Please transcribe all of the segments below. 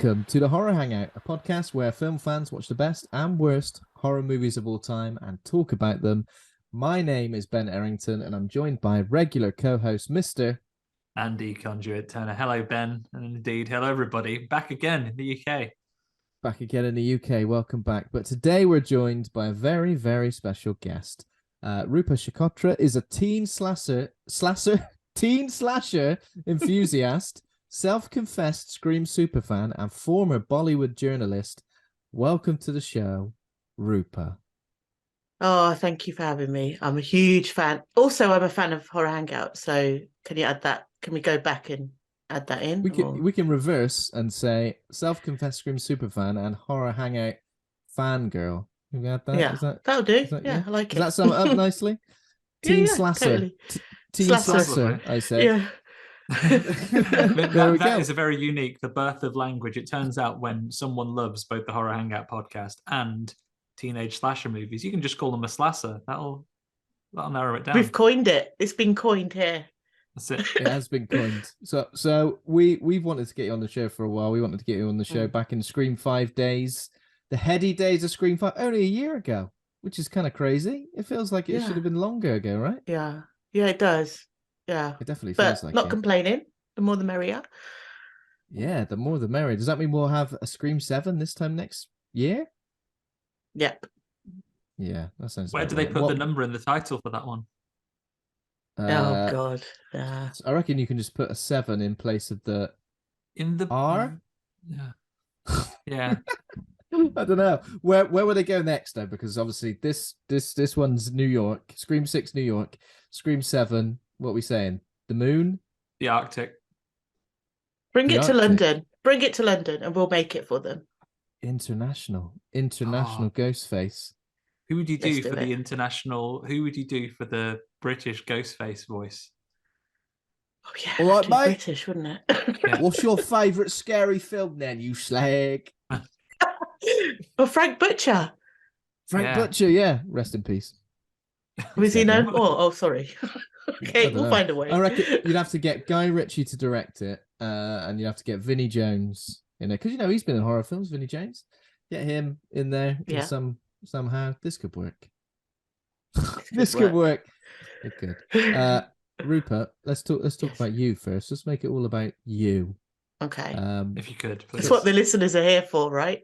Welcome to the Horror Hangout, a podcast where film fans watch the best and worst horror movies of all time and talk about them. My name is Ben Errington, and I'm joined by regular co-host Mr. Andy Conduit Turner. Hello, Ben, and indeed, hello, everybody. Back again in the UK. Back again in the UK. Welcome back. But today we're joined by a very, very special guest. Rupa Shikotra is a teen slasher enthusiast, self-confessed Scream superfan, and former Bollywood journalist. Welcome to the show, Rupa. Oh, thank you for having me. I'm a huge fan. Also, I'm a fan of Horror Hangout. So can you add that? Can we go back and add that in? We can reverse and say self-confessed Scream superfan and Horror Hangout fangirl. Can we add that? Yeah, that'll do. I like it. Does that sum it up nicely? Teen slasher. Totally. Teen slasher, I say. Yeah. that is a very unique, the birth of language. It turns out when someone loves both the Horror Hangout podcast and teenage slasher movies, you can just call them a slasher. That'll narrow it down. We've coined it. It's been coined here. That's it. It has been coined. So we've wanted to get you on the show for a while. We wanted to get you on the show back in Scream 5 days, the heady days of Scream 5, only a year ago, which is kind of crazy. It feels like it should have been longer ago, right? Yeah, it does. Yeah, it definitely feels like not complaining. The more the merrier. Yeah, the more the merrier. Does that mean we'll have a Scream 7 this time next year? Yep. Yeah, that sounds. Where do they put the number in the title for that one? Oh God. Yeah. I reckon you can just put a 7 in place of the R. Yeah. Yeah. I don't know. Where will they go next though? Because obviously this one's New York. Scream 6 New York. Scream 7. What are we saying? The moon? The Arctic. Bring it to London. Bring it to London and we'll make it for them. International Ghostface. Who would you do for the international? Who would you do for the British Ghostface voice? Oh yeah, all right, mate. British, wouldn't it? Yeah. What's your favourite scary film then, you slag? Well, Frank Butcher. Butcher, yeah. Rest in peace. Was he known? Oh, sorry. Okay, we'll find a way. I reckon you'd have to get Guy Ritchie to direct it, and you'd have to get Vinnie Jones in there, because he's been in horror films. Vinnie Jones, get him in there somehow. This could work. This could work. It could. Rupert, let's talk about you first. Let's make it all about you. Okay. If you could, please. That's what the listeners are here for, right?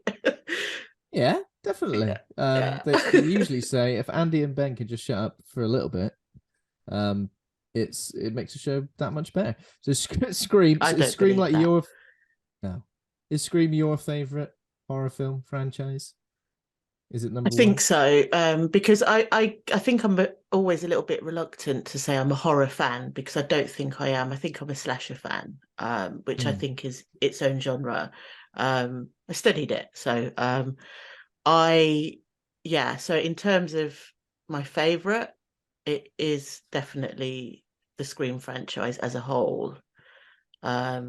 Yeah, definitely. They usually say if Andy and Ben could just shut up for a little bit, it makes the show that much better. So Scream, is Scream like that. Is Scream your favorite horror film franchise? Is it number one? I think so, because I think I'm always a little bit reluctant to say I'm a horror fan, because I don't think I am. I think I'm a slasher fan, which I think is its own genre. I studied it, so so in terms of my favorite, it is definitely the Scream franchise as a whole. Yeah.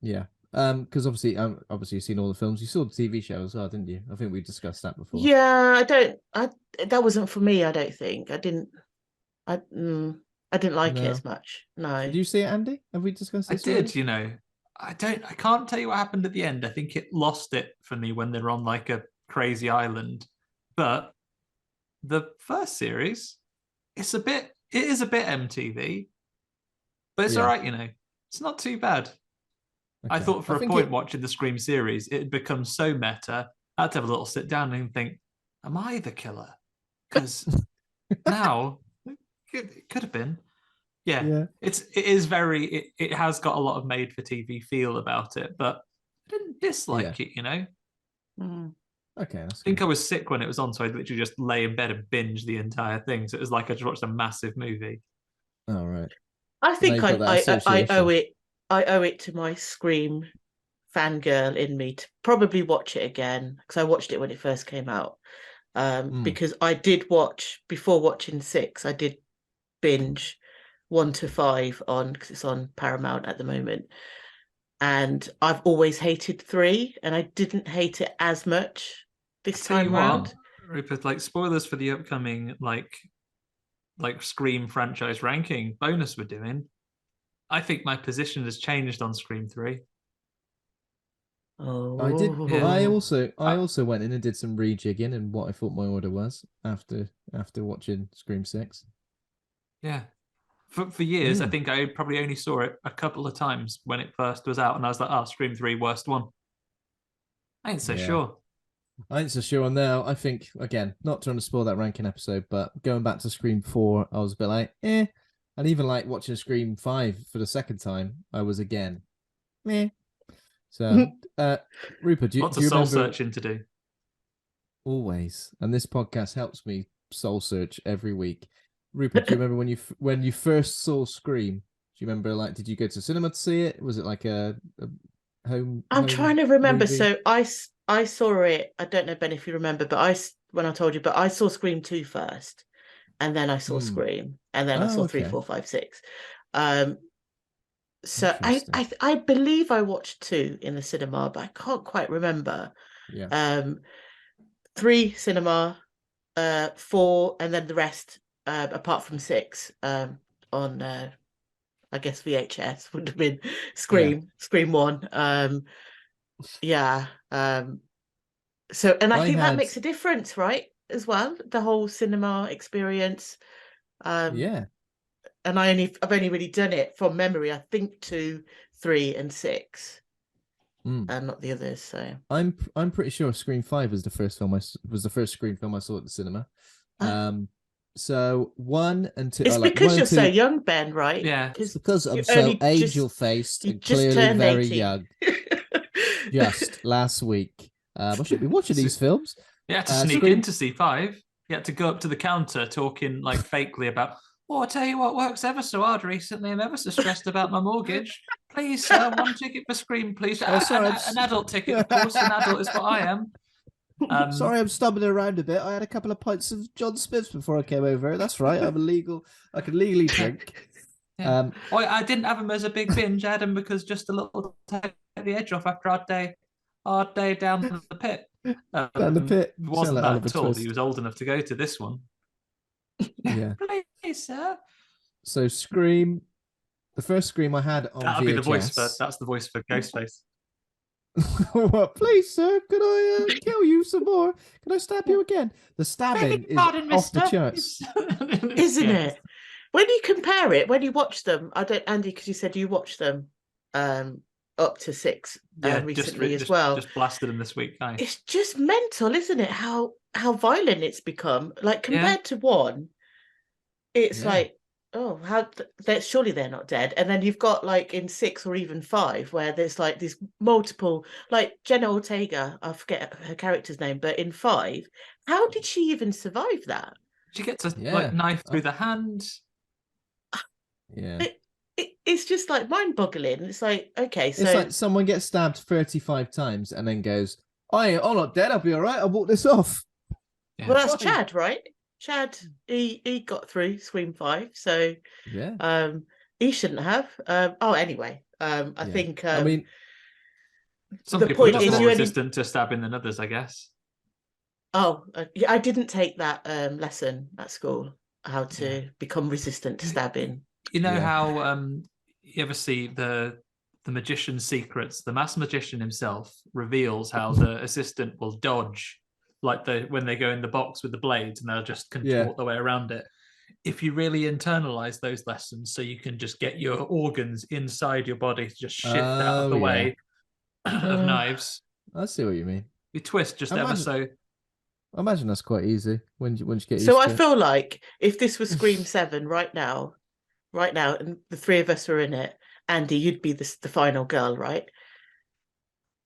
Because obviously you've seen all the films. You saw the TV show as well, didn't you? I think we discussed that before. Yeah, that wasn't for me. I don't think I didn't like it as much. No. Did you see it, Andy? Have we discussed this? I did. I can't tell you what happened at the end. I think it lost it for me when they're on like a crazy island. But the first series, it is a bit MTV, but it's all right. It's not too bad. Okay. I thought for a point watching the Scream series, it had become so meta. I had to have a little sit down and think, am I the killer? Because now it could have been. Yeah. It is very, it has got a lot of made for TV feel about it, but I didn't dislike it, Okay. I think I was sick when it was on, so I'd literally just lay in bed and binge the entire thing. So it was like I just watched a massive movie. Oh, right. I think I owe it. I owe it to my Scream fangirl in me to probably watch it again, because I watched it when it first came out. Because I did watch, before watching 6, I did binge 1 to 5 because it's on Paramount at the moment. And I've always hated 3, and I didn't hate it as much this time around. Rupert, like spoilers for the upcoming like Scream franchise ranking bonus we're doing. I think my position has changed on Scream 3. Oh, I did. I also went in and did some rejigging and what I thought my order was after watching Scream 6. Yeah. For years, I think I probably only saw it a couple of times when it first was out, and I was like, "Oh, Scream 3, worst one." I ain't so sure. I ain't so sure on now. I think, again, not trying to spoil that ranking episode, but going back to Scream 4, I was a bit like, eh. And even like watching Scream 5 for the second time, I was again, meh. So, Rupa, do you Lots of soul searching to do. Always. And this podcast helps me soul search every week. Rupa, do you remember when you first saw Scream? Do you remember, like, did you go to cinema to see it? Was it like a home? I'm trying to remember. Movie? So I saw it. I don't know, Ben, if you remember, but when I told you, but I saw Scream 2 first, and then I saw Scream, and then I saw 3, 4, 5, 6. So I believe I watched 2 in the cinema, but I can't quite remember. Yeah. 3 cinema, 4, and then the rest, apart from 6, on I guess VHS would have been Scream 1. So, and I think that makes a difference, right? As well, the whole cinema experience. And I've only really done it from memory. I think 2, 3, and 6, and not the others. So I'm pretty sure Scream 5 was the first Scream film I saw at the cinema. So 1 and 2. It's because you're so young, Ben, right? Yeah, it's because I'm so angel-faced and clearly very young. Just last week, I should be watching these films. You had to sneak in to see 5. You had to go up to the counter talking like fakely about, "Oh, I tell you what, work's ever so hard recently. I'm ever so stressed about my mortgage. Please, sir, 1 ticket for Scream, please." An adult ticket, of course. An adult is what I am. Sorry, I'm stumbling around a bit. I had a couple of pints of John Smith's before I came over. That's right. I can legally drink. Yeah. I didn't have them as a big binge. I had them because just a little to take the edge off after a hard day down the pit. Down the pit. It wasn't that at all. He was old enough to go to this one. Yeah. Please, sir. So Scream, the first Scream I had on That'll VHS. be the voice for. That's the voice for Ghostface. Well, please, sir, could I kill you some more? Can I stab you again? The stabbing is off the charts, isn't it? When you compare it, when you watch them, Andy, because you said you watched them up to 6 recently as well. Just blasted them this week. Nice. It's just mental, isn't it? How violent it's become. Like compared to 1, it's like, oh, surely they're not dead. And then you've got like in 6 or even 5 where there's like these multiple, like Jenna Ortega, I forget her character's name, but in 5, how did she even survive that? She gets a like knife through the hand. Yeah. It's just like mind-boggling. It's like, okay, so it's like someone gets stabbed 35 times and then goes, I'm not dead, I'll be all right, I'll walk this off. Yeah. Well, that's Chad, right? Chad, he got through Scream 5, so he shouldn't have. Anyway, I think. I mean, some people are just more resistant to stabbing than others, I guess. Oh, I didn't take that lesson at school, how to become resistant to stabbing. You know how you ever see the magician's secrets? The master magician himself reveals how the assistant will dodge. Like when they go in the box with the blades and they'll just contort their way around it. If you really internalize those lessons, so you can just get your organs inside your body to just shift out of the way of knives. I see what you mean. You twist just ever so. I imagine that's quite easy when you get used to it. I feel like if this was Scream 7 right now, and the 3 of us were in it, Andy, you'd be the final girl, right?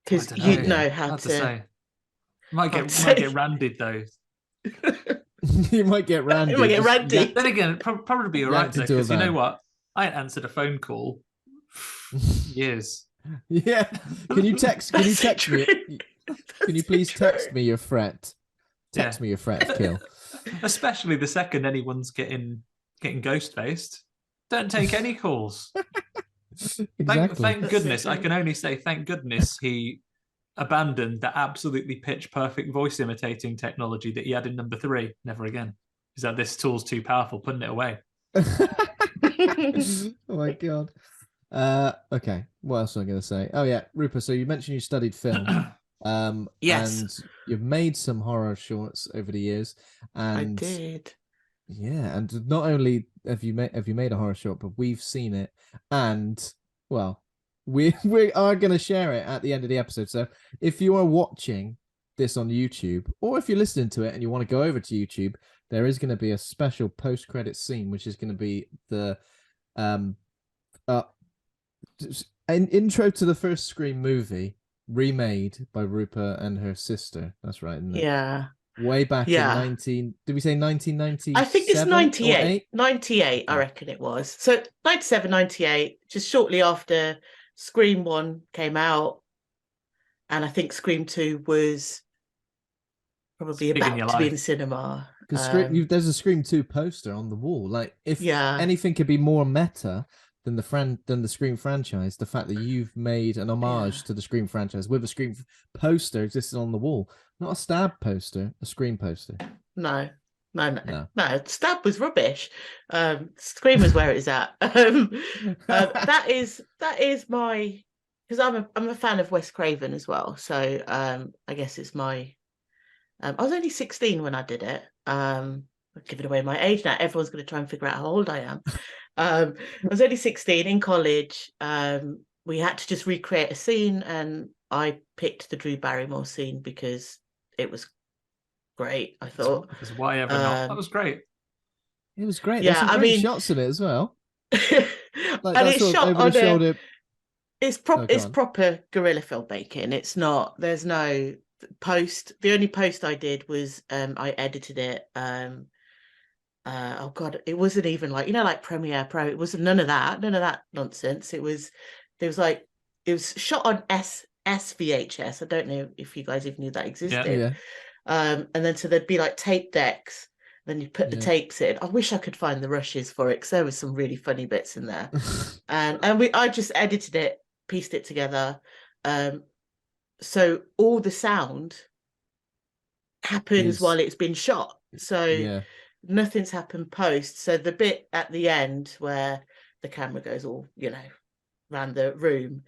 Because you'd know how to say. Might get randed though. You might get randy. You might get randy. Then again, probably be alright though, because you know what? I ain't answered a phone call years. Yeah. Can you text me? Can you please text me your threat? Text me your threat to kill. Especially the second anyone's getting ghost-faced. Don't take any calls. Exactly. Thank goodness. I can only say thank goodness he abandoned the absolutely pitch perfect voice imitating technology that he had in number 3. Never again. Is that this tool's too powerful, putting it away. Oh my god. Okay. What else was I going to say? Oh yeah, Rupa. So you mentioned you studied film, Yes, and you've made some horror shorts over the years, I and did. yeah, and not only have you made a horror short, but we've seen it, and well, we are going to share it at the end of the episode. So if you are watching this on YouTube, or if you're listening to it and you want to go over to YouTube, there is going to be a special post-credit scene, which is going to be the uh an intro to the first Scream movie remade by Rupa and her sister. That's right, isn't it? Yeah. Way back in 19, did we say 1997? I think it's 98. 98, yeah. I reckon it was. So 97, 98, just shortly after Scream 1 came out. And I think Scream 2 was probably about to be in the cinema. Because there's a Scream 2 poster on the wall. Like, if anything could be more meta than the Scream franchise, the fact that you've made an homage to the Scream franchise with a Scream poster existing on the wall. Not a Stab poster, a Scream poster. No. Stab was rubbish. Scream is where it is at. That is my, because I'm a fan of Wes Craven as well. So I guess it's my. I was only 16 when I did it. I'm giving away my age now. Everyone's going to try and figure out how old I am. I was only 16 in college. We had to just recreate a scene, and I picked the Drew Barrymore scene because it was great, I thought. Because why ever not? That was great. It was great. There's some great shots in it as well. Like, and it's shot over the shoulder. It's proper guerrilla filmmaking. It's not. There's no post. The only post I did was I edited it. Oh god, it wasn't even like, like Premiere Pro. It wasn't none of that nonsense. It was shot on SVHS. I don't know if you guys even knew that existed. Yeah. And then so there'd be like tape decks. Then you put the tapes in. I wish I could find the rushes for it, because there was some really funny bits in there. and I just edited it, pieced it together. So all the sound happens while it's been shot. So nothing's happened post. So the bit at the end where the camera goes all, around the room,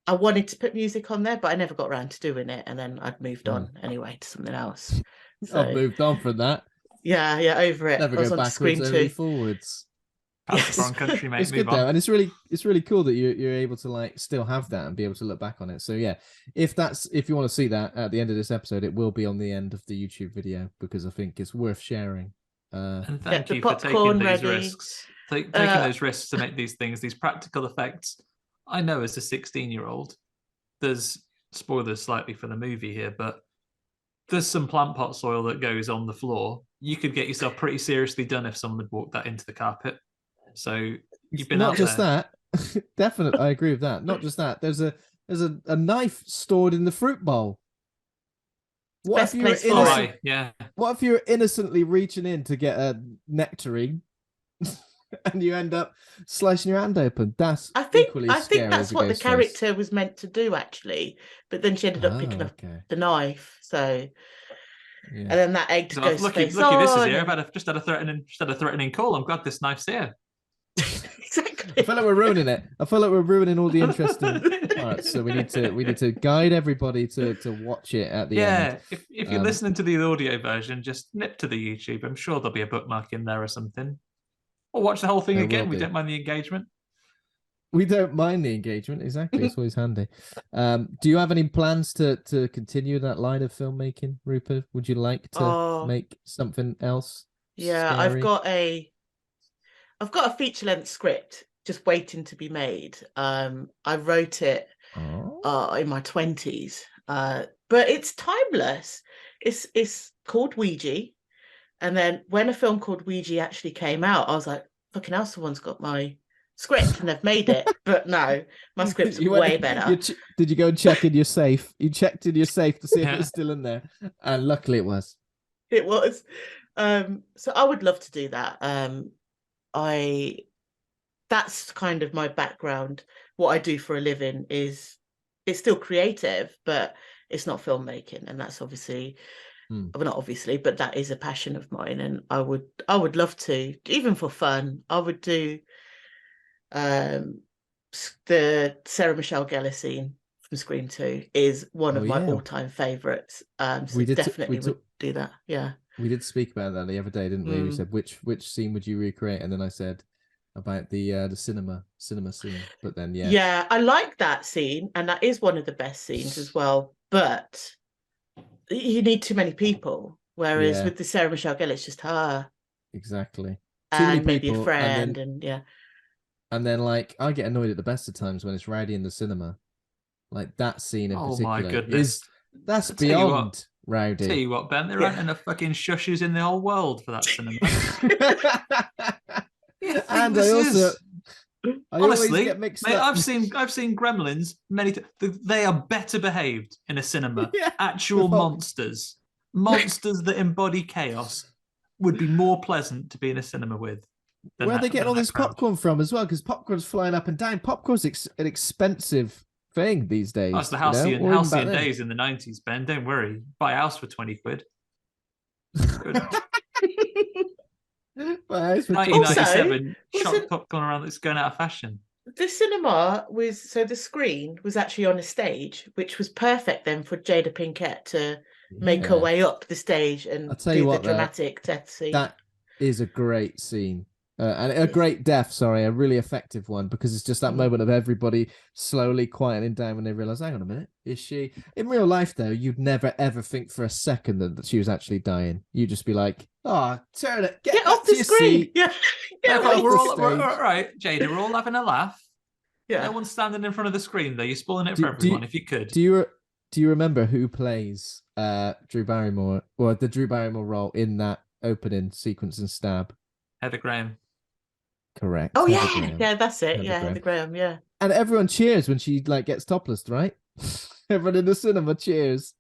I wanted to put music on there, but I never got around to doing it. And then I'd moved on anyway to something else. So, I've moved on from that. Yeah, over it. Never go backwards, only forwards. Foreign country, mate. It's good though, and it's really cool that you're able to like still have that and be able to look back on it. So yeah, if you want to see that at the end of this episode, it will be on the end of the YouTube video, because I think it's worth sharing. And thank you for taking these risks. Taking those risks to make these things, these practical effects. I know as a 16-year-old, there's spoilers slightly for the movie here, but there's some plant pot soil that goes on the floor. You could get yourself pretty seriously done if someone had walked that into the carpet. So you've been not just there. That. Definitely, I agree with that. Not just that. There's a knife stored in the fruit bowl. What if you're innocently reaching in to get a nectarine, and you end up slicing your hand open? I think that's what the character was meant to do, actually. But then she ended up picking up the knife. So, and then that egg goes lucky this is here. I've just had a threatening call. I'm glad this knife's here. Exactly. I feel like we're ruining it. I feel like we're ruining all the interesting parts. So we need to guide everybody to watch it at the end. Yeah, if you're listening to the audio version, just nip to the YouTube. I'm sure there'll be a bookmark in there or something. Or watch the whole thing again. We don't mind the engagement. We don't mind the engagement. Exactly. It's always handy. Do you have any plans to continue that line of filmmaking, Rupa? Would you like to make something else? Yeah, scary? I've got a feature-length script just waiting to be made. I wrote it in my 20s, but it's timeless. It's called Ouija. And then when a film called Ouija actually came out, I was like, fucking hell, someone's got my script and they've made it. But no, my script's way better. Did you go and check in your safe? You checked in your safe to see if it's still in there. And luckily it was. It was. So I would love to do that. That's kind of my background. What I do for a living it's still creative, but it's not filmmaking. And that's obviously... Well, not obviously, but that is a passion of mine, and I would love to, even for fun. I would do the Sarah Michelle Gellar scene from Scream 2 is one of my all-time favourites. So we definitely would do that. Yeah. We did speak about that the other day, didn't we? We said which scene would you recreate, and then I said about the cinema scene. But then yeah, I like that scene, and that is one of the best scenes as well. But you need too many people, whereas with the Sarah Michelle Gellar, it's just her. Exactly. Too many maybe people, a friend, and And then, like, I get annoyed at the best of times when it's rowdy in the cinema. Like, that scene in particular. Oh, my goodness. That's beyond rowdy. Tell you what, Ben, there aren't enough fucking shushes in the whole world for that cinema. And I honestly get mixed mate, up. I've seen Gremlins many times. They are better behaved in a cinema. Actual monsters that embody chaos would be more pleasant to be in a cinema with. Where are they getting all this popcorn from as well? Because popcorn's flying up and down. Popcorn's an expensive thing these days. That's the halcyon days in the 90s, Ben. Don't worry. Buy a house for 20 quid. Good. 1997, shot popcorn around that's going out of fashion. The cinema the screen was actually on a stage, which was perfect then for Jada Pinkett to make her way up the stage and do the dramatic death scene. That is a great scene. And a great death, a really effective one, because it's just that moment of everybody slowly quieting down when they realise, hang on a minute, is she... In real life, though, you'd never, ever think for a second that she was actually dying. You'd just be like, turn it, get off the screen. Seat. Yeah. We're all right, Jada, we're all having a laugh. Yeah. No one's standing in front of the screen, though. You're spoiling it for everyone, if you could. Do you remember who plays Drew Barrymore, or the Drew Barrymore role in that opening sequence in Stab? Heather Graham. Correct. Oh yeah, that's it. Heather Graham. Yeah. And everyone cheers when she gets topless, right? Everyone in the cinema cheers.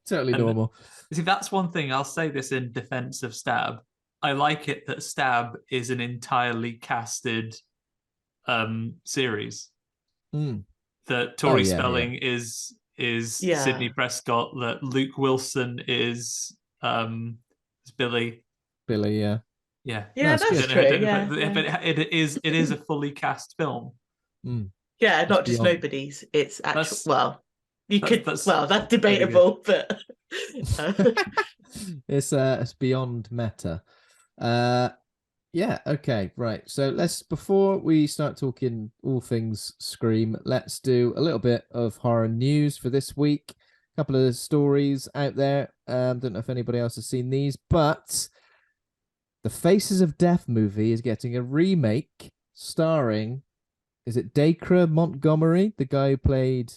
Totally normal. See, that's one thing. I'll say this in defense of Stab. I like it that Stab is an entirely casted series. That Tori Spelling is Sidney Prescott. That Luke Wilson is Billy. Billy, yeah. Yeah, that's true. But it is a fully cast film. Yeah, not just nobodies. It's actual. That's debatable, but it's beyond meta. Okay, right. So before we start talking all things Scream, let's do a little bit of horror news for this week. A couple of stories out there. Don't know if anybody else has seen these, but the Faces of Death movie is getting a remake starring, is it Dacre Montgomery, the guy who played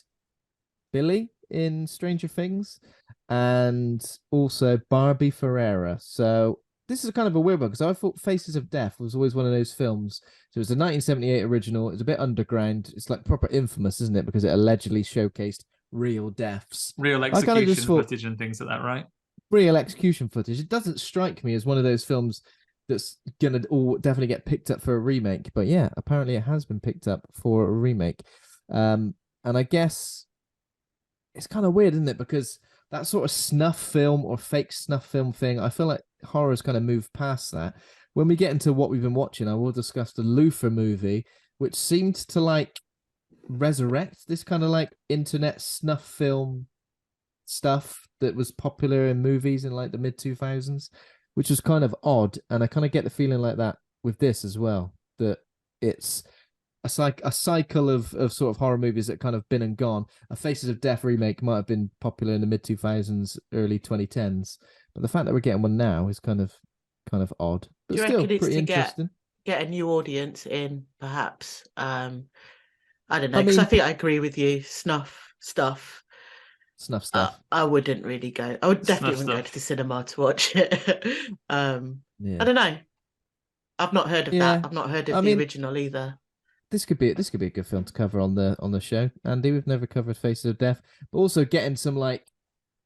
Billy in Stranger Things, and also Barbie Ferreira. So this is kind of a weird one, because I thought Faces of Death was always one of those films. So it's a 1978 original. It's a bit underground. It's like proper infamous, isn't it? Because it allegedly showcased real deaths. Real execution footage and things like that, right? Real execution footage. It doesn't strike me as one of those films that's gonna definitely get picked up for a remake, but yeah, apparently it has been picked up for a remake. And I guess it's kind of weird, isn't it? Because that sort of snuff film or fake snuff film thing, I feel like horror's kind of moved past that. When we get into what we've been watching, I will discuss the Luther movie, which seemed to resurrect this kind of internet snuff film stuff that was popular in movies in the mid 2000s, which was kind of odd. And I kind of get the feeling like that with this as well, that it's a cycle of sort of horror movies that kind of been and gone. A Faces of Death remake might have been popular in the mid 2000s, early 2010s, but the fact that we're getting one now is kind of odd, but still pretty interesting. Get a new audience in, perhaps. I don't know, because I think I agree with you. Snuff stuff. I wouldn't really go. I would definitely wouldn't go to the cinema to watch it. I don't know. I've not heard of that. I've not heard of the original either. This could be a good film to cover on the show, Andy. We've never covered Faces of Death, but also getting some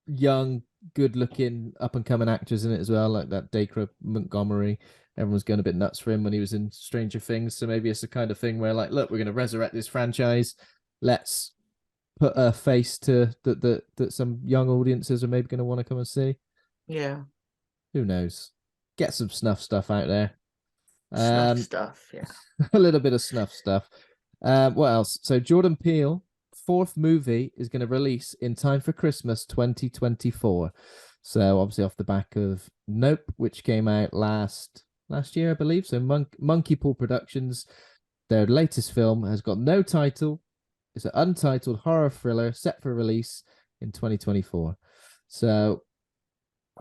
young, good-looking, up-and-coming actors in it as well, like that Dacre Montgomery. Everyone's going a bit nuts for him when he was in Stranger Things, so maybe it's the kind of thing where look, we're going to resurrect this franchise. Let's put a face to that some young audiences are maybe going to want to come and see. Yeah. Who knows? Get some snuff stuff out there. Snuff stuff, yeah. A little bit of snuff stuff. What else? So Jordan Peele, fourth movie is going to release in time for Christmas 2024. So obviously off the back of Nope, which came out last year, I believe. So Monkey Paw Productions, their latest film, has got no title. It's an untitled horror thriller set for release in 2024. So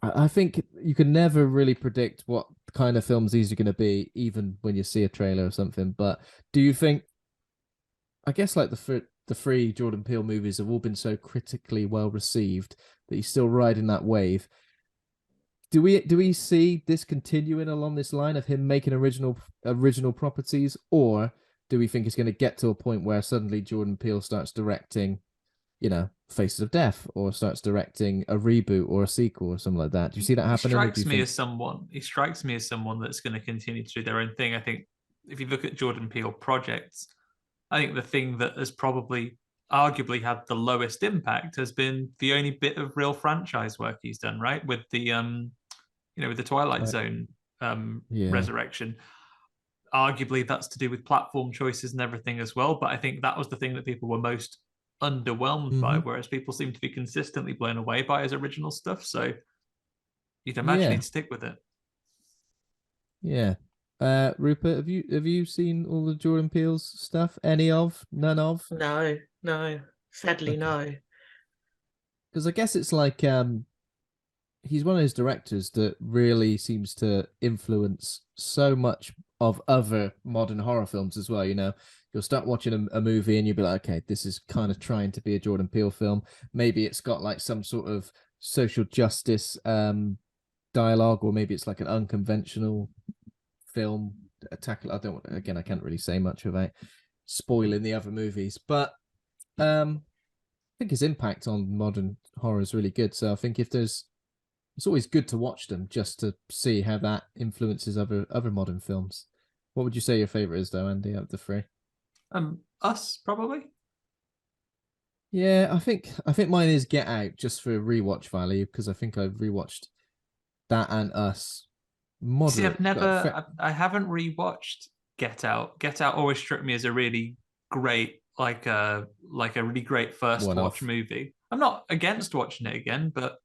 I think you can never really predict what kind of films these are going to be, even when you see a trailer or something. But do you think, I guess like the three Jordan Peele movies have all been so critically well received that he's still riding that wave. Do we see this continuing along this line of him making original properties, or do we think it's going to get to a point where suddenly Jordan Peele starts directing, Faces of Death, or starts directing a reboot or a sequel or something like that? Do you see that happening? He strikes me as someone that's going to continue to do their own thing. I think if you look at Jordan Peele projects, I think the thing that has probably arguably had the lowest impact has been the only bit of real franchise work he's done, right? With the with the Twilight Zone resurrection. Arguably that's to do with platform choices and everything as well, but I think that was the thing that people were most underwhelmed by, whereas people seem to be consistently blown away by his original stuff. So you'd imagine he'd stick with it. Yeah. Rupa, have you seen all the Jordan Peele's stuff? Any of? None of? No. Sadly, no. Because I guess it's like he's one of those directors that really seems to influence so much of other modern horror films as well. You'll start watching a movie and you'll be like, okay, this is kind of trying to be a Jordan Peele film. Maybe it's got like some sort of social justice dialogue, or maybe it's like an unconventional film attack. I can't really say much without spoiling the other movies, but I think his impact on modern horror is really good. So I think it's always good to watch them just to see how that influences other modern films. What would you say your favorite is, though, Andy, out of the three? Us, probably. Yeah, I think mine is Get Out, just for rewatch value, because I think I've rewatched that and Us. See, I haven't rewatched Get Out. Get Out always struck me as a really great, like a really great first watch movie. I'm not against watching it again, but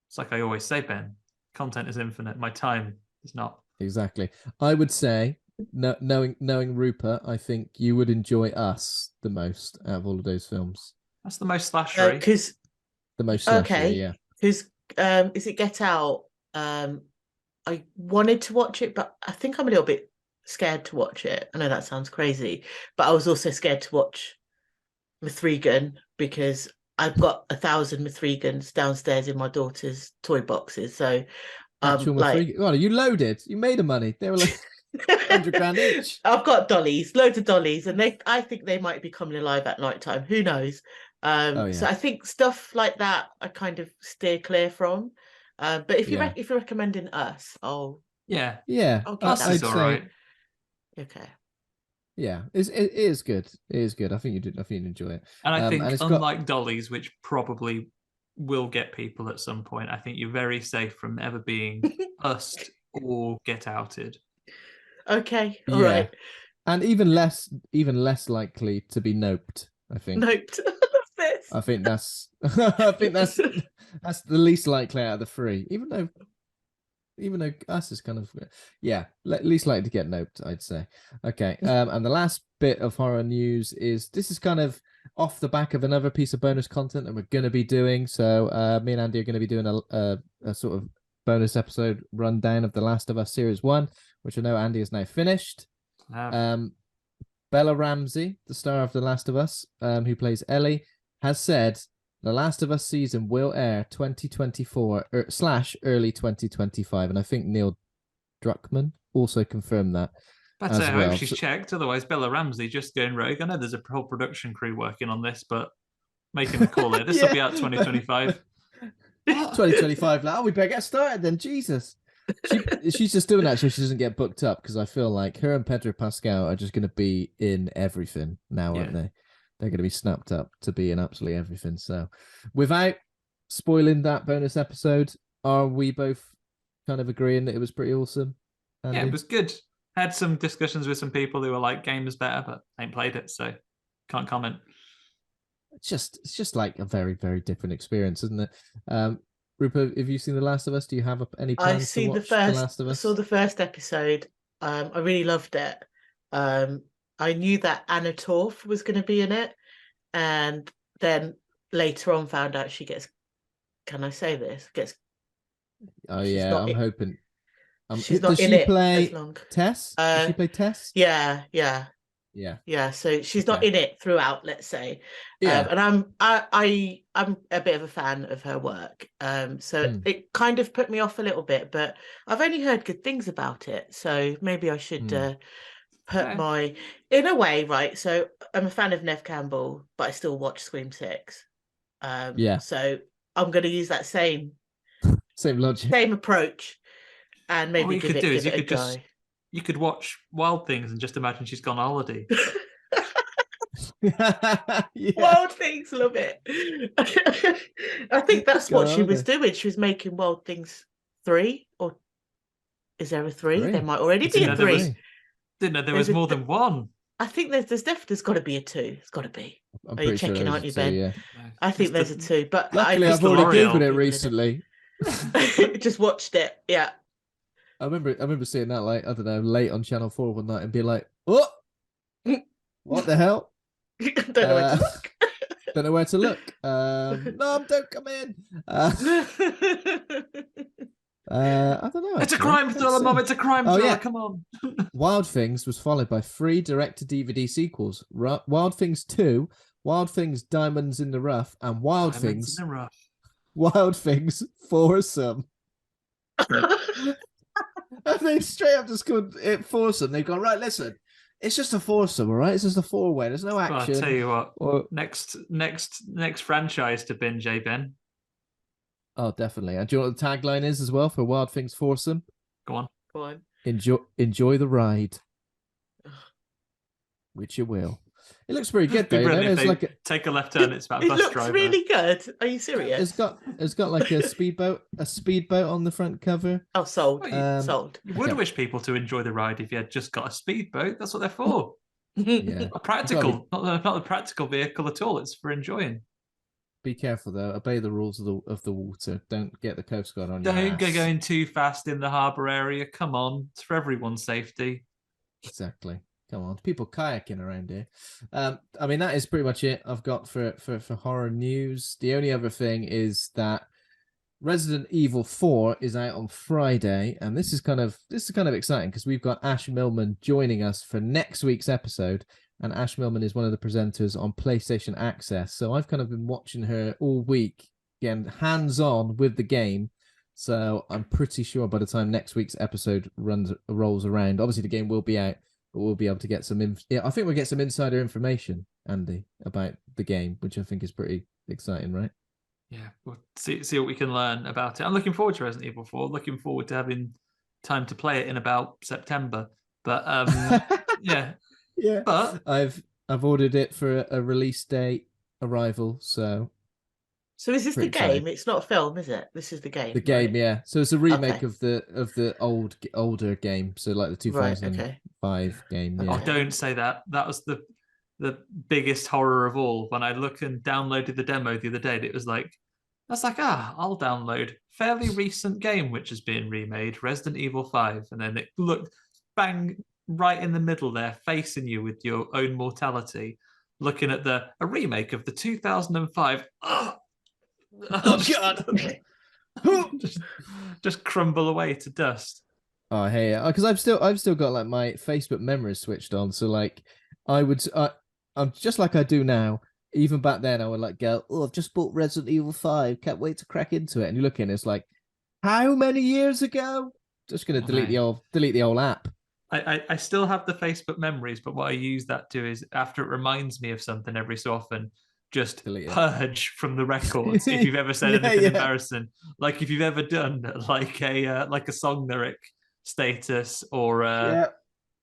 it's like I always say, Ben, content is infinite. My time is not. Exactly. I would say, knowing Rupa, I think you would enjoy Us the most out of all of those films. That's the most slashery. The most slashery, okay. Yeah. Because is it Get Out? I wanted to watch it, but I think I'm a little bit scared to watch it. I know that sounds crazy, but I was also scared to watch Mithrigan because I've got 1,000 Mithrigans downstairs in my daughter's toy boxes. So, well, you loaded. You made the money. They were like $100 each. I've got dollies, loads of dollies, and I think they might be coming alive at night time. Who knows? So I think stuff like that I kind of steer clear from. But if you're recommending Us, I'll Us is all right. Okay. Yeah, it is good. It is good. I think you'd enjoy it. And I think unlike Dollies, which probably will get people at some point, I think you're very safe from ever being Us or Get Outed. Okay, all right. And even less likely to be Noped, I think. Noped. I think that's the least likely out of the three. Even though Us is kind of least likely to get Noped, I'd say. Okay. And the last bit of horror news is kind of off the back of another piece of bonus content that we're going to be doing. So me and Andy are going to be doing a sort of bonus episode rundown of The Last of Us Series 1, which I know Andy has now finished. Bella Ramsey, the star of The Last of Us, who plays Ellie, has said The Last of Us season will air 2024 / early 2025. And I think Neil Druckmann also confirmed that. But I hope she's checked. Otherwise, Bella Ramsey just going rogue. I know there's a whole production crew working on this, but making the call it. This will be out 2025. 2025 now. We better get started then. Jesus. She's just doing that so she doesn't get booked up, because I feel like her and Pedro Pascal are just going to be in everything now, aren't they? They're going to be snapped up to be in absolutely everything. So without spoiling that bonus episode, are we both kind of agreeing that it was pretty awesome, Andy? Yeah, it was good. Had some discussions with some people who were like, game is better, but I ain't played it, so can't comment. It's just like a very, very different experience, isn't it? Rupa, have you seen The Last of Us? Do you have any plans to watch The Last of Us? I saw the first episode. I really loved it. I knew that Anna Torf was going to be in it, and then later on found out she gets. Can I say this? Oh yeah, I'm hoping. She's not in it as long. Tess? Does she play Tess? Yeah. So she's not in it throughout, let's say. Yeah. And I'm a bit of a fan of her work. So it kind of put me off a little bit, but I've only heard good things about it. So maybe I should put my, in a way, right? So I'm a fan of Neve Campbell, but I still watch Scream 6. So I'm going to use that same logic, same approach, and maybe give it a go. You could watch Wild Things and just imagine she's gone on holiday. Wild Things, love it. I think that's what she was doing. She was making Wild Things 3, or is there a 3? There might already be a 3. Didn't know there was more than one. I think there's got to be a 2. It's got to be. Are you checking, aren't you, Ben? Yeah. I think there's a 2, but luckily I've already googled it recently. Just watched it. Yeah. I remember seeing that, like, I don't know, late on Channel 4 one night and being like, "Oh, what the hell?" Don't know where to look. Don't know where to look. Mom, don't come in. I don't know. It's a crime thriller, Mom. It's a crime thriller. Yeah. Come on. Wild Things was followed by 3 direct-to-DVD sequels: Wild Things 2, Wild Things Diamonds in the Rough, and Wild Things Foursome. And they straight up just called it Foursome. They've gone, right, listen, it's just a foursome, all right? It's just a 4-way. There's no action. I'll tell you what. Next franchise to binge, Ben. Oh, definitely. And do you know what the tagline is as well for Wild Things Foursome? Go on. Enjoy the ride. Which you will. It looks pretty good, though. Take a left turn. It's about a bus driver. It looks really good. Are you serious? It's got like a speedboat on the front cover. Oh, sold. Sold. You would wish people to enjoy the ride if you had just got a speedboat. That's what they're for. Yeah. A practical, not a practical vehicle at all. It's for enjoying. Be careful though. Obey the rules of the water. Don't get the Coast Guard on you. Don't go going too fast in the harbour area. Come on, it's for everyone's safety. Exactly. Come on, people kayaking around here. I mean, that is pretty much it I've got for horror news. The only other thing is that Resident Evil 4 is out on Friday, and this is kind of exciting because we've got Ash Millman joining us for next week's episode, and Ash Millman is one of the presenters on PlayStation Access. So I've kind of been watching her all week, getting hands-on with the game. So I'm pretty sure by the time next week's episode rolls around, obviously the game will be out. But we'll be able to get some I think we'll get some insider information, Andy, about the game, which I think is pretty exciting, right? Yeah, we'll see what we can learn about it. I'm looking forward to Resident Evil 4. Looking forward to having time to play it in about September. But yeah. But I've ordered it for a release date arrival, so is this the game? Exciting. It's not a film, is it? This is the game. The game, yeah. So it's a remake of the older game. So like the 2005 game. Yeah. Oh, don't say that. That was the biggest horror of all. When I looked and downloaded the demo the other day, it was like, I'll download fairly recent game which has been remade, Resident Evil 5, and then it looked bang right in the middle there, facing you with your own mortality, looking at a remake of the 2005. Oh God! just crumble away to dust. Oh hey, because I've still got like my Facebook memories switched on, so like I'm just like I do now. Even back then, I would like go, "Oh, I've just bought Resident Evil 5. Can't wait to crack into it." And you look in, it's like, how many years ago? Just gonna delete the old app. I still have the Facebook memories, but what I use that to is after it reminds me of something every so often. Just purge from the records if you've ever said anything embarrassing, like if you've ever done like a song lyric status or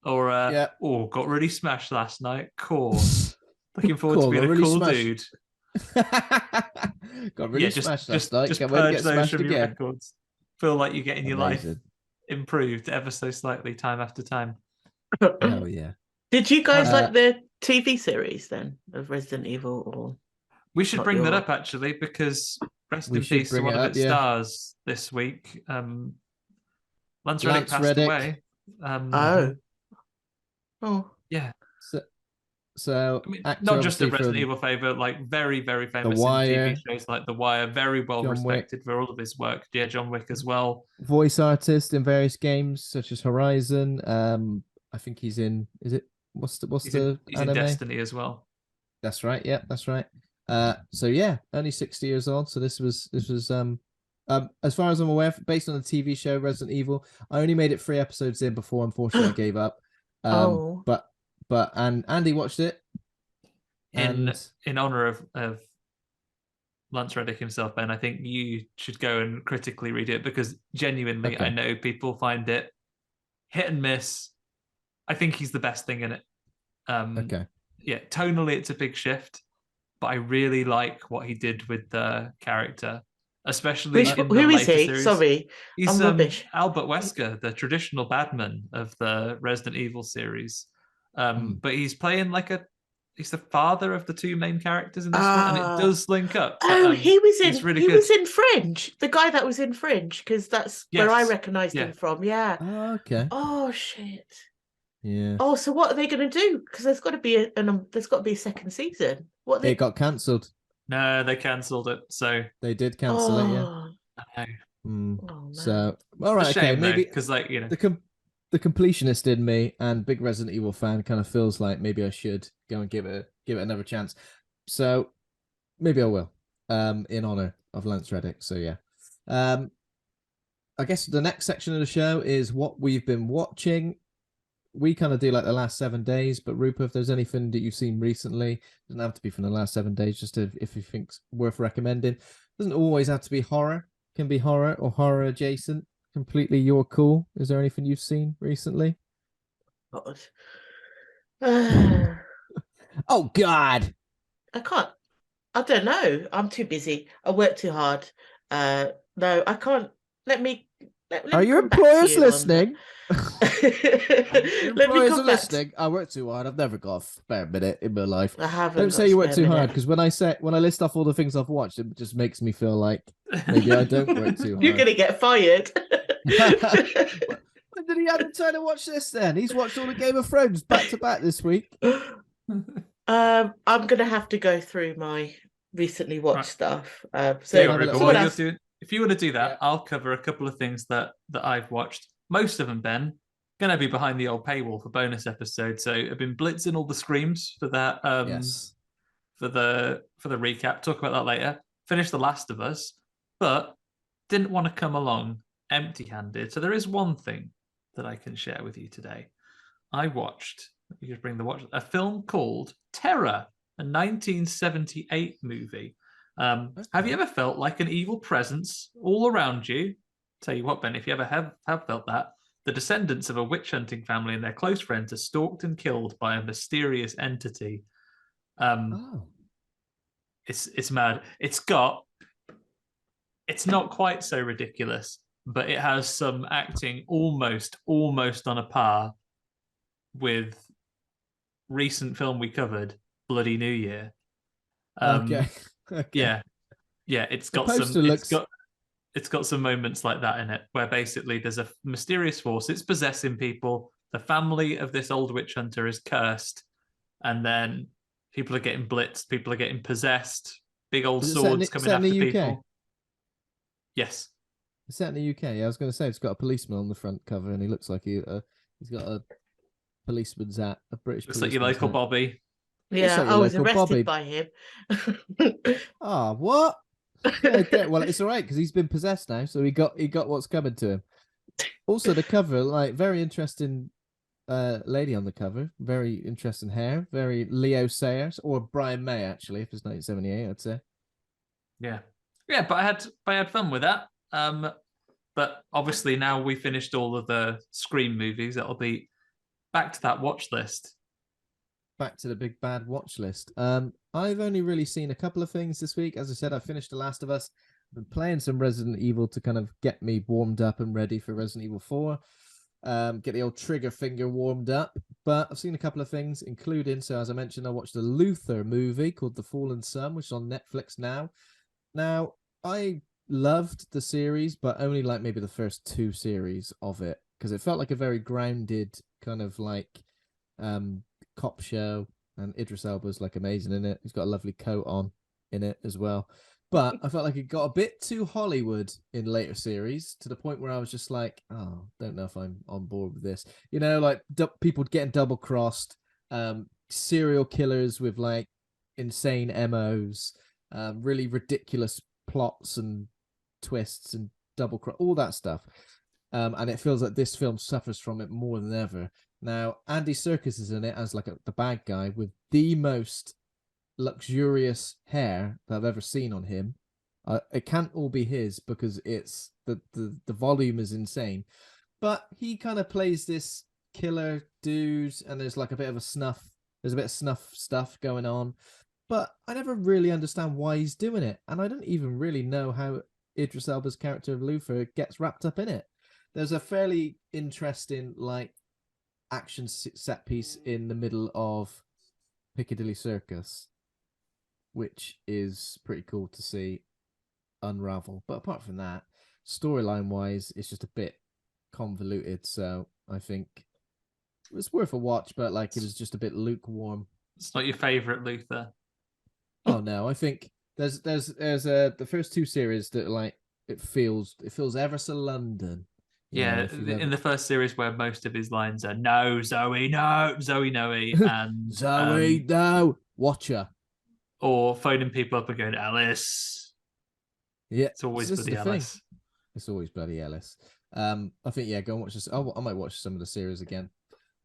got really smashed last night. Cool. Looking forward to being a really cool dude. Got really smashed last night. Just purge those from your records. Feel like you're getting your life improved ever so slightly time after time. Oh yeah. Did you guys like the TV series then of Resident Evil? Or we should bring that up actually, because rest in peace to one of its stars this week. Lance Reddick passed away. Yeah. So I mean, not just a Resident Evil favourite, like very, very famous in TV shows like The Wire, very well respected for all of his work. Yeah, John Wick as well. Voice artist in various games such as Horizon. I think he's in. Is it? What's he's the he's anime? In Destiny as well. That's right. Yeah, that's right. So yeah, only 60 years old. So this was as far as I'm aware, based on the TV show Resident Evil. I only made it 3 episodes in before, unfortunately, I gave up. But Andy watched it. In honor of Lance Reddick himself, Ben, I think you should go and critically read it, because genuinely, I know people find it hit and miss. I think he's the best thing in it. Yeah, tonally it's a big shift, but I really like what he did with the character, especially in the who is later he? series. Sorry, he's Albert Wesker, the traditional badman of the Resident Evil series. But he's playing he's the father of the 2 main characters in this one, and it does link up. He was in Fringe, the guy that was in Fringe, because that's where I recognised him from. Yeah. Oh, okay. Oh shit. Yeah. Oh, so what are they going to do? Because there's got to be a second season. It got cancelled. No, they cancelled it. So they did cancel it. Yeah. No. So all right, okay, maybe because the completionist in me and big Resident Evil fan kind of feels like maybe I should go and give it another chance. So maybe I will, in honor of Lance Reddick. So yeah. I guess the next section of the show is what we've been watching. We kind of do like the last 7 days, but Rupa, if there's anything that you've seen recently, doesn't have to be from the last 7 days, just if you think's worth recommending. Doesn't always have to be horror. Can be horror or horror adjacent. Completely your call. Is there anything you've seen recently? God. Oh God. I can't. I don't know. I'm too busy. I work too hard. No, I can't. Are your employers listening? Employers are listening. I work too hard. I've never got a spare minute in my life. I haven't. Don't say you work too hard, because when I list off all the things I've watched, it just makes me feel like maybe I don't work too hard. You're gonna get fired. When did he have time to watch this then? He's watched all the Game of Thrones back to back this week. I'm gonna have to go through my recently watched stuff. If you want to do that, I'll cover a couple of things that I've watched. Most of them, Ben, going to be behind the old paywall for bonus episodes. So I've been blitzing all the screams for that. For the recap. Talk about that later. Finished The Last of Us, but didn't want to come along empty-handed. So there is one thing that I can share with you today. I watched. Let me just bring the watch. A film called Terror, a 1978 movie. Have you ever felt like an evil presence all around you? Tell you what, Ben, if you ever have felt that, the descendants of a witch-hunting family and their close friends are stalked and killed by a mysterious entity. It's mad. It's not quite so ridiculous, but it has some acting almost on a par with recent film we covered, Bloody New Year. Okay. Yeah, it's got some moments like that in it, where basically there's a mysterious force. It's possessing people. The family of this old witch hunter is cursed, and then people are getting blitzed. People are getting possessed. Big old swords coming after people. Yes, it's set in the UK. Yeah, I was going to say it's got a policeman on the front cover, and he looks like he's got a policeman's hat, a British. Looks like your local Bobby. Yeah, I was arrested by him. Oh, what? Yeah, well, it's all right because he's been possessed now, so he got what's coming to him. Also, the cover, like, very interesting lady on the cover, very interesting hair, very Leo Sayers or Brian May actually, if it's 1978, I'd say. Yeah, but I had fun with that. But obviously now we finished all of the Scream movies. That'll be back to that watch list. Back to the big bad watch list. I've only really seen a couple of things this week. As I said, I finished The Last of Us. I've been playing some Resident Evil to kind of get me warmed up and ready for Resident Evil 4. get the old trigger finger warmed up. But I've seen a couple of things, including, so as I mentioned, I watched the Luther movie called The Fallen Sun, which is on Netflix now. Now, I loved the series, but only like maybe the first 2 series of it, because it felt like a very grounded kind of like cop show, and Idris Elba's like amazing in it. He's got a lovely coat on in it as well. But I felt like it got a bit too Hollywood in later series, to the point where I was just like, oh, don't know if I'm on board with this. You know, like people getting double crossed, serial killers with like insane MOs, really ridiculous plots and twists and double cross, all that stuff. And it feels like this film suffers from it more than ever. Now, Andy Serkis is in it as like the bad guy with the most luxurious hair that I've ever seen on him. It can't all be his because it's the volume is insane. But he kind of plays this killer dude, and there's like a bit of snuff stuff going on. But I never really understand why he's doing it. And I don't even really know how Idris Elba's character of Luther gets wrapped up in it. There's a fairly interesting like action set piece in the middle of Piccadilly Circus, which is pretty cool to see unravel. But apart from that, storyline wise, it's just a bit convoluted. So I think it's worth a watch, but like it was just a bit lukewarm. It's not your favorite Luther. Oh no, I think there's the first 2 series that like it feels ever so London. Yeah, in the first series where most of his lines are "No, Zoe, no, Zoe, no," and Zoe, no, watch her, or phoning people up and going, "Alice." Yeah, it's always bloody Alice. Thing. It's always bloody Alice. I think go and watch this. I might watch some of the series again.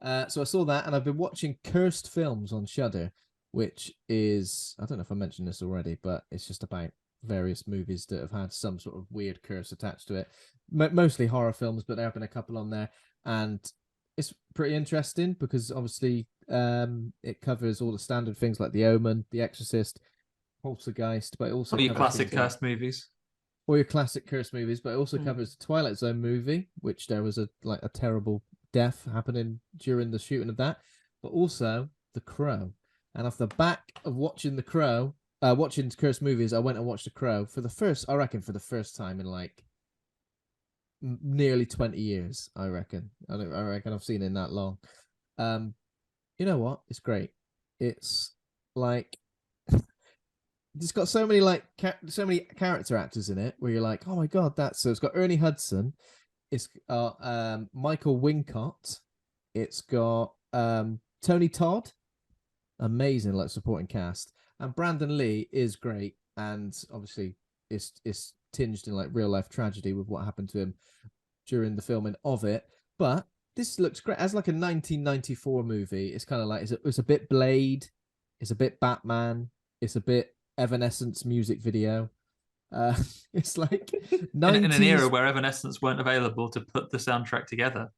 So I saw that, and I've been watching Cursed Films on Shudder, which is, I don't know if I mentioned this already, but it's just about various movies that have had some sort of weird curse attached to it. Mostly horror films, but there have been a couple on there, and it's pretty interesting because obviously it covers all the standard things like The Omen, The Exorcist, Poltergeist, but it also your classic cursed movies. Or your classic cursed movies, but it also covers the Twilight Zone movie, which there was a terrible death happening during the shooting of that, but also The Crow. And off the back of watching The Crow, watching cursed movies, I went and watched The Crow for the first time in like nearly 20 years. I reckon I've seen it in that long. You know what? It's great. It's like it's got so many character actors in it where you're like, oh my god, so it's got Ernie Hudson, it's got Michael Wincott, it's got Tony Todd, amazing like supporting cast, and Brandon Lee is great, and obviously it's tinged in like real life tragedy with what happened to him during the filming of it. But this looks great as like a 1994 movie. It's kind of like it's a bit Blade, it's a bit Batman, it's a bit Evanescence music video. It's like 90s... in an era where Evanescence weren't available to put the soundtrack together.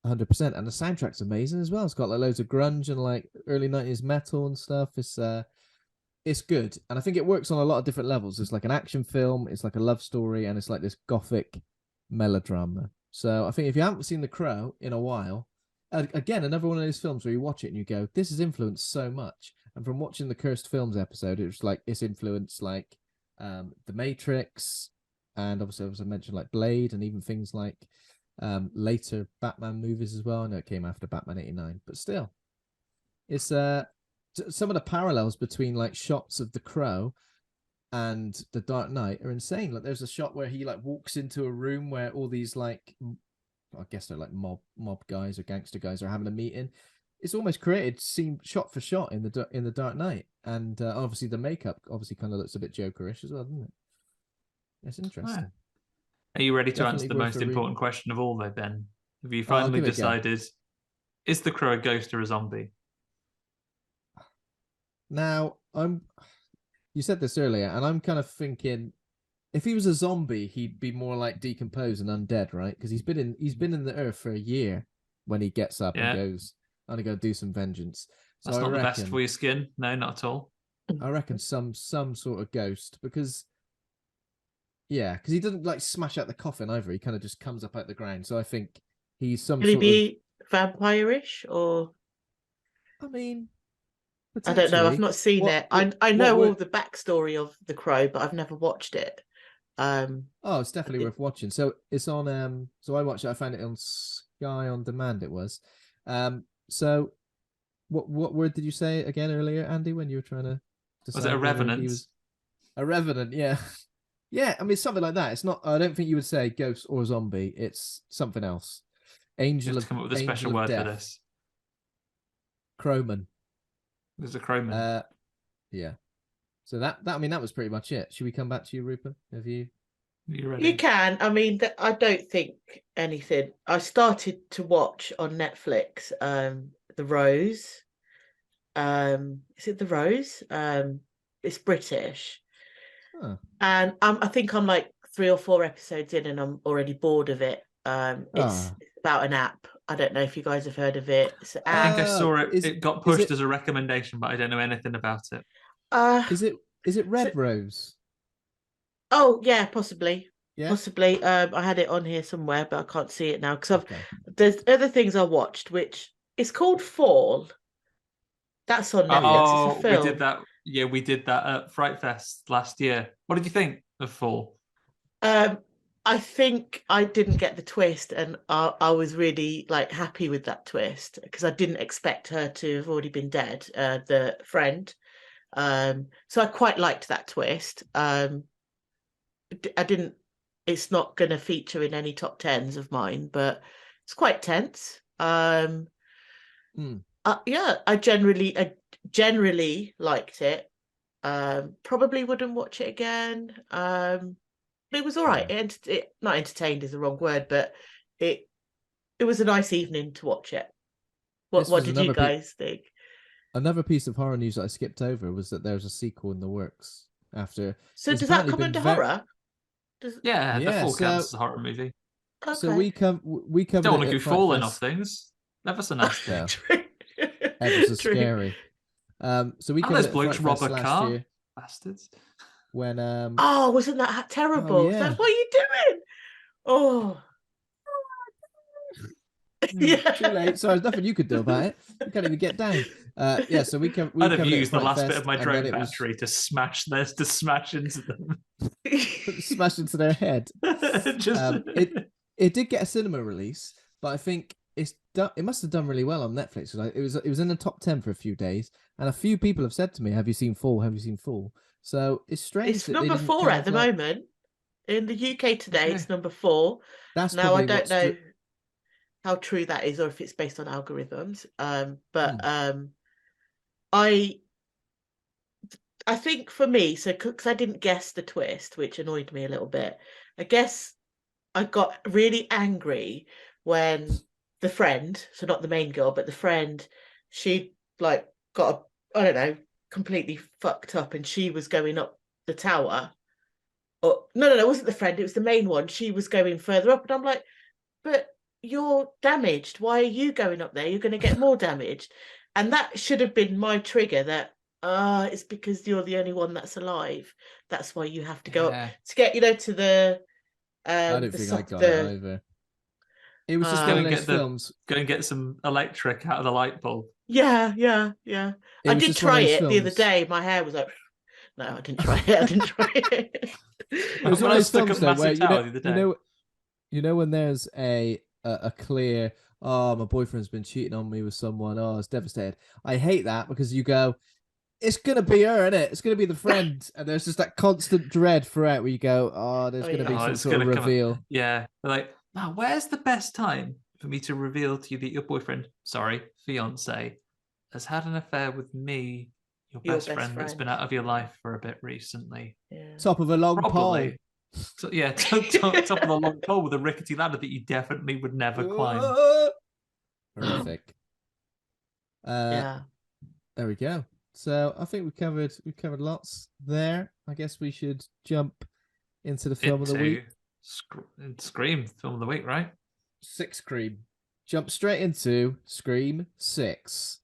100%, and the soundtrack's amazing as well. It's got like loads of grunge and like early 90s metal and stuff. It's good, and I think it works on a lot of different levels. It's like an action film, it's like a love story, and it's like this gothic melodrama. So I think if you haven't seen The Crow in a while, again, another one of those films where you watch it and you go, this has influenced so much. And from watching the Cursed Films episode, it was like it's influenced like The Matrix, and obviously as I mentioned like Blade, and even things like later Batman movies as well. I know it came after Batman 89, but still, it's some of the parallels between like shots of The Crow and The Dark Knight are insane. Like there's a shot where he like walks into a room where all these like, I guess they're like mob guys or gangster guys are having a meeting. It's almost created scene shot for shot in the Dark Knight, and obviously the makeup obviously kind of looks a bit Jokerish as well, doesn't it? It's interesting. Wow. Are you ready to Definitely answer the most important question of all, though, Ben? Have you I'll finally give it a go. decided, is the Crow a ghost or a zombie? Now, you said this earlier, and I'm kind of thinking if he was a zombie, he'd be more like decomposed and undead, right? Because he's been in the earth for a year when he gets up and goes, I'm gonna go do some vengeance. So That's not the best for your skin. No, not at all. I reckon some sort of ghost, because he doesn't like smash out the coffin either. He kind of just comes up out the ground. So I think He's some Will he be vampire-ish, or? I mean, I don't know. I've not seen it. I know all the backstory of The Crow, but I've never watched it. It's definitely worth watching. So it's on. So I watched it. I found it on Sky on Demand. It was. So, what word did you say again earlier, Andy? When you were trying to decide was it a revenant? He was a revenant. Yeah, yeah. I mean, something like that. It's not. I don't think you would say ghost or zombie. It's something else. Angel of come up with a special word for this. Crowman. There's a crowman. Yeah. So that I mean that was pretty much it. Should we come back to you, Rupa? Have you? You ready? You can. I mean, I don't think anything. I started to watch on Netflix. The Rose. Is it The Rose? It's British. Huh. And I think I'm like 3 or 4 episodes in, and I'm already bored of it. It's about an app. I don't know if you guys have heard of it. I think I saw it. It got pushed as a recommendation, but I don't know anything about it. Is it Red Rose? Oh yeah, possibly. Yeah. Possibly. I had it on here somewhere, but I can't see it now because there's other things I watched, which is called Fall. That's on Netflix. Oh, it's a film. We did that. Yeah, we did that at Fright Fest last year. What did you think of Fall? I think I didn't get the twist, and I was really like happy with that twist because I didn't expect her to have already been dead, the friend. So I quite liked that twist. I didn't. It's not going to feature in any top 10s of mine, but it's quite tense. Yeah, I generally liked it. Probably wouldn't watch it again. It was all right. It not entertained is the wrong word, but it was a nice evening to watch it. What did you guys think? Another piece of horror news that I skipped over was that there's a sequel in the works after. So does that come under horror? The Fall counts as a horror movie. Okay. So we covered. Don't want to go falling off things. Never so nasty. Ever so scary. So we covered those blokes rob a car. Year, bastards. When wasn't that terrible? Oh, yeah. Like, what are you doing? Oh. Yeah. Too late. So there's nothing you could do about it. You can't even get down. So we I'd have used the last bit of my drone battery to smash into them. Smash into their head. It did get a cinema release, but I think it must have done really well on Netflix. It was in the top 10 for a few days, and a few people have said to me, "Have you seen Fall? Have you seen Fall?" So it's strange. It's number 4 at the moment in the UK today. Okay. It's number 4. That's now I don't know how true that is, or if it's based on algorithms. I think for me, so because I didn't guess the twist, which annoyed me a little bit, I guess I got really angry when the friend, so not the main girl, but the friend, she like got completely fucked up, and she was going up the tower. No, it wasn't the friend, it was the main one. She was going further up, and I'm like, but you're damaged. Why are you going up there? You're going to get more damaged. And that should have been my trigger, that it's because you're the only one that's alive. That's why you have to go up to get, to the I don't think I got it either. It was just one of those films. Go and get some electric out of the light bulb. Yeah. I did try it the other day. My hair was like, no, I didn't try it. It was one of those films though, where you know when there's a clear, my boyfriend's been cheating on me with someone, I was devastated. I hate that because you go, it's gonna be her, innit? It's gonna be the friend, and there's just that constant dread throughout where you go, there's gonna be some sort of reveal. Yeah, they're like, where's the best time for me to reveal to you that your fiance has had an affair with me, your best friend that's been out of your life for a bit recently. Yeah. Top of a long pole. So, yeah, top of the long pole with a rickety ladder that you definitely would never climb. Horrific. There we go. So I think we've covered lots there. I guess we should jump into the film of the week. Scream film of the week, right? Scream. Jump straight into Scream 6,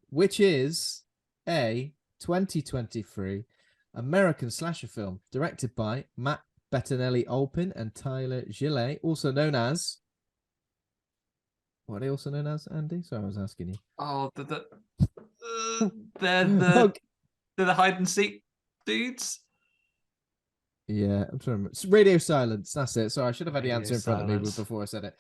which is a 2023 American slasher film directed by Matt Bettinelli-Olpin and Tyler Gillett, also known as What are they also known as, Andy? Sorry, I was asking you. Oh, they're the hide and seek dudes. Yeah, I'm trying to remember. It's Radio Silence, that's it. Sorry, I should have had the Radio answer in front of me before I said it.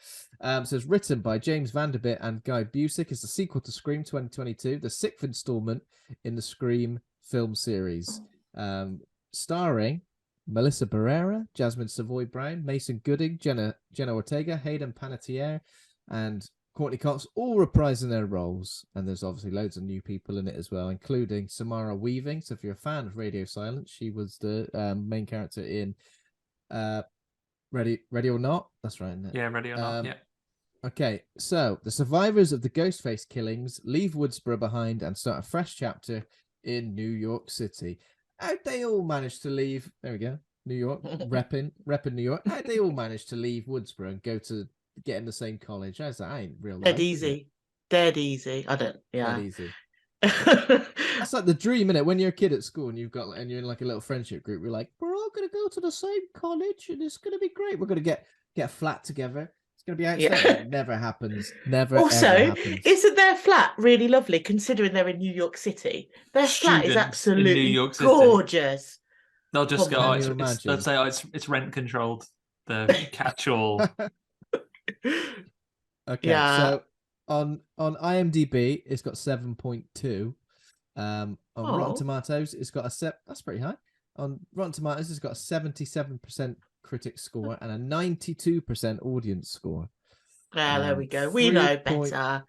So it's written by James Vanderbilt and Guy Busick. It's the sequel to Scream 2022, the 6th installment in the Scream film series. Starring Melissa Barrera, Jasmin Savoy Brown, Mason Gooding, Jenna Ortega, Hayden Panettiere, and Courteney Cox, all reprising their roles. And there's obviously loads of new people in it as well, including Samara Weaving. So if you're a fan of Radio Silence, she was the main character in Ready or Not. That's right, isn't it? Yeah, Ready or Not, yeah. Okay, so the survivors of the Ghostface killings leave Woodsboro behind and start a fresh chapter in New York City. How'd they all manage to leave? There we go. New York, repping New York. How'd they all manage to leave Woodsboro and go to get in the same college? How's that? Ain't real life. Dead easy. I don't. Yeah. Dead easy. That's like the dream, innit? When you're a kid at school and you're in like a little friendship group, you're like, we're all gonna go to the same college and it's gonna be great. We're gonna get a flat together. It's gonna be outside. Yeah. It never happens. Never. Also, ever happens. Isn't their flat really lovely considering they're in New York City? Their flat is absolutely New York City. Gorgeous. They'll just go. They'll say, it's rent controlled. The catch-all. Okay, yeah. So on IMDb, it's got 7.2. On Rotten Tomatoes, it's got that's pretty high. On Rotten Tomatoes, it's got a 77% critic score and a 92% audience score. There we go. We know better.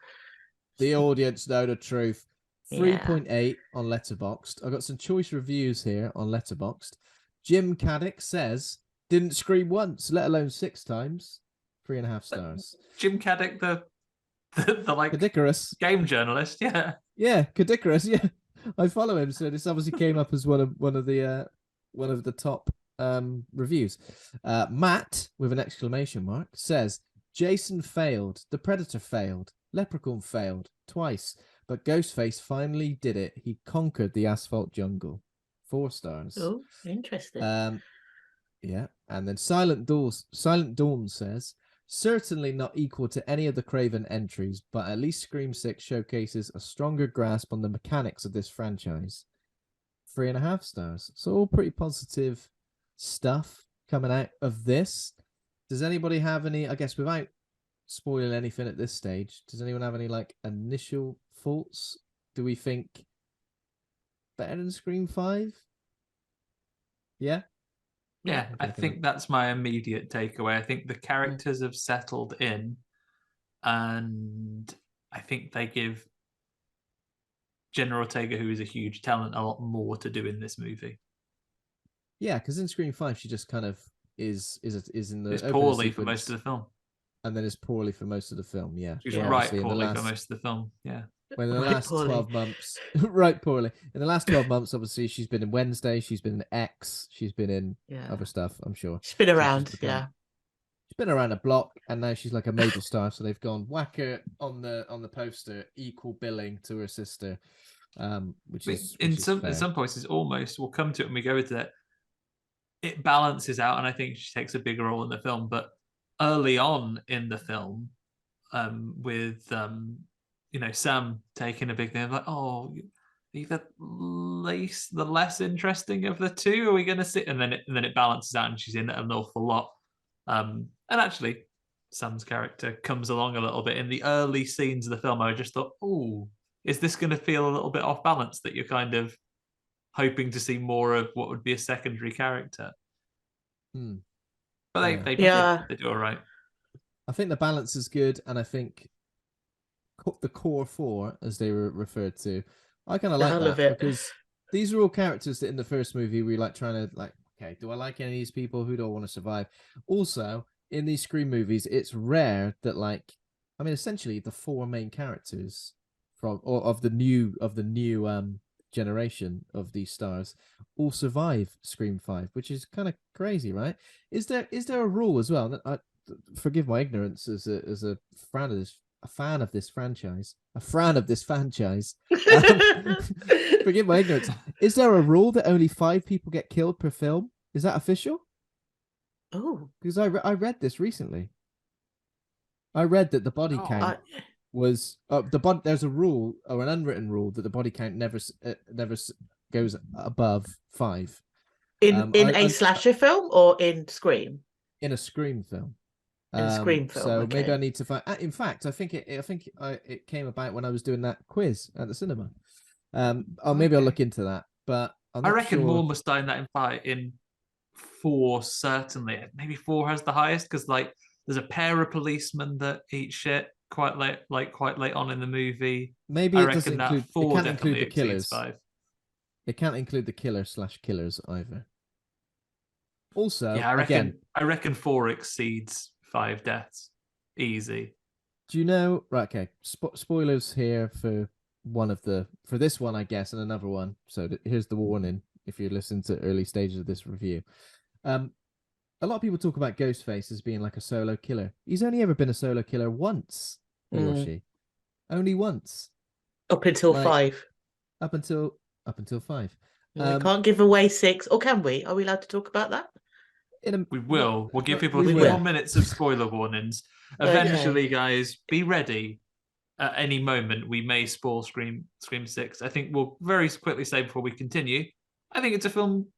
The audience know the truth. 3.8 on Letterboxd. I've got some choice reviews here on Letterboxd. Jim Caddick says, didn't scream once, let alone 6 times. 3.5 stars. Jim Caddick, the like Cadicarus game journalist, yeah. Yeah, Cadicarus, yeah. I follow him, so this obviously came up as one of the top reviews. Matt, with an exclamation mark, says, Jason failed, The Predator failed, Leprechaun failed twice, but Ghostface finally did it. He conquered the asphalt jungle. 4 stars. Oh, interesting. Yeah, and then Silent Dawn says, certainly not equal to any of the Craven entries, but at least Scream 6 showcases a stronger grasp on the mechanics of this franchise. 3.5 stars. So all pretty positive stuff coming out of this. Does anybody have any, I guess without spoiling anything at this stage, does anyone have any like initial thoughts? Do we think better than Scream 5? Yeah? Yeah, I think that's my immediate takeaway. I think the characters have settled in, and I think they give Jenna Ortega, who is a huge talent, a lot more to do in this movie. Yeah, because in Scream 5, she just kind of is in the. It's poorly for most of the film, and then is poorly for most of the film. Yeah, she's right poorly for most of the film. Yeah. When in the last 12 months, right poorly. In the last 12 months, obviously, she's been in Wednesday, she's been in X, she's been in other stuff, I'm sure. She's been around, She's been around a block, and now she's like a major star, so they've gone whack her on the poster, equal billing to her sister, which is in some places almost, we'll come to it when we go into that, it balances out, and I think she takes a bigger role in the film, but early on in the film, with Sam taking a big thing, like, oh, the less interesting of the two. Are we going to sit? And then it balances out, and she's in it an awful lot. And actually, Sam's character comes along a little bit in the early scenes of the film. I just thought, oh, is this going to feel a little bit off balance? That you're kind of hoping to see more of what would be a secondary character. But they do all right. I think the balance is good, and I think the core 4, as they were referred to, I kind of like that, because these are all characters that in the first movie we like trying to like, okay, do I like any of these people? Who do I want to survive? Also, in these Scream movies, it's rare that essentially the 4 main characters of the new generation of these stars all survive Scream 5, which is kind of crazy, right? Is there a rule as well? Forgive my ignorance as a fan of this franchise. Forgive my ignorance. Is there a rule that only 5 people get killed per film? Is that official? Oh, because I read this recently. I read that the body count was there's a rule or an unwritten rule that the body count never goes above 5. In a slasher film or in Scream? In a Scream film. In a Scream film. So maybe I need to find. In fact, I think it came about when I was doing that quiz at the cinema. Maybe I'll look into that. But I reckon more must die in 4 certainly. Maybe 4 has the highest because there's a pair of policemen that eat shit quite late on in the movie. Maybe I it doesn't reckon include. That 4 it can't include the killers. 5. It can't include the killer/killers either. Also, yeah, I reckon 4 exceeds 5 deaths, easy. Do you know? Right, okay. Spoilers here for this one, I guess, and another one. So here's the warning if you're listening to early stages of this review. A lot of people talk about Ghostface as being like a solo killer. He's only ever been a solo killer once, he or she. Only once. Up until 5. Up until 5. We can't give away 6, or can we? Are we allowed to talk about that? We will. We'll give people a few more minutes of spoiler warnings. Eventually, guys, be ready. At any moment, we may spoil Scream 6. I think we'll very quickly say before we continue, I think it's a film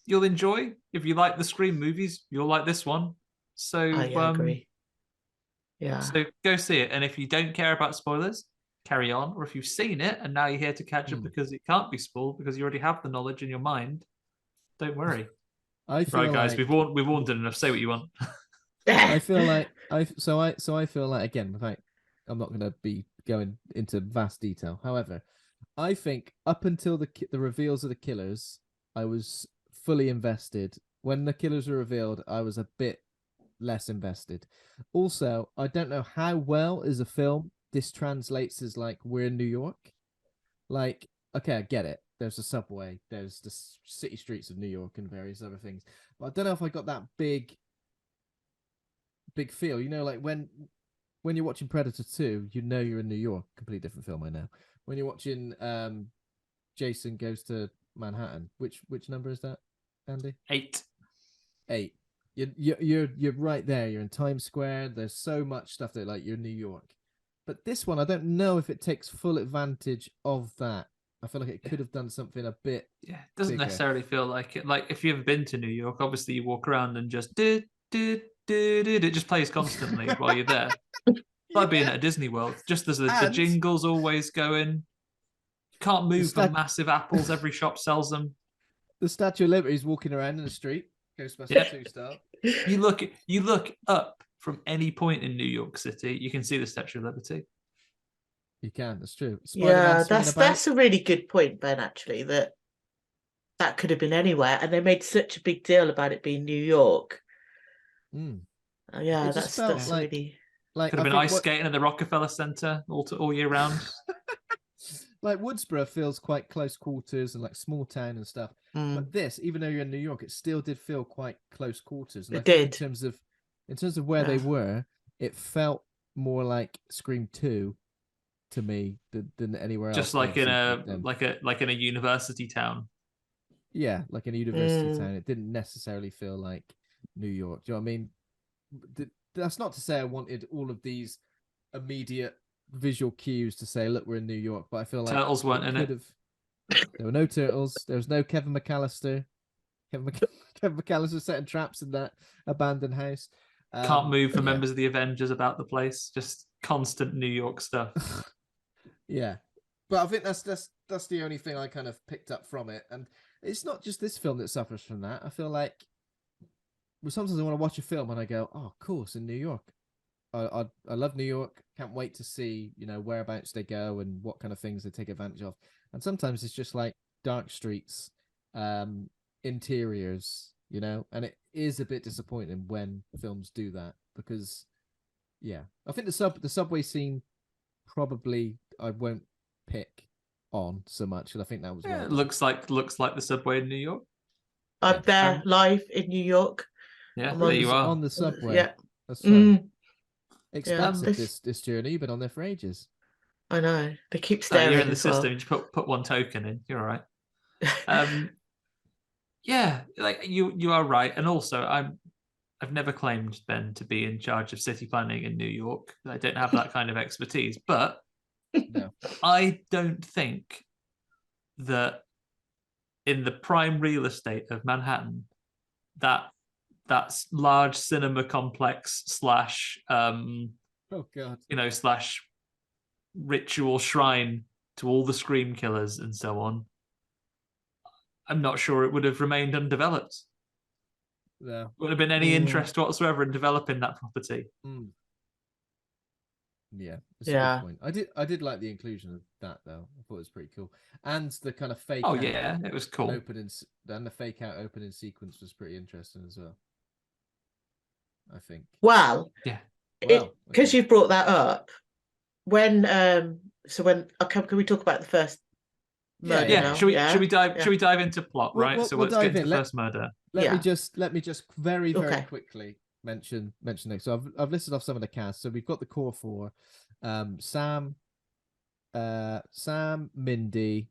you'll enjoy. If you like the Scream movies, you'll like this one. So I agree. Yeah. So go see it. And if you don't care about spoilers, carry on. Or if you've seen it and now you're here to catch up because it can't be spoiled because you already have the knowledge in your mind, don't worry. Right, guys, we've warned enough. Say what you want. I feel like I feel like again, in fact, I'm not going to be going into vast detail. However, I think up until the reveals of the killers, I was fully invested. When the killers were revealed, I was a bit less invested. Also, I don't know how well as a film this translates as like we're in New York. Like, okay, I get it. There's a subway, there's the city streets of New York and various other things. But I don't know if I got that big feel. You know, like when you're watching Predator 2, you know you're in New York. Completely different film, I know. When you're watching Jason Goes to Manhattan, which number is that, Andy? 8. You're right there. You're in Times Square. There's so much stuff that like you're in New York. But this one, I don't know if it takes full advantage of that. I feel like it could have done something a bit. Yeah, it doesn't necessarily feel like it. Like if you've been to New York, obviously you walk around and just it just plays constantly while you're there. It's like being at a Disney World. Just there's the jingles always going. You can't move for massive apples. Every shop sells them. The Statue of Liberty is walking around in the street. Ghostbusters 2 style. You look up from any point in New York City, you can see the Statue of Liberty. You can. That's true. Yeah, that's a really good point, Ben. Actually, that could have been anywhere, and they made such a big deal about it being New York. Yeah, that's like, really could have been ice skating at the Rockefeller Center all year round. Like Woodsboro feels quite close quarters and like small town and stuff. But this, even though you're in New York, it still did feel quite close quarters. And it did. In terms of where they were, it felt more like Scream 2 to me than anywhere else. Just like in a university town. Yeah, like in a university town. It didn't necessarily feel like New York. Do you know what I mean? That's not to say I wanted all of these immediate visual cues to say, look, we're in New York, but I feel like turtles weren't in it. There were no turtles. There was no Kevin McAllister. Kevin McAllister setting traps in that abandoned house. Can't move for members of the Avengers about the place. Just constant New York stuff. Yeah, but I think that's the only thing I kind of picked up from it, and it's not just this film that suffers from that. I feel like sometimes I want to watch a film and I go, oh, of course, in New York. I love New York. Can't wait to see, whereabouts they go and what kind of things they take advantage of. And sometimes it's just like dark streets, interiors, and it is a bit disappointing when films do that because, yeah, I think the subway scene probably I won't pick on so much, and I think that was it looks like the subway in New York. I'm there live in New York. Yeah, there you are on the subway. Yeah, that's fun. Expensive this journey. You've been on there for ages. I know. They keep staring. You're in the system. You just put one token in. You're all right. Yeah, like you are right. And also, I've never claimed, Ben, to be in charge of city planning in New York. I don't have that kind of expertise. But No. I don't think that in the prime real estate of Manhattan, that's large cinema complex slash slash ritual shrine to all the scream killers and so on. I'm not sure it would have remained undeveloped. No. Would have been any interest whatsoever in developing that property. Yeah, that's a good point. I did like the inclusion of that though. I thought it was pretty cool, and the kind of fake. It was cool. And the fake out opening sequence was pretty interesting as well. I think. Well, because you've brought that up. When can we talk about the first murder? Yeah. Should we dive into plot? Right. So let's get into the first murder. Let me just very quickly mention next. So I've listed off some of the cast. So we've got the core four: Sam, Mindy.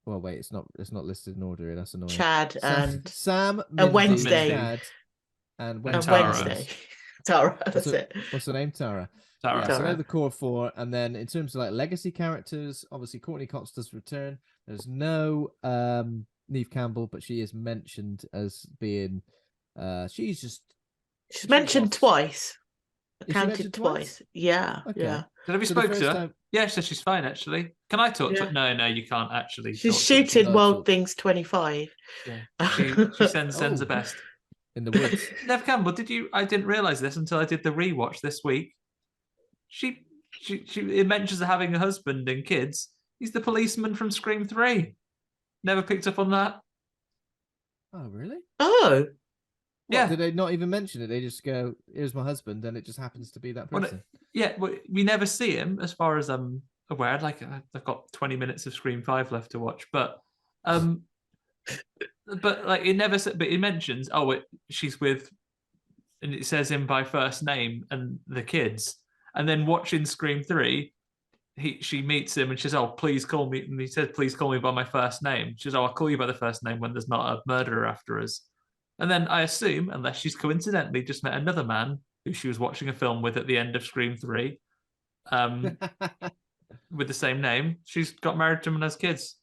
Well, wait, it's not listed in order. That's annoying. Chad and Sam, Mindy, Wednesday, Chad, and Wednesday. Tara. That's it. What's her name? Tara. Tara. So they're the core four, and then in terms of like legacy characters, obviously Courteney Cox does return. There's no Neve Campbell, but she is mentioned as being. She's mentioned twice. Counted twice. Yeah. Okay. Yeah. Have you spoken to her? Yeah, she said she's fine actually. Can I talk to her? No, you can't actually. She's shooting Wild Things 25. Yeah. She sends the best. In the woods. Neve Campbell, I didn't realise this until I did the rewatch this week. She mentions having a husband and kids. He's the policeman from Scream 3. Never picked up on that. Oh, really? Oh. Yeah. Did they not even mention it? They just go, here's my husband, and it just happens to be that person. We never see him, as far as I'm aware. I've got 20 minutes of Scream 5 left to watch, but like it never said, but it mentions, she's with, and it says him by first name and the kids. And then watching Scream 3, she meets him and she says, please call me. And he says, please call me by my first name. She says, I'll call you by the first name when there's not a murderer after us. And then I assume, unless she's coincidentally just met another man who she was watching a film with at the end of Scream 3, with the same name, she's got married to him and has kids.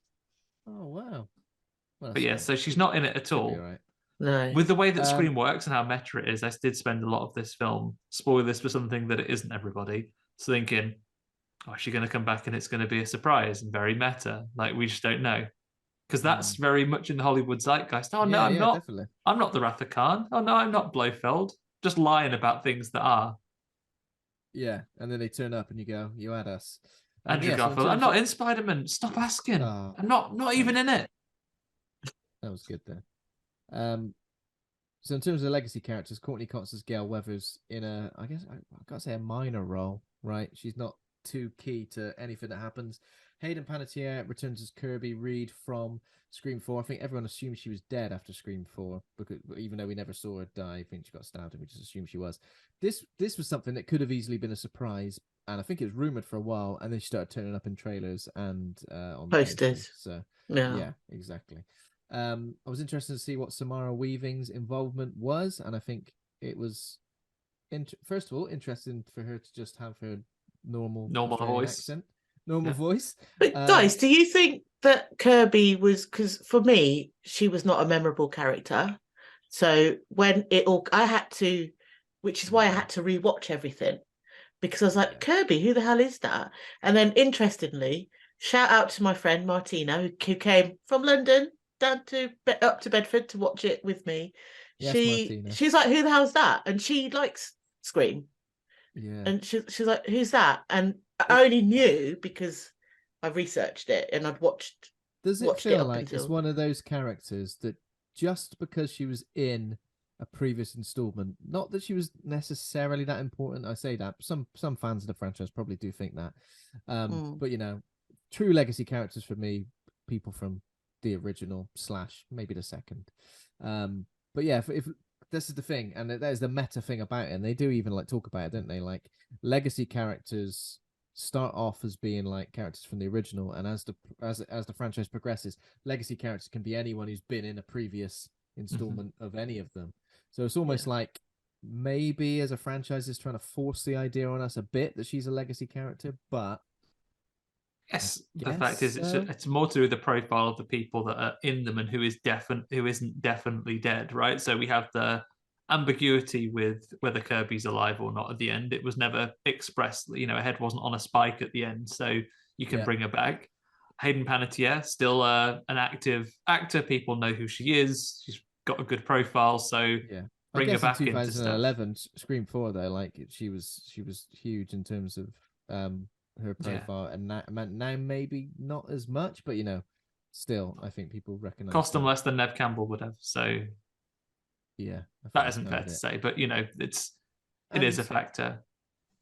Oh, wow. Well, but so she's not in it at all. Right. No. With the way that Scream works and how meta it is, I did spend a lot of this film, spoil this for something that it isn't everybody, so thinking, is she going to come back and it's going to be a surprise and very meta? Like, we just don't know. Because that's very much in the Hollywood zeitgeist. I'm not. Definitely. I'm not the Wrath of Khan. Oh, no, I'm not Blofeld. Just lying about things that are. Yeah, and then they turn up and you go, you had us. Andrew Garfield, I'm not in Spider-Man. Stop asking. I'm not even in it. That was good there. So in terms of legacy characters, Courteney Cox as Gail Weathers in I gotta say a minor role, right? She's not too key to anything that happens. Hayden Panettiere returns as Kirby Reed from Scream 4. I think everyone assumed she was dead after Scream 4, because even though we never saw her die, I think she got stabbed and we just assumed she was. This was something that could have easily been a surprise, and I think it was rumored for a while, and then she started turning up in trailers and on posters. So yeah, exactly. I was interested to see what Samara Weaving's involvement was, and I think it was first of all interesting for her to just have her normal voice accent. Voice. But guys, do you think that Kirby was, because for me she was not a memorable character, so when I had to, which is why I had to rewatch everything, because I was like, Kirby, who the hell is that? And then interestingly, shout out to my friend Martina who came from London down to up to Bedford to watch it with me. Yes, she's like, who the hell's that? And she likes Scream. Yeah. And she's like, who's that? And I only knew because I researched it and I'd watched. Does it feel like it's one of those characters that just because she was in a previous installment, not that she was necessarily that important, I say that some fans of the franchise probably do think that, but true legacy characters for me, people from the original / maybe the second, but yeah, if this is the thing, and there's the meta thing about it, and they do even like talk about it, don't they? Like, legacy characters start off as being like characters from the original, and as the franchise progresses, legacy characters can be anyone who's been in a previous installment of any of them. So it's almost like maybe as a franchise is trying to force the idea on us a bit that she's a legacy character, but yes, the fact is it's more to do with the profile of the people that are in them and who isn't definitely dead, right? So we have the ambiguity with whether Kirby's alive or not at the end. It was never expressed, her head wasn't on a spike at the end, so you can bring her back. Hayden Panettiere, still an active actor. People know who she is. She's got a good profile, so bring her back in into 2011, Scream 4, though, like she was huge in terms of her profile, and now maybe not as much, but still, I think people recognize. Cost them less than Neve Campbell would have, so yeah, that isn't fair to say, but it is a factor.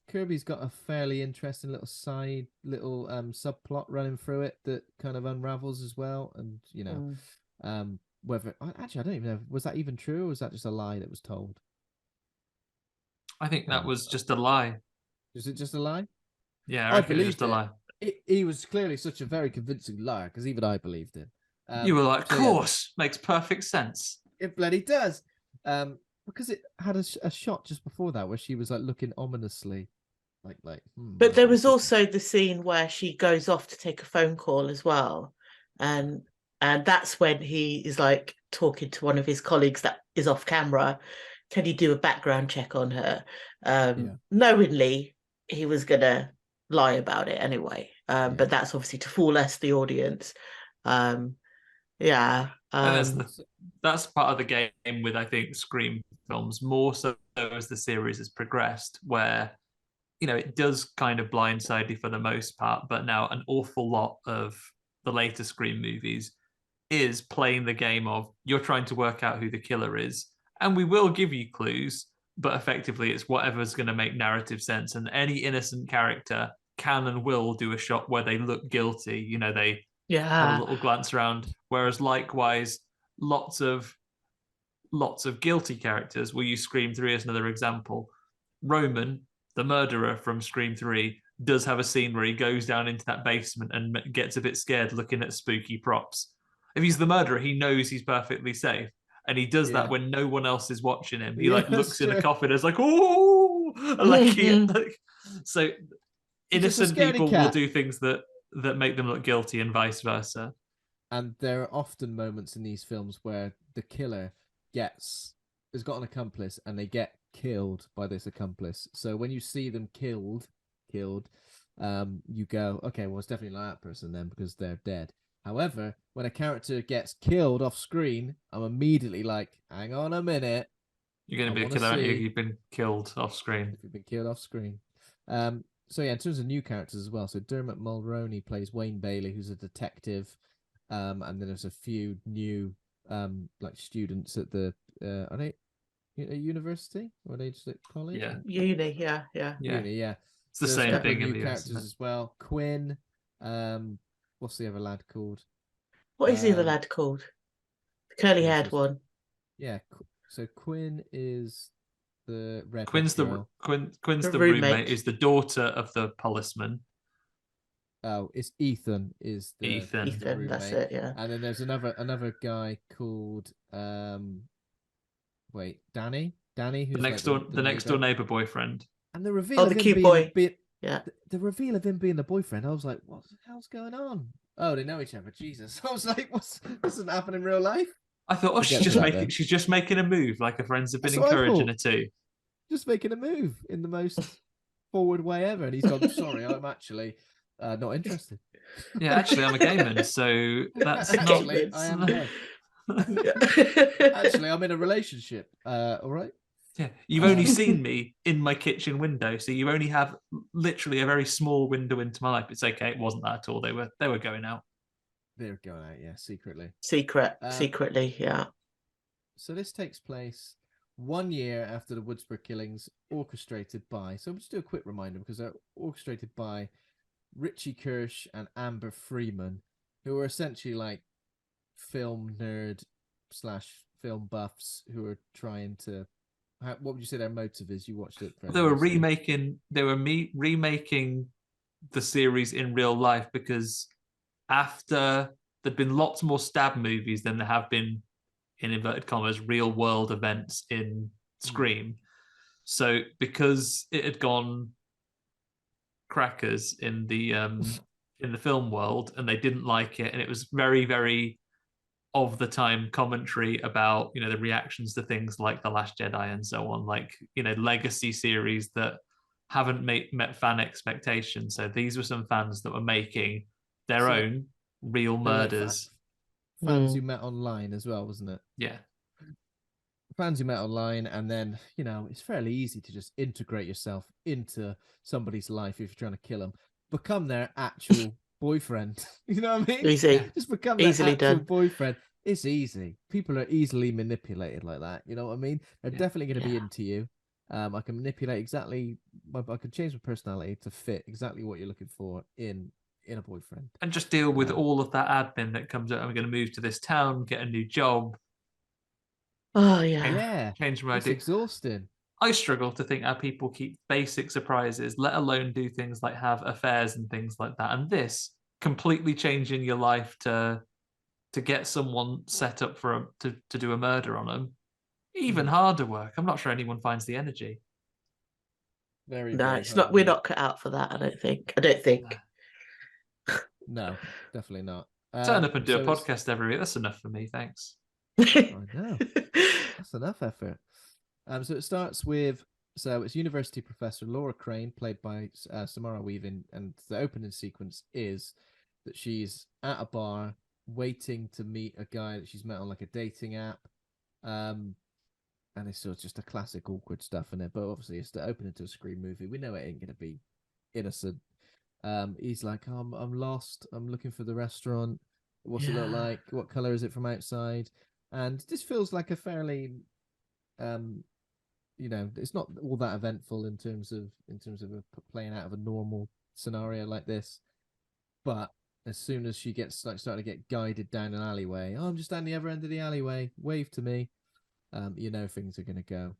Kirby's got a fairly interesting little subplot running through it that kind of unravels as well, and whether actually I don't even know, was that even true, or was that just a lie that was told? I think that was just a lie. Is it just a lie? Yeah, I believe just a lie. He was clearly such a very convincing liar, because even I believed him. You were like, of course, makes perfect sense. It bloody does. Because it had a shot just before that where she was like looking ominously, like. But there was also the scene where she goes off to take a phone call as well, and that's when he is like talking to one of his colleagues that is off camera. Can you do a background check on her? Knowingly, he was gonna lie about it anyway, but that's obviously to fool us, the audience. That's part of the game with, I think, Scream films, more so as the series has progressed, where it does kind of blindside you for the most part, but now an awful lot of the later Scream movies is playing the game of, you're trying to work out who the killer is, and we will give you clues, but effectively it's whatever's going to make narrative sense, and any innocent character can and will do a shot where they look guilty. They have a little glance around, whereas likewise lots of guilty characters, we'll use Scream 3 as another example. Roman, the murderer from Scream 3, does have a scene where he goes down into that basement and gets a bit scared looking at spooky props. If he's the murderer, he knows he's perfectly safe, and he does that when no one else is watching him. He looks in a coffin and is like, oh, so innocent people will do things that make them look guilty, and vice versa. And there are often moments in these films where the killer has got an accomplice, and they get killed by this accomplice. So when you see them killed, you go, okay, well, it's definitely not that person then, because they're dead. However, when a character gets killed off screen, I'm immediately like, hang on a minute. You're going to be a killer, aren't you? You've been killed off screen. If you've been killed off screen. So yeah, in terms of new characters as well. So Dermot Mulroney plays Wayne Bailey, who's a detective. And then there's a few new students at the are they at university, or are they just at college? Yeah, uni, yeah. Uni, yeah. It's the same thing in new the characters as well. Quinn, what's the other lad called? What is the other lad called? The curly-haired one. Yeah. So Quinn is the red. Quinn's the roommate. Is the daughter of the policeman. Oh, it's Ethan. Ethan, that's it. Yeah. And then there's another guy called Danny. Who's the next door neighbor boyfriend. And the reveal of the him cute boy. The reveal of him being the boyfriend, I was like, what the hell's going on? Oh, they know each other. Jesus. I was like, this doesn't happen in real life. I thought, she's just making a move, like her friends have been encouraging her to. Just making a move in the most forward way ever. And he's gone, sorry, I'm actually not interested. Yeah, actually, I'm a gay man, so that's actually, I am gay. Actually, I'm in a relationship. All right. Yeah, you've only seen me in my kitchen window, so you only have literally a very small window into my life. It's okay. It wasn't that at all. They were going out. They were going out, yeah, secretly. Secretly, yeah. So this takes place 1 year after the Woodsboro killings, orchestrated by. So we'll just do a quick reminder, because they're orchestrated by Richie Kirsch and Amber Freeman, who are essentially like film nerd / film buffs who are trying to. What would you say their motive is? You watched it. They were remaking the series in real life, because after there'd been lots more stab movies than there have been in inverted commas, real world events in Scream. So because it had gone crackers in the film world and they didn't like it, and it was very, very of the time commentary about, you know, the reactions to things like The Last Jedi and so on, like, you know, legacy series that haven't met fan expectations. So these were some fans that were making their own real murders. Like fans who met online as well, wasn't it? Yeah. Fans who met online, and then, you know, it's fairly easy to just integrate yourself into somebody's life if you're trying to kill them. Become their actual boyfriend. You know what I mean? Easy. Just become their Easily actual done. boyfriend. It's easy. People are easily manipulated like that. You know what I mean? They're definitely going to be into you. I can manipulate exactly. I can change my personality to fit exactly what you're looking for in a boyfriend, and just deal with all of that admin that comes out. I'm going to move to this town, get a new job. Oh yeah, change my idea. It's exhausting. I struggle to think how people keep basic surprises, let alone do things like have affairs and things like that. And this completely changing your life to get someone set up for to do a murder on them. Even harder work. I'm not sure anyone finds the energy. Very, no, very it's hard not. We're work. not cut out for that. I don't think. No, definitely not. Turn up and do a podcast every week. That's enough for me. Thanks. I know. That's enough effort. So it starts with, it's university professor Laura Crane, played by Samara Weaving, and the opening sequence is that she's at a bar waiting to meet a guy that she's met on like a dating app. And it's sort of just a classic awkward stuff in it, but obviously it's the opening to a Scream movie. We know it ain't gonna be innocent. He's like, I'm lost. I'm looking for the restaurant. What's it look like? What color is it from outside? And this feels like a fairly, you know, it's not all that eventful in terms of playing out of a normal scenario like this. But as soon as she gets starting to get guided down an alleyway, I'm just down the other end of the alleyway. Wave to me. You know things are gonna go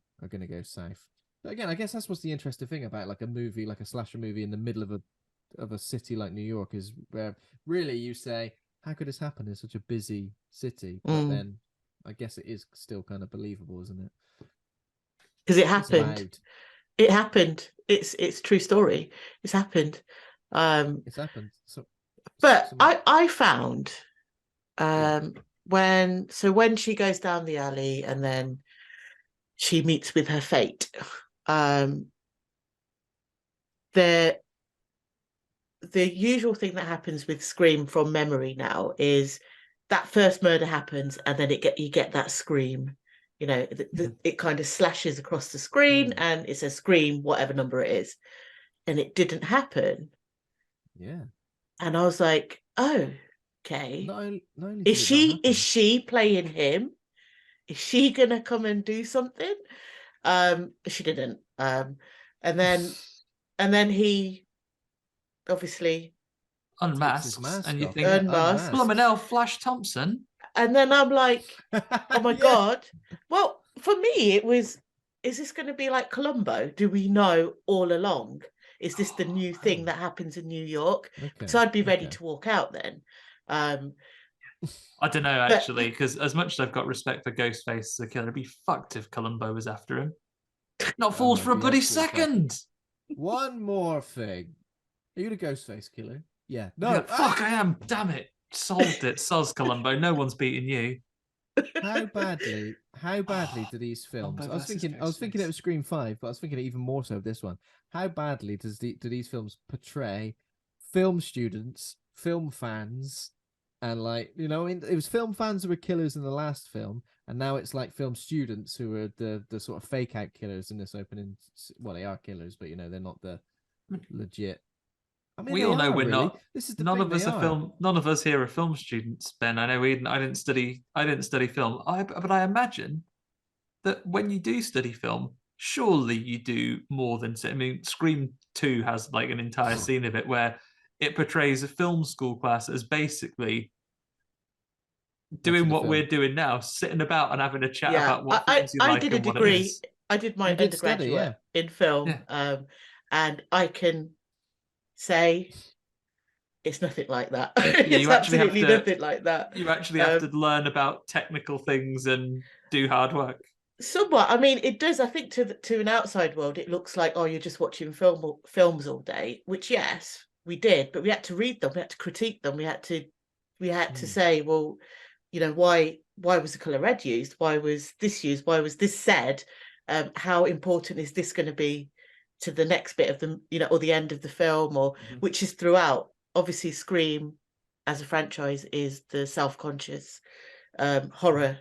south. But again, I guess that's what's the interesting thing about like a movie, like a slasher movie in the middle of a city like New York, is where really you say, how could this happen in such a busy city? But then I guess it is still kind of believable, isn't it? Because it happened. It happened. It's true story. It's happened. It's happened. But I found when she goes down the alley and then she meets with her fate, the usual thing that happens with Scream from memory now is that first murder happens and then you get that scream, you know, it kind of slashes across the screen and it says Scream, whatever number it is, and it didn't happen. Yeah. And I was like, oh, okay. Not only is she playing him? Is she gonna come and do something? She didn't. And then he obviously unmasks, and you think, unmasked. Blumenau Flash Thompson. And then I'm like, oh my God. Well, for me, it was, is this going to be like Columbo? Do we know all along? Is this the new thing that happens in New York? Okay. So I'd be ready to walk out then. I don't know, actually, because as much as I've got respect for Ghostface the killer, it'd be fucked if Columbo was after him. Not falls for a bloody second. One more thing. Are you the Ghostface killer? Yeah. No. Yeah, fuck, I am. Damn it. Solved it. Soz Columbo. No one's beating you. How badly do these films? I was thinking it was Scream 5, but I was thinking even more so of this one. How badly do these films portray film students, film fans, and like, you know, it was film fans who were killers in the last film, and now it's like film students who are the sort of fake out killers in this opening. Well, they are killers, but you know, they're not the legit. I mean, we all know we're really not. This is none of us are film. None of us here are film students, Ben. I know I didn't study film. But I imagine that when you do study film, surely you do more than. I mean, Scream 2 has like an entire scene of it where it portrays a film school class as basically doing what we're doing now, sitting about and having a chat about what films you like. I did a degree. I did my undergraduate in film, and I can say it's nothing like that. It's absolutely nothing like that. You actually have to learn about technical things and do hard work. Somewhat. I mean, it does. I think to an outside world, it looks like, oh, you're just watching films all day. Which, yes, we did, but we had to read them. We had to critique them. We had to say, well, you know, why was the color red used? Why was this used? Why was this said? How important is this going to be to the next bit of the, you know, or the end of the film, or which is throughout. Obviously, Scream as a franchise is the self-conscious horror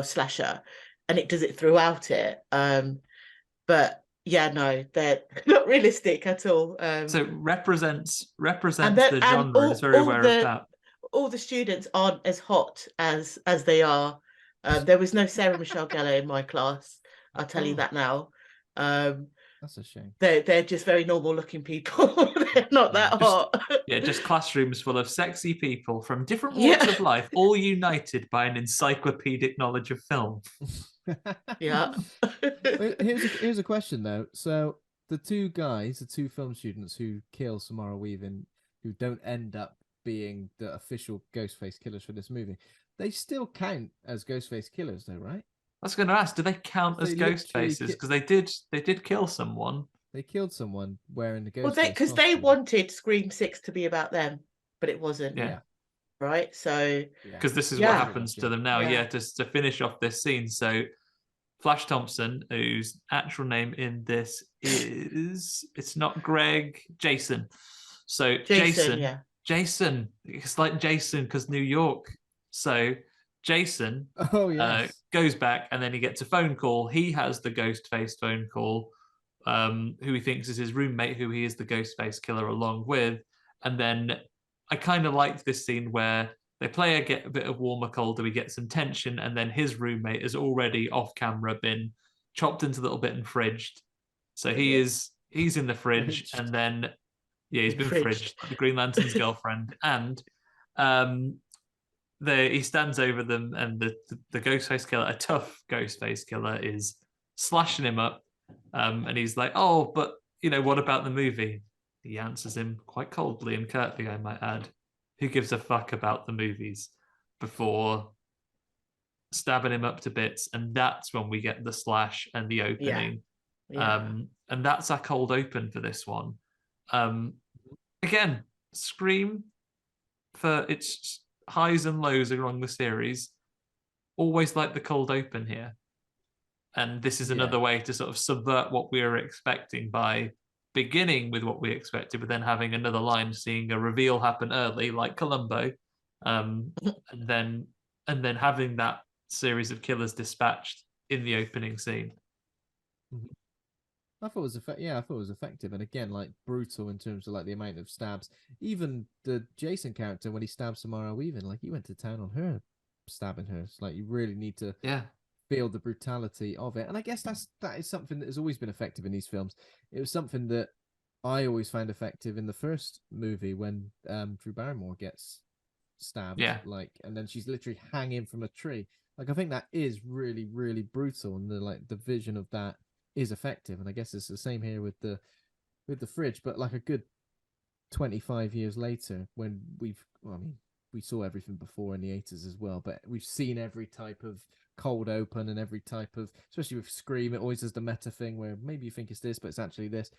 slasher, and it does it throughout it. But yeah, no, they're not realistic at all. So represents the genre. Is very aware of that. All the students aren't as hot as they are. There was no Sarah Michelle Gellar in my class. I'll tell you that now. That's a shame. They're just very normal looking people. They're not that hot. Yeah, just classrooms full of sexy people from different walks of life, all united by an encyclopedic knowledge of film. Yeah. Here's a question though. So the two film students who kill Samara Weaving, who don't end up being the official Ghostface killers for this movie, they still count as Ghostface killers though, right? I was going to ask, do they count as ghost faces? Because they did kill someone. They killed someone wearing the ghost. Well, because they wanted Scream 6 to be about them, but it wasn't. Yeah. Right. So because this is what happens to them now. Yeah. Just to finish off this scene. So Flash Thompson, whose actual name in this is, it's not Greg, Jason. So Jason. It's like Jason because New York. So Jason goes back, and then he gets a phone call. He has the Ghostface phone call, who he thinks is his roommate, who he is the Ghostface killer along with. And then I kind of liked this scene where they play a bit of warmer, colder, we get some tension, and then his roommate has already off camera been chopped into a little bit and fridged. So he's in the fridge, and then he's been fridged, the Green Lantern's girlfriend, and he stands over them, and the Ghostface killer, a tough Ghostface killer, is slashing him up, and he's like, "Oh, but you know, what about the movie?" He answers him quite coldly and curtly, I might add, "Who gives a fuck about the movies?" before stabbing him up to bits, and that's when we get the slash and the opening. And that's our cold open for this one. Again, Scream, for its highs and lows along the series, always like the cold open here. And this is another way to sort of subvert what we were expecting by beginning with what we expected, but then having another line, seeing a reveal happen early, like Columbo, and then having that series of killers dispatched in the opening scene. I thought it was effective, and again, like brutal in terms of like the amount of stabs. Even the Jason character, when he stabbed Samara Weaving, like he went to town on her, stabbing her. It's like you really need to feel the brutality of it, and I guess that is something that has always been effective in these films. It was something that I always found effective in the first movie when Drew Barrymore gets stabbed, and then she's literally hanging from a tree. Like I think that is really, really brutal, and the vision of that is effective. And I guess it's the same here with the fridge, but like a good 25 years later, when we saw everything before in the 80s as well, but we've seen every type of cold open and every type of, especially with Scream, it always has the meta thing where maybe you think it's this, but it's actually this.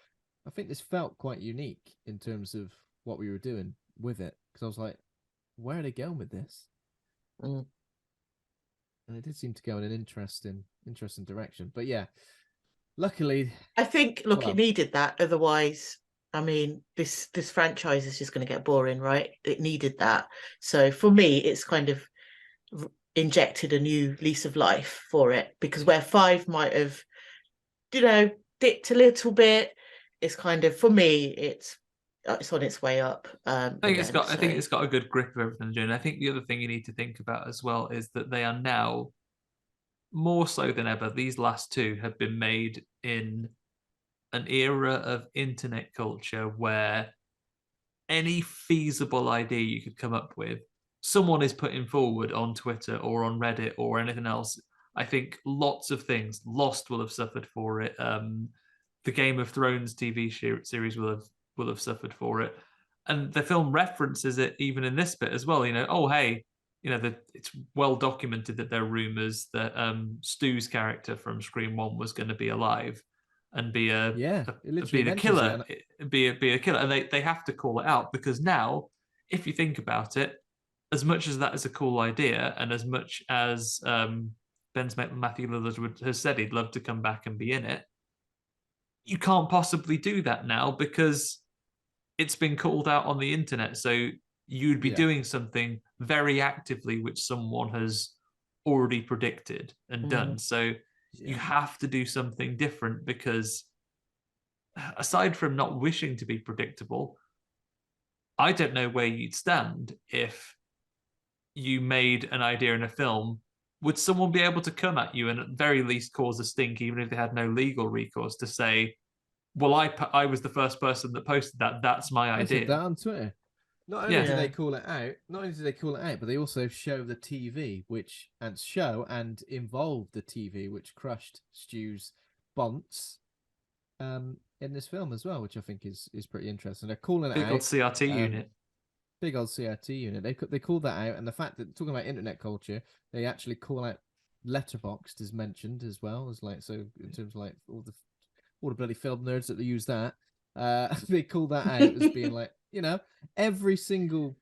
I think this felt quite unique in terms of what we were doing with it, because I was like, where are they going with this? And it did seem to go in an interesting direction. But yeah, luckily, I think it needed that. Otherwise, I mean, this franchise is just going to get boring, right? It needed that. So for me, it's kind of injected a new lease of life for it, because where 5 might have, dipped a little bit, it's kind of, for me, it's on its way up. I think it's got a good grip of everything they're doing. I think the other thing you need to think about as well is that they are now, more so than ever, these last two have been made in an era of internet culture where any feasible idea you could come up with, someone is putting forward on Twitter or on Reddit or anything else. I think lots of things. Lost will have suffered for it. The Game of Thrones TV series will have suffered for it. And the film references it even in this bit as well. Oh, hey, it's well documented that there are rumors that Stu's character from Scream 1 was going to be alive and be a killer, be a killer. And they have to call it out, because now, if you think about it, as much as that is a cool idea, and as much as Matthew Lillard has said he'd love to come back and be in it, you can't possibly do that now because it's been called out on the internet. So you'd be doing something very actively which someone has already predicted and done. So you have to do something different, because aside from not wishing to be predictable, I don't know where you'd stand if you made an idea in a film. Would someone be able to come at you and at the very least cause a stink, even if they had no legal recourse, to say, well, I was the first person that posted that. That's my idea. I said that on Twitter. Not only do they call it out, but they also show the TV, and involve the TV, which crushed Stu's bonds in this film as well, which I think is pretty interesting. They're calling it out. Big old CRT unit. Big old CRT unit. They call that out, and the fact that, talking about internet culture, they actually call out Letterboxd is mentioned as well, as like, so in terms of like all the bloody film nerds that they use that, they call that out as being like, every single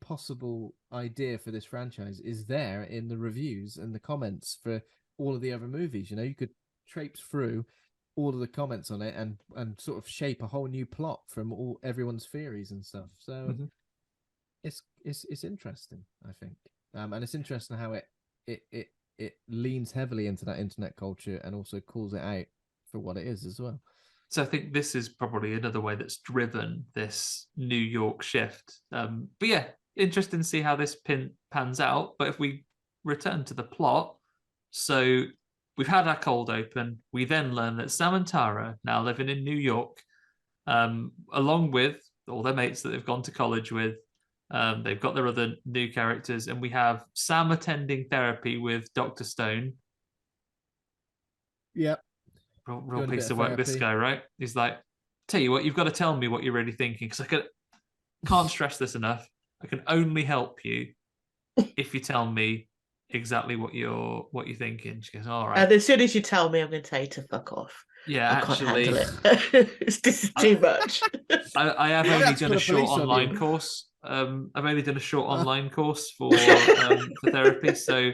possible idea for this franchise is there in the reviews and the comments for all of the other movies. You could traipse through all of the comments on it and sort of shape a whole new plot from everyone's theories and stuff. So it's interesting, I think, and it's interesting how it leans heavily into that internet culture and also calls it out for what it is as well. So I think this is probably another way that's driven this New York shift. But yeah, interesting to see how this pans out. But if we return to the plot, so we've had our cold open. We then learn that Sam and Tara, now living in New York, along with all their mates that they've gone to college with, they've got their other new characters, and we have Sam attending therapy with Dr. Stone. Yep. Real piece of work, this guy, right? He's like, tell you what, you've got to tell me what you're really thinking, because I can't stress this enough. I can only help you if you tell me exactly what you're thinking. She goes, all right. And as soon as you tell me, I'm going to tell you to fuck off. Yeah, actually, can't handle it. This is too much. I have only done a short online course. I've only done a short online course for therapy, so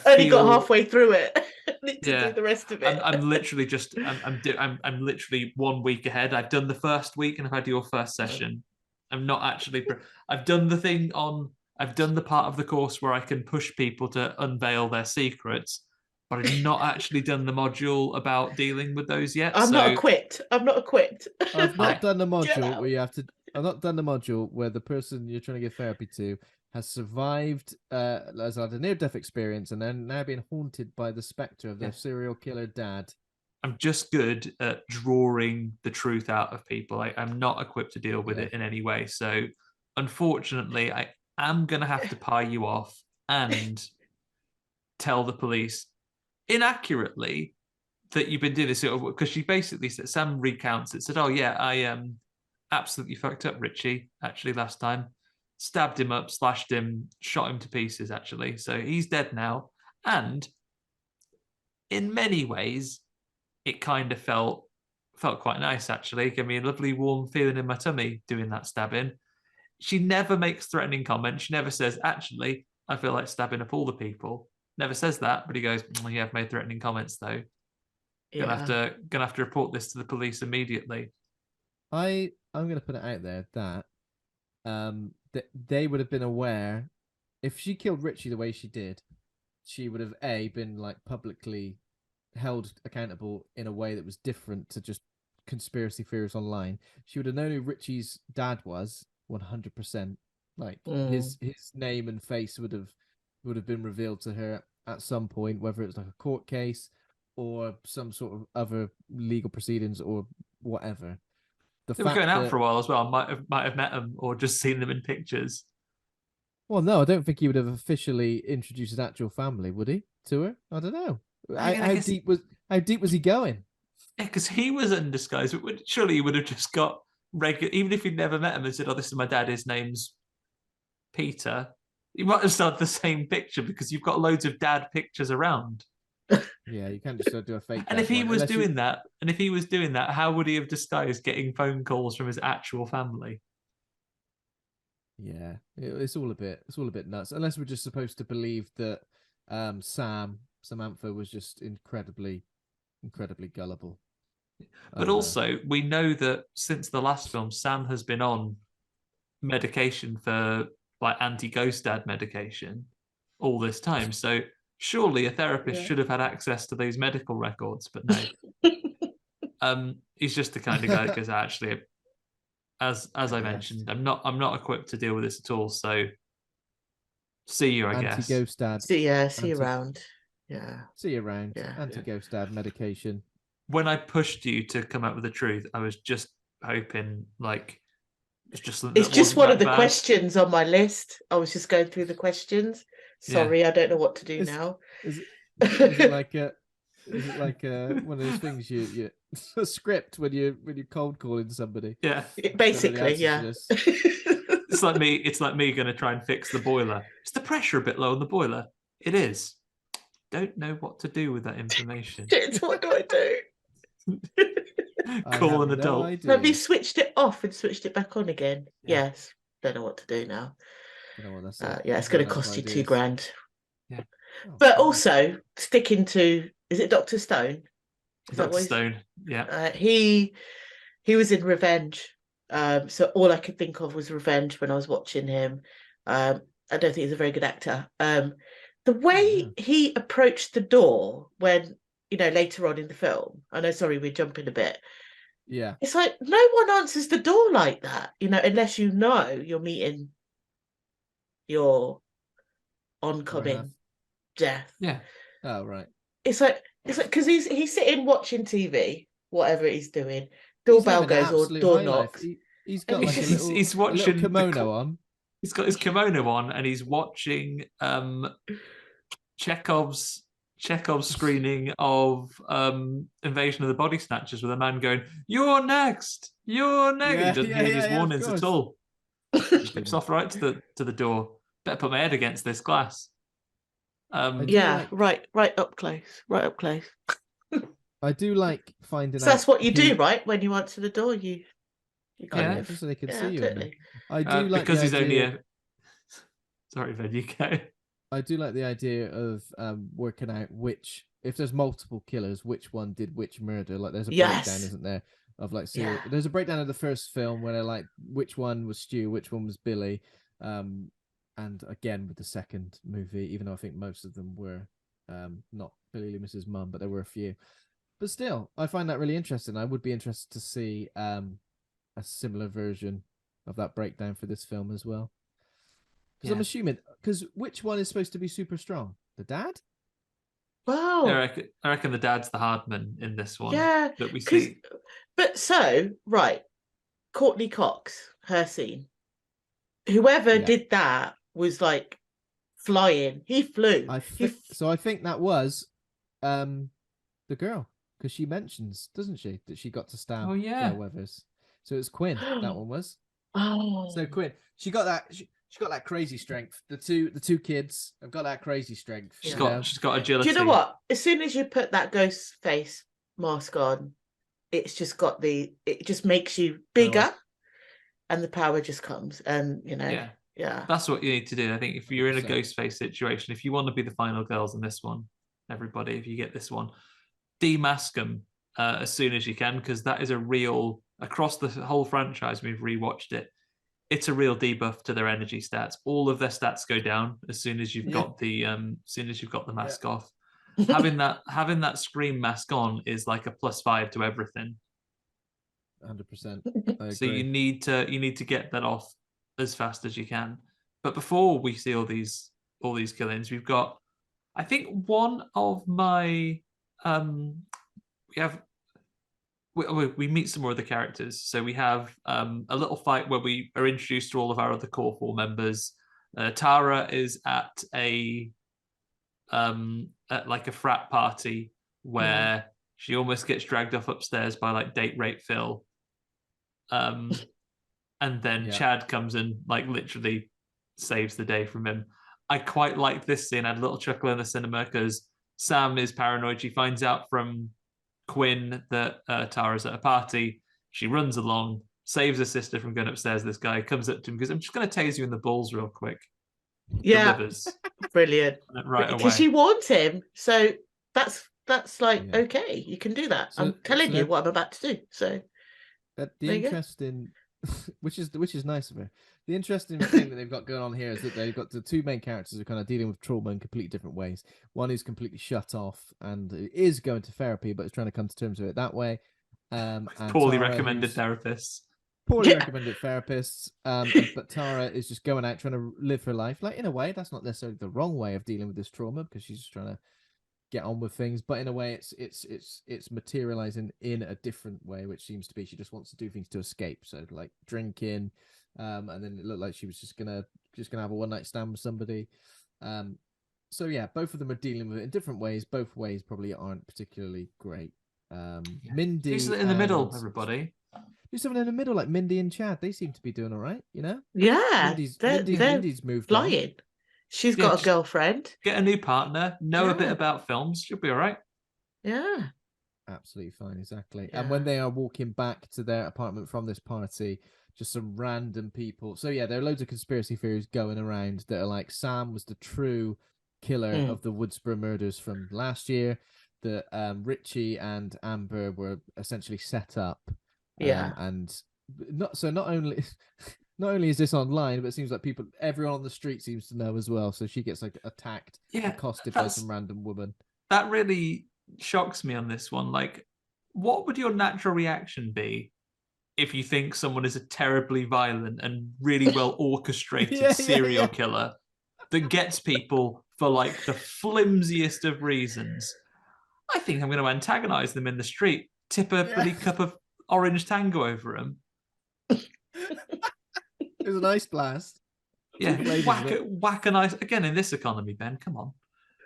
only got halfway through it. Need to do the rest of it. I'm literally I'm literally 1 week ahead. I've done the first week and I've had your first session. I'm not actually. I've done the part of the course where I can push people to unveil their secrets, but I've not actually done the module about dealing with those yet. I'm not equipped. I've not done the module where you have to. I've not done the module where the person you're trying to give therapy to has survived, has had a near-death experience, and then now being haunted by the spectre of their serial killer dad. I'm just good at drawing the truth out of people. I'm not equipped to deal with it in any way. So, unfortunately, I am going to have to pie you off and tell the police inaccurately that you've been doing this. Because she basically said, Sam recounts it, said, oh, yeah, I absolutely fucked up Richie, actually, last time. Stabbed him up, slashed him, shot him to pieces, actually. So he's dead now. And in many ways, it kind of felt quite nice, actually. Gave me a lovely warm feeling in my tummy doing that stabbing. She never makes threatening comments. She never says, actually, I feel like stabbing up all the people. Never says that, but he goes, yeah, I've made threatening comments, though. Gonna have to report this to the police immediately. I'm going to put it out there that they would have been aware, if she killed Richie the way she did, she would have been like publicly held accountable in a way that was different to just conspiracy theories online. She would have known who Richie's dad was 100%. Like his name and face would have been revealed to her at some point, whether it's like a court case or some sort of other legal proceedings or whatever. They were going out for a while as well. Might have met them or just seen them in pictures. Well, no, I don't think he would have officially introduced his actual family, would he, to her? I don't know. How deep was he going? Yeah, because he was undisguised. But surely he would have just got even if you'd never met him and said, "Oh, this is my dad. His name's Peter," you might have started the same picture because you've got loads of dad pictures around. Yeah, you can't just do a fake. And if he was doing that, how would he have disguised getting phone calls from his actual family? Yeah, it's all a bit nuts. Unless we're just supposed to believe that Samantha was just incredibly gullible. But also, we know that since the last film, Sam has been on medication for like anti-ghost dad medication all this time. So surely a therapist should have had access to these medical records, but no. He's just the kind of guy that goes, actually, as I mentioned, I'm not equipped to deal with this at all. So see you, I guess. Anti-ghost dad. See you around. Yeah. See you around. Yeah. Anti-ghost dad medication. When I pushed you to come up with the truth, I was just hoping, like, it's just one of the questions on my list. I was just going through the questions. Sorry, I don't know what to do now. Is it like one of those things you a script when you cold calling somebody? Yeah, basically, yeah. It's like me going to try and fix the boiler. Is the pressure a bit low on the boiler? It is. Don't know what to do with that information. What do I do? Call an adult. Have you switched it off and switched it back on again? Yeah. Yes. Don't know what to do now. It's going to cost you $2,000. Yeah. But also sticking to, is it Dr. Stone? Dr. Stone. Yeah. He was in Revenge. So all I could think of was Revenge when I was watching him. I don't think he's a very good actor. The way he approached the door when, later on in the film, I know, sorry, we're jumping a bit. Yeah. It's like, no one answers the door like that, unless you're meeting your oncoming death. Yeah. Oh, right. It's like, because he's sitting watching TV, whatever he's doing. Doorbell goes or door knocks. He's got like he's watching a kimono on. He's got his kimono on and he's watching Chekhov's screening of Invasion of the Body Snatchers with a man going, "You're next. You're next." He doesn't hear his warnings at all. Slips off right to the door. Better put my head against this glass. Right up close. Right up close. I do like finding out. So that's what you do, right? When you answer the door, you kind of just so they can see you. Totally. I do like because he's only a. Sorry, Ben, you go. I do like the idea of working out if there's multiple killers, which one did which murder. Like there's a breakdown, isn't there? Of like, there's a breakdown of the first film where they're like, which one was Stu, which one was Billy, and again with the second movie, even though I think most of them were not Billy Loomis's mum, but there were a few. But still, I find that really interesting. I would be interested to see a similar version of that breakdown for this film as well. Because I'm assuming, which one is supposed to be super strong? The dad? Wow. I reckon the dad's the Hardman in this one. Yeah. That we see. But Courteney Cox, her scene. Whoever did that was like flying. He flew. So I think that was the girl. Because she mentions, doesn't she, that she got to stab Gail Weathers. So it's Quinn, that one was. Oh. So Quinn, she got that... She's got that crazy strength. The two kids have got that crazy strength. She's got agility. Do you know what? As soon as you put that ghost face mask on, it's just got it just makes you bigger, and the power just comes. And yeah. That's what you need to do. I think if you're in a ghost face situation, if you want to be the final girls in this one, everybody, if you get this one, demask them as soon as you can, because that is a real across the whole franchise. We've rewatched it. It's a real debuff to their energy stats. All of their stats go down as soon as you've got the mask off. having that scream mask on is like a +5 to everything. 100%. So you need to get that off as fast as you can. But before we see all these killings, we've got, I think, one of my we meet some more of the characters. So we have a little fight where we are introduced to all of our other core 4 members. Tara is at like a frat party where she almost gets dragged off upstairs by like date rape Phil. And then Chad comes and like literally saves the day from him. I quite like this scene. I had a little chuckle in the cinema because Sam is paranoid. She finds out from Quinn that Tara's at a party. She runs along, saves her sister from going upstairs. This guy comes up to him because I'm just going to tase you in the balls real quick. Yeah, delivers. Brilliant. Right away. Because she warns him, so that's like okay, you can do that. I'm telling you what I'm about to do. So the interesting, which is nice of her. The interesting thing that they've got going on here is that they've got the two main characters who are kind of dealing with trauma in completely different ways. One who's completely shut off and is going to therapy, but is trying to come to terms with it that way. And poorly recommended therapists. Poorly recommended therapists. But Tara is just going out trying to live her life. Like in a way, that's not necessarily the wrong way of dealing with this trauma because she's just trying to get on with things. But in a way, it's materializing in a different way, which seems to be she just wants to do things to escape. So like drinking, and then it looked like she was just gonna have a one night stand with somebody. So yeah, both of them are dealing with it in different ways. Both ways probably aren't particularly great. Mindy in the middle, everybody. Do something in the middle, like Mindy and Chad. They seem to be doing all right, you know? Yeah. Mindy's moved flying. On. She's got a girlfriend. Get a new partner, know a bit about films. She'll be all right. Yeah. Absolutely fine, exactly. Yeah. And when they are walking back to their apartment from this party, just some random people. So yeah, there are loads of conspiracy theories going around that are like Sam was the true killer of the Woodsboro murders from last year. That Richie and Amber were essentially set up. And not only is this online, but it seems like everyone on the street seems to know as well. So she gets like attacked, accosted by some random woman. That really shocks me on this one. Like, what would your natural reaction be if you think someone is a terribly violent and really well orchestrated serial killer that gets people for like the flimsiest of reasons? I think I'm going to antagonize them in the street, tip a bloody cup of orange tango over him. It was an ice blast. Yeah, whack an ice again in this economy, Ben. Come on,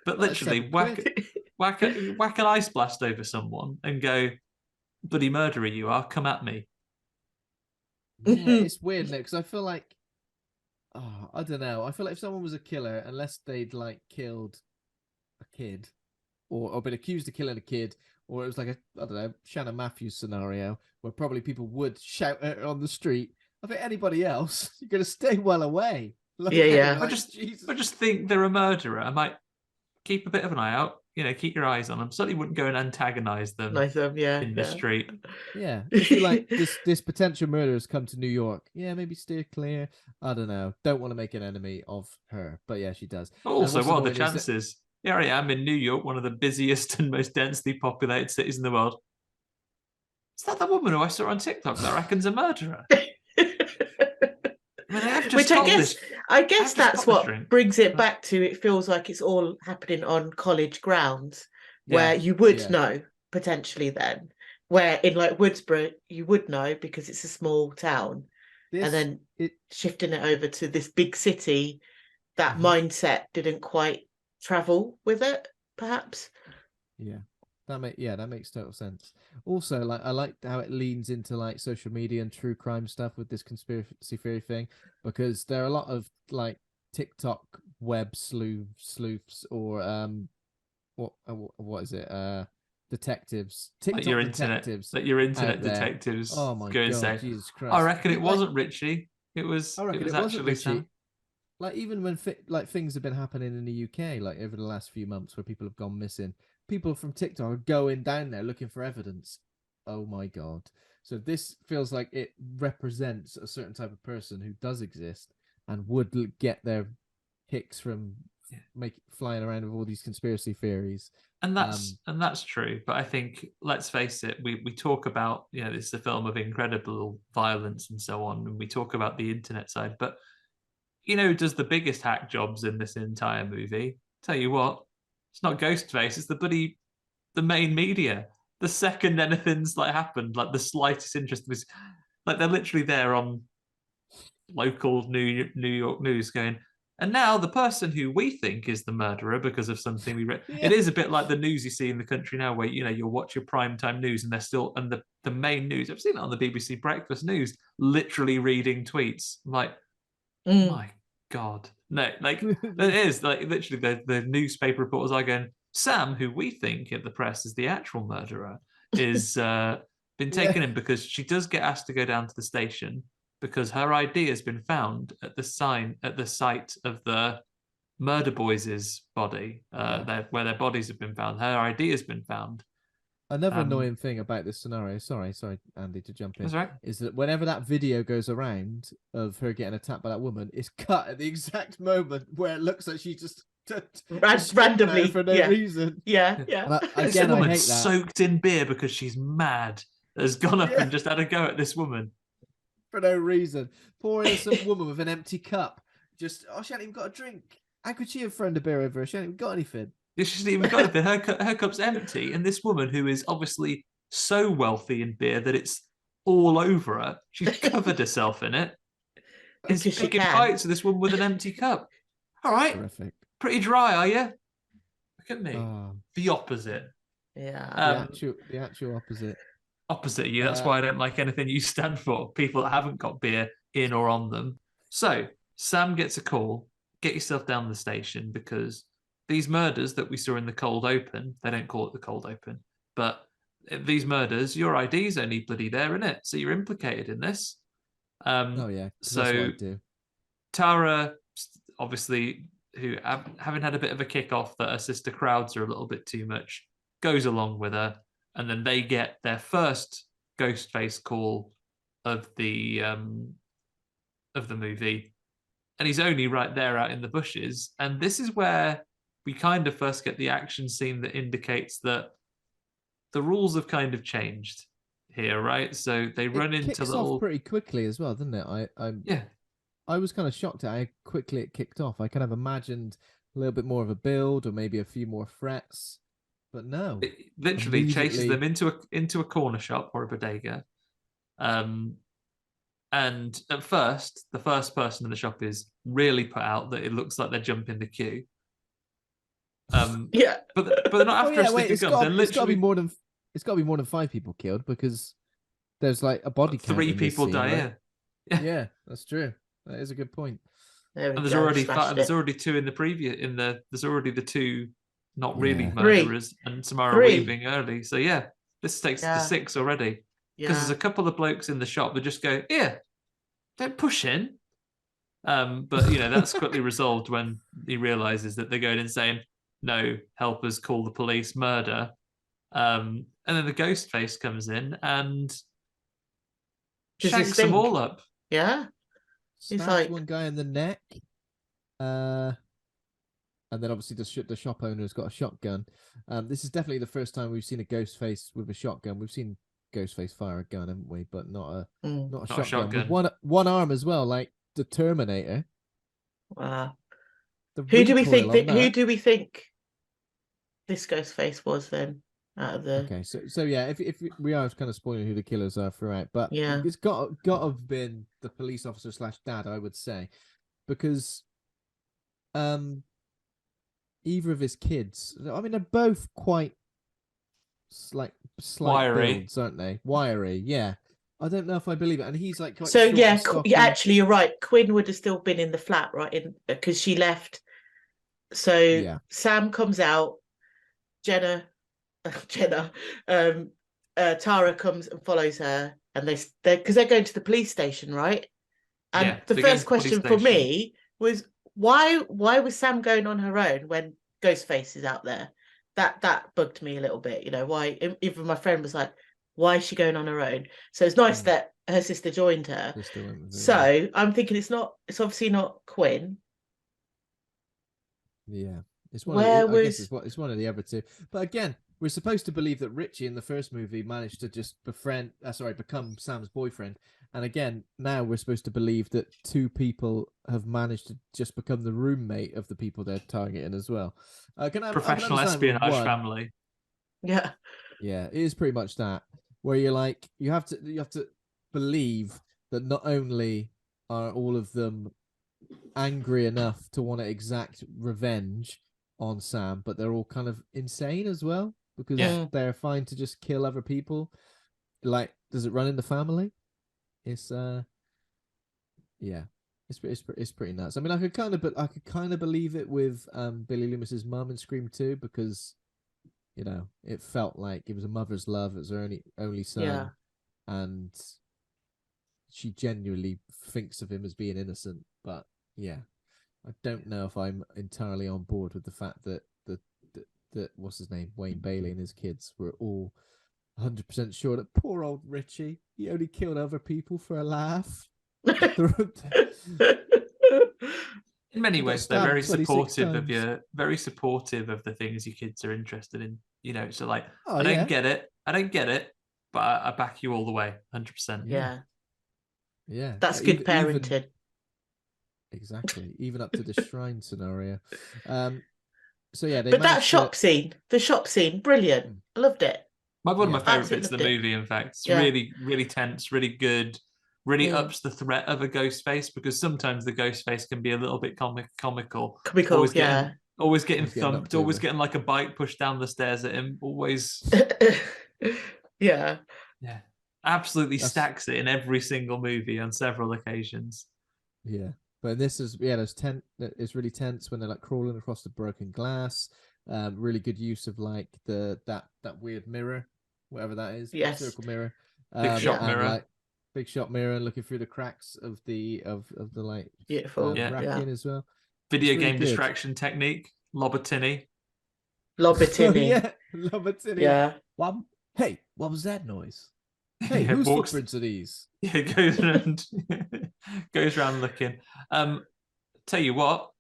but literally whack an ice blast over someone and go, bloody murderer you are, come at me. Yeah, it's weird, Nick, because I feel like, I don't know. I feel like if someone was a killer, unless they'd like killed a kid or been accused of killing a kid, or it was like a Shannon Matthews scenario where probably people would shout at her on the street. I think anybody else, you're going to stay well away. Like, I just think they're a murderer. I might keep a bit of an eye out. You know, keep your eyes on them. Certainly wouldn't go and antagonize them. In the street. Yeah, if you like this potential murderer has come to New York. Yeah, maybe steer clear. I don't know. Don't want to make an enemy of her, but yeah, she does. Also, what are the chances? Here I am in New York, one of the busiest and most densely populated cities in the world. Is that the woman who I saw on TikTok that I reckon's a murderer? I guess that's what brings it back to. It feels like it's all happening on college grounds where you would know potentially then. Where in like Woodsboro, you would know because it's a small town, and then shifting it over to this big city, that mindset didn't quite travel with it, perhaps. That makes total sense. Also, like I like how it leans into like social media and true crime stuff with this conspiracy theory thing, because there are a lot of like TikTok web sleuths or what is it? Detectives. TikTok your detectives. Your internet detectives. Oh my God, say, Jesus Christ! I reckon it wasn't Richie. It was actually Sam. Like even when things have been happening in the UK, like over the last few months, where people have gone missing, people from TikTok are going down there looking for evidence. Oh my God! So this feels like it represents a certain type of person who does exist and would get their kicks from flying around with all these conspiracy theories. And that's true. But I think, let's face it, we talk about, this is a film of incredible violence and so on, and we talk about the internet side, but does the biggest hack jobs in this entire movie? Tell you what, it's not Ghostface, it's the main media. The second anything's like happened, like the slightest interest was, like they're literally there on local New York news going, And now the person who we think is the murderer because of something we read, it is a bit like the news you see in the country now, where you'll watch your primetime news and they're still the main news. I've seen it on the BBC Breakfast News, literally reading tweets. I'm like, my God, no, like it is like literally the newspaper reporters are going, Sam, who we think at the press is the actual murderer, is been taken in because she does get asked to go down to the station because her ID has been found at the site of the murder boys' body, where their bodies have been found. Her ID has been found. Another annoying thing about this scenario, sorry, Andy, to jump in, that's right, is that whenever that video goes around of her getting attacked by that woman, it's cut at the exact moment where it looks like she just randomly for no reason. Yeah. This woman soaked in beer because she's mad has gone up and just had a go at this woman. For no reason. Poor innocent woman with an empty cup. Just, she hasn't even got a drink. How could she have thrown a beer over her? She hasn't even got anything. She hasn't even got anything. Her cup's empty. And this woman, who is obviously so wealthy in beer that it's all over her, she's covered herself in it, is picking fights with this woman with an empty cup. All right. Terrific. Pretty dry, are you? Look at me. The opposite. Yeah. The actual opposite. Opposite you. That's why I don't like anything you stand for. People that haven't got beer in or on them. So Sam gets a call. Get yourself down the station because these murders that we saw in the cold open, they don't call it the cold open, but these murders, your ID's only bloody there, innit? So you're implicated in this. So that's what I do. Tara, obviously, who having had a bit of a kick off that her sister crowds her a little bit too much, goes along with her. And then they get their first Ghostface call of the movie, and he's only right there out in the bushes. And this is where we kind of first get the action scene that indicates that the rules have kind of changed here, right? So they run into little off pretty quickly as well, didn't it? I was kind of shocked at how quickly it kicked off. I kind of imagined a little bit more of a build or maybe a few more threats. But no, it literally chases them into a corner shop or a bodega, and at first, the first person in the shop is really put out that it looks like they're jumping the queue. But they're not after a stick of gum. It's got to be more than 5 people killed because there's like a body count. 3 people die. Right? Yeah, that's true. That is a good point. And there's already 2 in the previous. There's already the 2. Not really murderers, and Samara Weaving early. So this takes to 6 already. Because there's a couple of blokes in the shop that just go, don't push in. But that's quickly resolved when he realizes that they're going and saying, no, help us, call the police, murder. And then the Ghostface comes in and shanks them all up. Yeah. He's like one guy in the neck. And then obviously the shop owner has got a shotgun. This is definitely the first time we've seen a Ghostface with a shotgun. We've seen Ghostface fire a gun, haven't we? But not a shotgun. With one arm as well, like the Terminator. Wow. Who do we think this Ghostface was then? Out of the okay, so if we are kind of spoiling who the killers are throughout, but it's got to have been the police officer / dad, I would say, because either of his kids, I mean, they're both quite slight wiry builds, aren't they? Wiry, yeah. I don't know if I believe it, and he's like quite actually, you're right. Quinn would have still been in the flat, right? Because she left. So Sam comes out. Tara comes and follows her, and they're going to the police station, right? And the first question for me was, why was Sam going on her own when Ghostface is out there? That bugged me a little bit. Why? Even my friend was like, why is she going on her own? So it's nice that her sister joined her. So I'm thinking it's obviously not Quinn. Yeah, it's one. I guess it's one of the other 2. But again, we're supposed to believe that Richie in the first movie managed to just become Sam's boyfriend. And again, now we're supposed to believe that 2 people have managed to just become the roommate of the people they're targeting as well. Professional espionage family. Yeah. Yeah, it is pretty much that. Where you're like, you have to believe that not only are all of them angry enough to want to exact revenge on Sam, but they're all kind of insane as well because they're fine to just kill other people. Like, does it run in the family? It's it's pretty nuts. I mean, I could kind of believe it with Billy Loomis's mum in Scream 2 because, you know, it felt like it was a mother's love. It was her only son, and she genuinely thinks of him as being innocent. But yeah, I don't know if I'm entirely on board with the fact that that what's his name, Wayne Bailey, and his kids were all 100% sure that poor old Richie, he only killed other people for a laugh. In many ways, they're very supportive of the things your kids are interested in. You know, so like, I don't get it, but I back you all the way, 100%. Yeah, that's good parenting. Exactly, even up to the shrine scenario. So yeah, but that shop scene, brilliant. I loved it. One of my favorite bits of the movie, in fact. It's really, really tense, really good. Really ups the threat of a Ghostface, because sometimes the Ghostface can be a little bit comical. Always getting thumped, always getting like a bike pushed down the stairs at him. Always. Yeah. Absolutely stacks it in every single movie on several occasions. Yeah. But this is it's really tense when they're like crawling across the broken glass. Really good use of like that weird mirror, whatever that is. Yes. Circle mirror. Big shot mirror. Like, big shot mirror and looking through the cracks of the like beautiful racking as well. Video game distraction technique. Lobatini. Lobatini. Yeah. Hey, what was that noise? Hey, whose footprints are these? Yeah, goes around looking. Tell you what,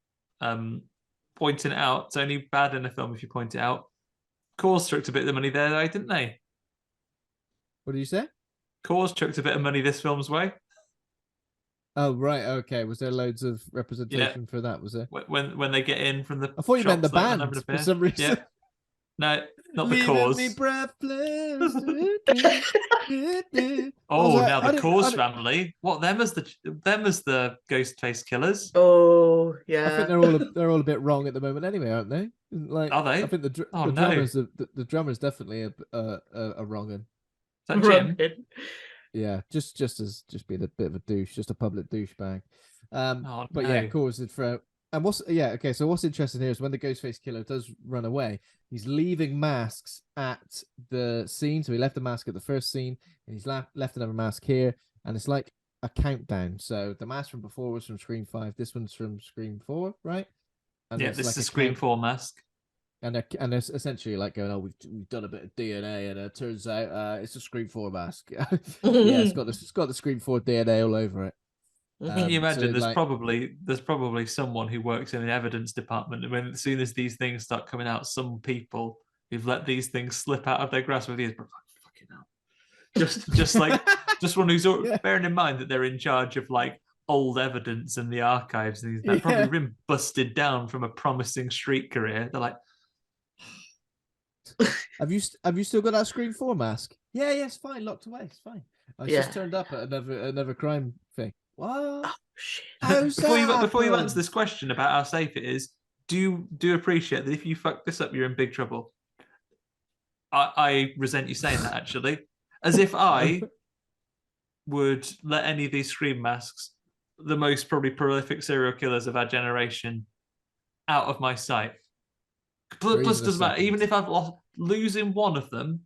pointing it out, it's only bad in a film if you point it out. Cause chucked a bit of the money their way, didn't they? What did you say? Cause chucked a bit of money this film's way. Oh right, okay. Was there loads of representation for that? Was there? When they get in from the? I thought you meant the band for some reason. Yeah. No, not the Cause. Me breathless. Now the Cause family. What, them as the Ghostface killers? Oh yeah. I think they're all a bit wrong at the moment anyway, aren't they? Like, are they? I think the drummer's definitely a wrong un. Is that Jim? Yeah, just being a bit of a douche, just a public douchebag. But no. Cause it for. And what's interesting here is when the Ghostface killer does run away, he's leaving masks at the scene. So he left the mask at the first scene, and he's left another mask here, and it's like a countdown. So the mask from before was from Scream 5. This one's from Scream 4, right? And this is a Scream 4 mask. And they're essentially like going, we've done a bit of DNA, and it turns out it's a Scream 4 mask. It's got the Scream 4 DNA all over it. Can you imagine? There's probably someone who works in an evidence department, and as soon as these things start coming out, some people who've let these things slip out of their grasp with years, fucking hell. Just one who's bearing in mind that they're in charge of like old evidence and the archives, and they've probably been busted down from a promising street career. They're like, have you still got that Scream 4 mask? Yeah, it's fine, locked away, it's fine. I just turned up at another crime thing. What? Oh shit! Before you answer this question about how safe it is, do appreciate that if you fuck this up, you're in big trouble. I resent you saying that, actually. As if I would let any of these Scream masks, the most probably prolific serial killers of our generation, out of my sight. Plus, doesn't matter. Even if I've losing one of them,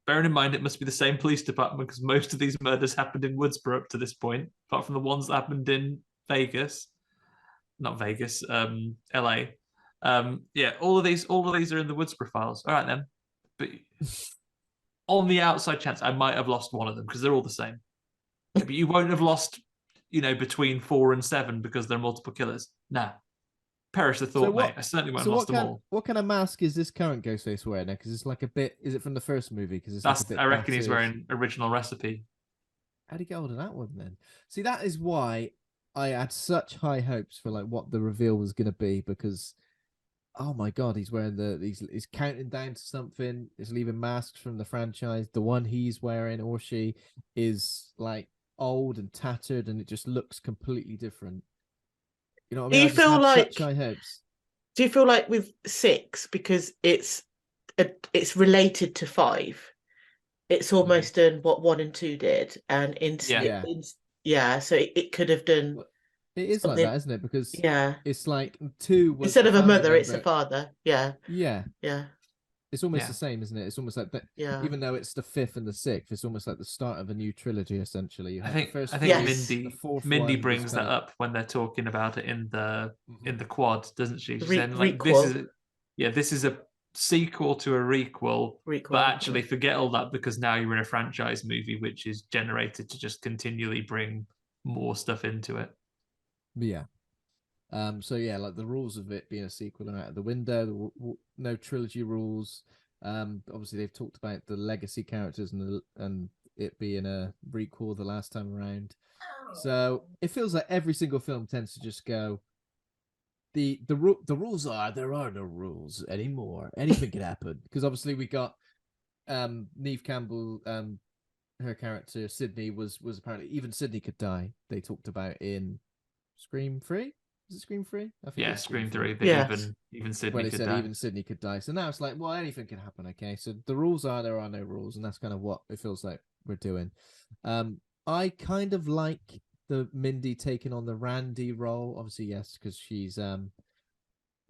bearing in mind it must be the same police department because most of these murders happened in Woodsboro up to this point, apart from the ones that happened in Vegas. Not Vegas, LA. All of these are in the Woodsboro files. All right then. But on the outside chance, I might have lost one of them because they're all the same. But you won't have lost, between 4 and 7 because there are multiple killers. Nah. Perish the thought, mate. I certainly won't have lost them all. What kind of mask is this current Ghostface wearing now? Because it's like a bit. Is it from the first movie? Because I reckon he's wearing Original Recipe. How'd he get hold of that one then? See, that is why I had such high hopes for like what the reveal was going to be. Because, oh my god, he's wearing he's counting down to something. He's leaving masks from the franchise. The one he's wearing or she is like old and tattered, and it just looks completely different. You know what I Do mean? you feel like such high hopes. Do you feel like with 6, because it's related to 5, it's almost done what 1 and 2 did, and so it could have done. Well, it is something, like that, isn't it? Because it's like 2 was instead of a mother, member. it's a father. Yeah. It's almost the same, isn't it? It's almost like that. Yeah. Even though it's the 5th and the 6th, it's almost like the start of a new trilogy. Essentially, I think Mindy brings that up when they're talking about it in the quad, doesn't she? She's saying like this is a sequel to a requel, but actually forget all that because now you're in a franchise movie, which is generated to just continually bring more stuff into it. Yeah. So yeah, like the rules of it being a sequel are out of the window. No trilogy rules. Obviously they've talked about the legacy characters and it being a requel the last time around. So it feels like every single film tends to just go. The rules are there are no rules anymore. Anything can happen because obviously we got Neve Campbell. Her character Sydney was apparently even Sydney could die. They talked about in Scream 3. Is it Scream 3? I think Scream 3. Even Sydney when they could said die. even Sydney could die. So now it's like, well, anything can happen. Okay, so the rules are there are no rules, and that's kind of what it feels like we're doing. I kind of like the Mindy taking on the Randy role. Obviously, yes, because she's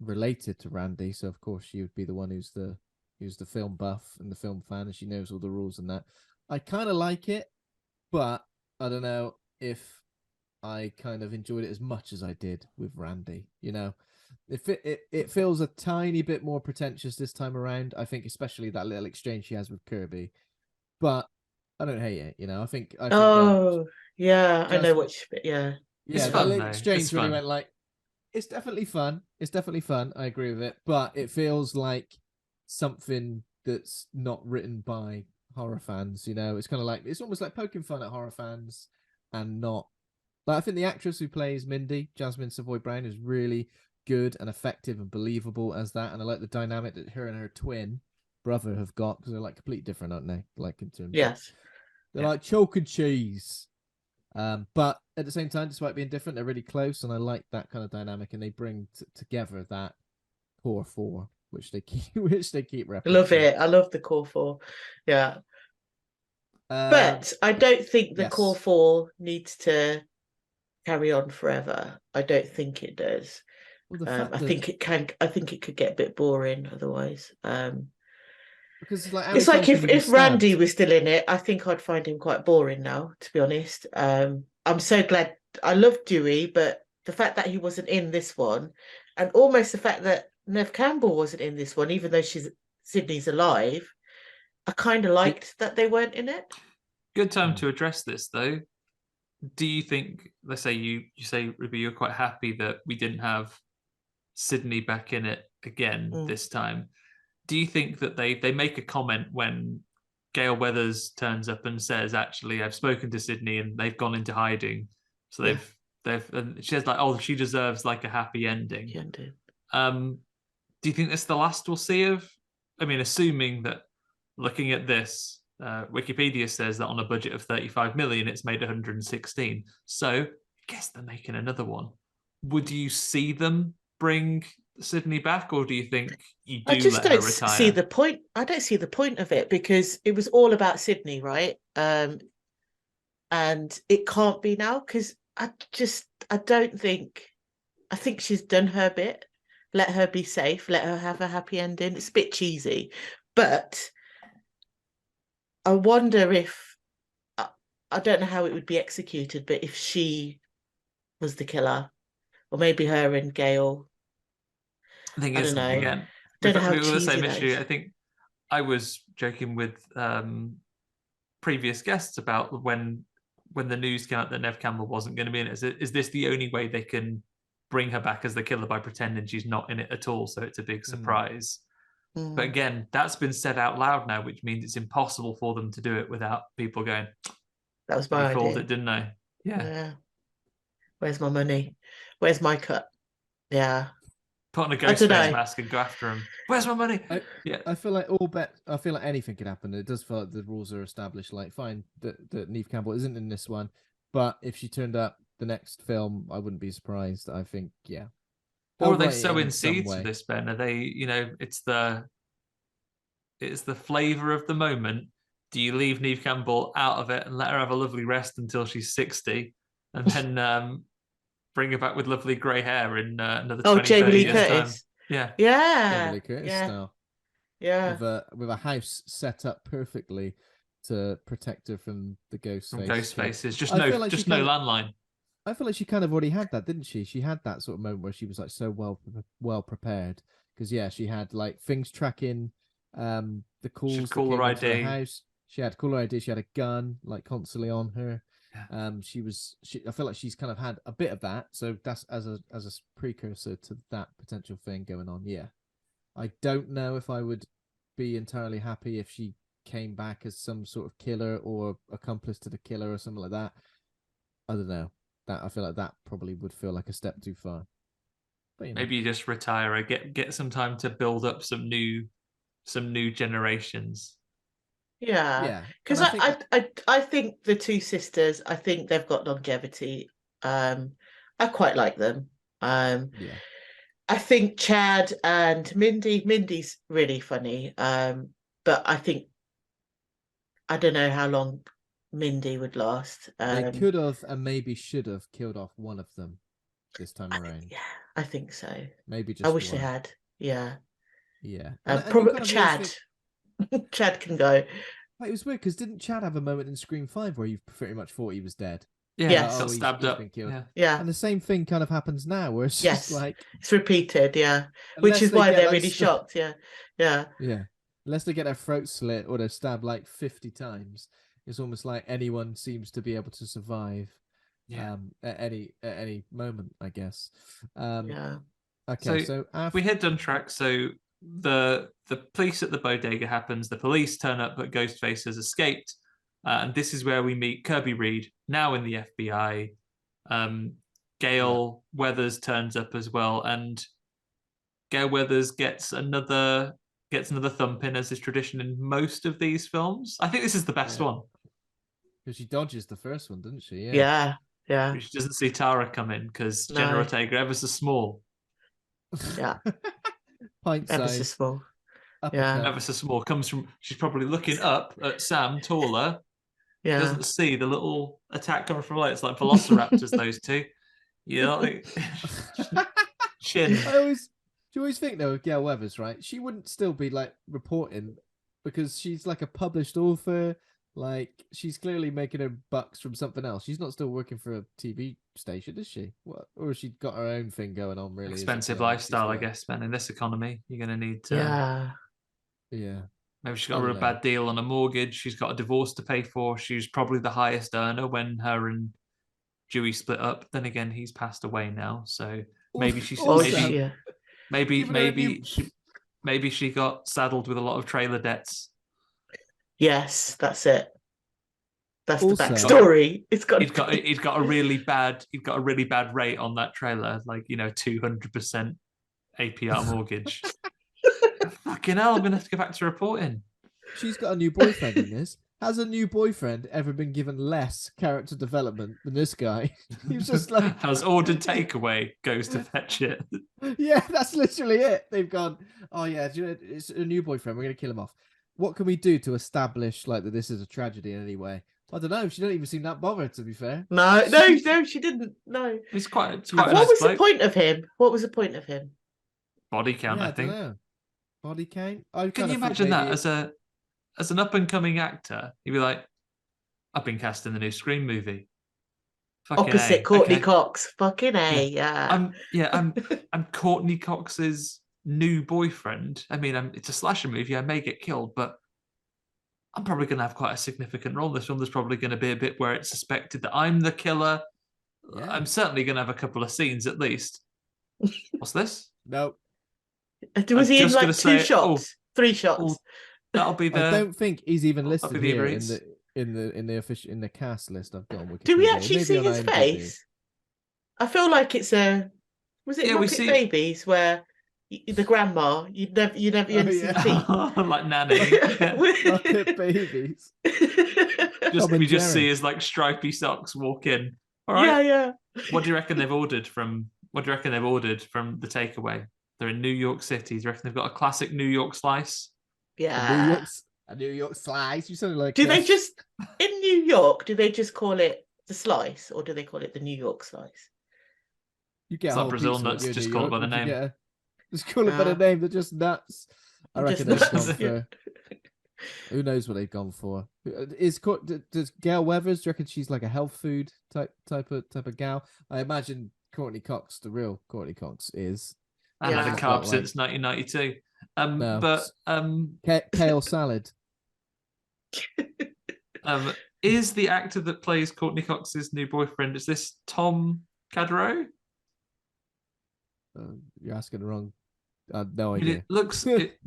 related to Randy, so of course she would be the one who's the film buff and the film fan, and she knows all the rules and that. I kind of like it, but I don't know if I kind of enjoyed it as much as I did with Randy. You know, it feels a tiny bit more pretentious this time around. I think especially that little exchange she has with Kirby, but I don't hate it. You know, I think I know what it's fun, that exchange really went like it's definitely fun. It's definitely fun. I agree with it, but it feels like something that's not written by horror fans. You know, it's kind of like it's almost like poking fun at horror fans and not. But I think the actress who plays Mindy, Jasmin Savoy Brown, is really good and effective and believable as that. And I like the dynamic that her and her twin brother have got because they're like completely different, aren't they? Like in terms, they're like chalk and cheese. But at the same time, despite being different, they're really close, and I like that kind of dynamic. And they bring together that core 4, which they keep referencing. I love it. I love the core 4. Yeah. But I don't think the core 4 needs to carry on forever. I don't think it does. Well, I think it can. I think it could get a bit boring otherwise. Because it's like if Randy was still in it, I think I'd find him quite boring now. To be honest, I'm so glad. I love Dewey, but the fact that he wasn't in this one, and almost the fact that Neve Campbell wasn't in this one, even though Sydney's alive, I kind of liked that they weren't in it. Good time to address this though. Do you think, let's say you say, Ruby, you're quite happy that we didn't have Sydney back in it again this time. Do you think that they make a comment when Gail Weathers turns up and says, actually, I've spoken to Sydney and they've gone into hiding. So and she says like, oh, she deserves like a happy ending. Do you think that's the last we'll see of? I mean, assuming that looking at this, Wikipedia says that on a budget of 35 million, it's made 116. So I guess they're making another one. Would you see them bring Sydney back, or do you think you do let her retire? See the point. I don't see the point of it because it was all about Sydney, right? And it can't be now because I think she's done her bit. Let her be safe. Let her have a happy ending. It's a bit cheesy, but I wonder if I don't know how it would be executed, but if she was the killer, or maybe her and Gail. I think it's again. Don't know how cheesy the same issue. I think I was joking with previous guests about when the news came out that Neve Campbell wasn't going to be in it. Is this the only way they can bring her back as the killer, by pretending she's not in it at all, so it's a big surprise? But again, that's been said out loud now, which means it's impossible for them to do it without people going, that was my idea. Called it, didn't they? Yeah. Where's my money? Where's my cut? Yeah. Put on a Ghostface mask and go after him. Where's my money? I feel like I feel like anything could happen. It does feel like the rules are established. Like, fine, that Neve Campbell isn't in this one, but if she turned up the next film, I wouldn't be surprised. I think, yeah. Or are they sowing seeds for this, Ben? Are they, it's the flavour of the moment. Do you leave Neve Campbell out of it and let her have a lovely rest until she's 60, and then bring her back with lovely grey hair in another 20, Jamie 30 Lee years' Curtis. time? Jamie Lee Curtis style. Yeah. With a house set up perfectly to protect her from the Ghostface. From Ghostfaces. Just no landline. I feel like she kind of already had that, didn't she? She had that sort of moment where she was like so well prepared, because she had like things tracking the calls that came into the house. She had caller ID. She had a gun like constantly on her. Yeah. I feel like she's kind of had a bit of that, so that's as a precursor to that potential thing going on. Yeah, I don't know if I would be entirely happy if she came back as some sort of killer or accomplice to the killer or something like that. I don't know. That I feel like that probably would feel like a step too far. But, maybe you just retire her, get some time to build up some new generations. Yeah, because I think the two sisters, I think they've got longevity. I quite like them. I think Chad and Mindy's really funny. But I think I don't know how long Mindy would last. They could have and maybe should have killed off one of them this time around. I think so. Maybe just I wish one. they had. Yeah. Probably Chad. Chad can go. It was weird because didn't Chad have a moment in Scream 5 where you pretty much thought he was dead? Yeah, got stabbed up. Been killed. Yeah, and the same thing kind of happens now, where it's just like it's repeated. Yeah, which is why they're really shocked. Yeah. Unless they get their throat slit or they're stabbed like 50 times, it's almost like anyone seems to be able to survive. At any moment, I guess. Okay, so we head down track. So the police at the bodega happens. The police turn up, but Ghostface has escaped, and this is where we meet Kirby Reed, now in the FBI. Gail Weathers turns up as well, and Gail Weathers gets another thumping, as is tradition in most of these films. I think this is the best one. Because she dodges the first one, doesn't she? Yeah. She doesn't see Tara come in because Jenna Ortega ever so small. Yeah. Pint size. Ever so small. Ever so small. She's probably looking up at Sam, taller. Yeah. Doesn't see the little attack coming from light. It's like velociraptors, those two. Chin. Do you always think though, Gail Weathers, right? She wouldn't still be like reporting because she's like a published author. Like she's clearly making her bucks from something else. She's not still working for a TV station, is she? What? Or has she got her own thing going on? Really expensive lifestyle, I guess, man. In this economy, you're going to need to. Yeah. Maybe she's got a real bad deal on a mortgage. She's got a divorce to pay for. She's probably the highest earner when her and Dewey split up. Then again, he's passed away now, so maybe she's maybe she got saddled with a lot of trailer debts. Yes, that's it. That's the backstory. He's got a really bad rate on that trailer, like 200% APR mortgage. Fucking hell, I'm gonna have to go back to reporting. She's got a new boyfriend in this. Has a new boyfriend ever been given less character development than this guy? He's just like has ordered takeaway, goes to fetch it. Yeah, that's literally it. They've gone, oh yeah, it's a new boyfriend. We're gonna kill him off. What can we do to establish like that this is a tragedy in any way? I don't know. She didn't even seem that bothered, to be fair. No, she didn't. No. It's quite what was the point of him? What was the point of him? Body count, I think. Body count? Can you imagine that as an up-and-coming actor? You'd be like, I've been cast in the new Scream movie. Opposite Courteney Cox. Fucking A, yeah. I'm Courteney Cox's new boyfriend. I mean, it's a slasher movie. I may get killed, but I'm probably going to have quite a significant role in this film. There's probably going to be a bit where it's suspected that I'm the killer. Yeah. I'm certainly going to have a couple of scenes at least. What's this? No. Was he in like 2 shots? 3 shots? That'll be the. I don't think he's even listed here in the cast list I've got on Wikipedia. Do we actually see his face? I feel like it's was it Rocket Babies where the grandma you never see teeth like Nanny. Rocket Babies. We just see his like stripy socks walk in. All right. Yeah. What do you reckon they've ordered from? What do you reckon they've ordered from the takeaway? They're in New York City. Do you reckon they've got a classic New York slice? Yeah. A New York slice. You sound like. Do they just in New York? Do they just call it the slice, or do they call it the New York slice? You get it's a like Brazil nuts. Just call it by the name. Just call it by the name. They're just nuts. I reckon they've gone for. Who knows what they've gone for? Does Gail Weathers? Do you reckon she's like a health food type of gal? I imagine Courteney Cox, the real Courteney Cox, is. I haven't had a carb since 1992. No. But kale salad. Is the actor that plays Courteney Cox's new boyfriend? Is this Tom Cadero? You're asking the wrong. No idea. It looks. It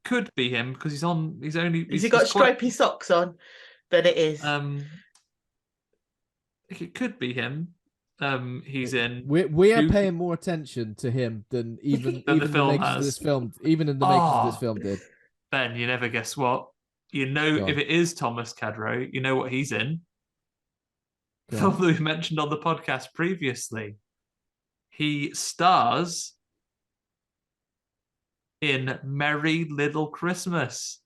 could be him because he's on. He's only. Has he got stripy socks on? Then it is. It could be him. He's in. We are paying more attention to him than even the film has. This film, even in the makers of this film did. Ben, you never guess what. You know, if it is Thomas Cadero, you know what he's in. Film that we mentioned on the podcast previously. He stars in Merry Little Christmas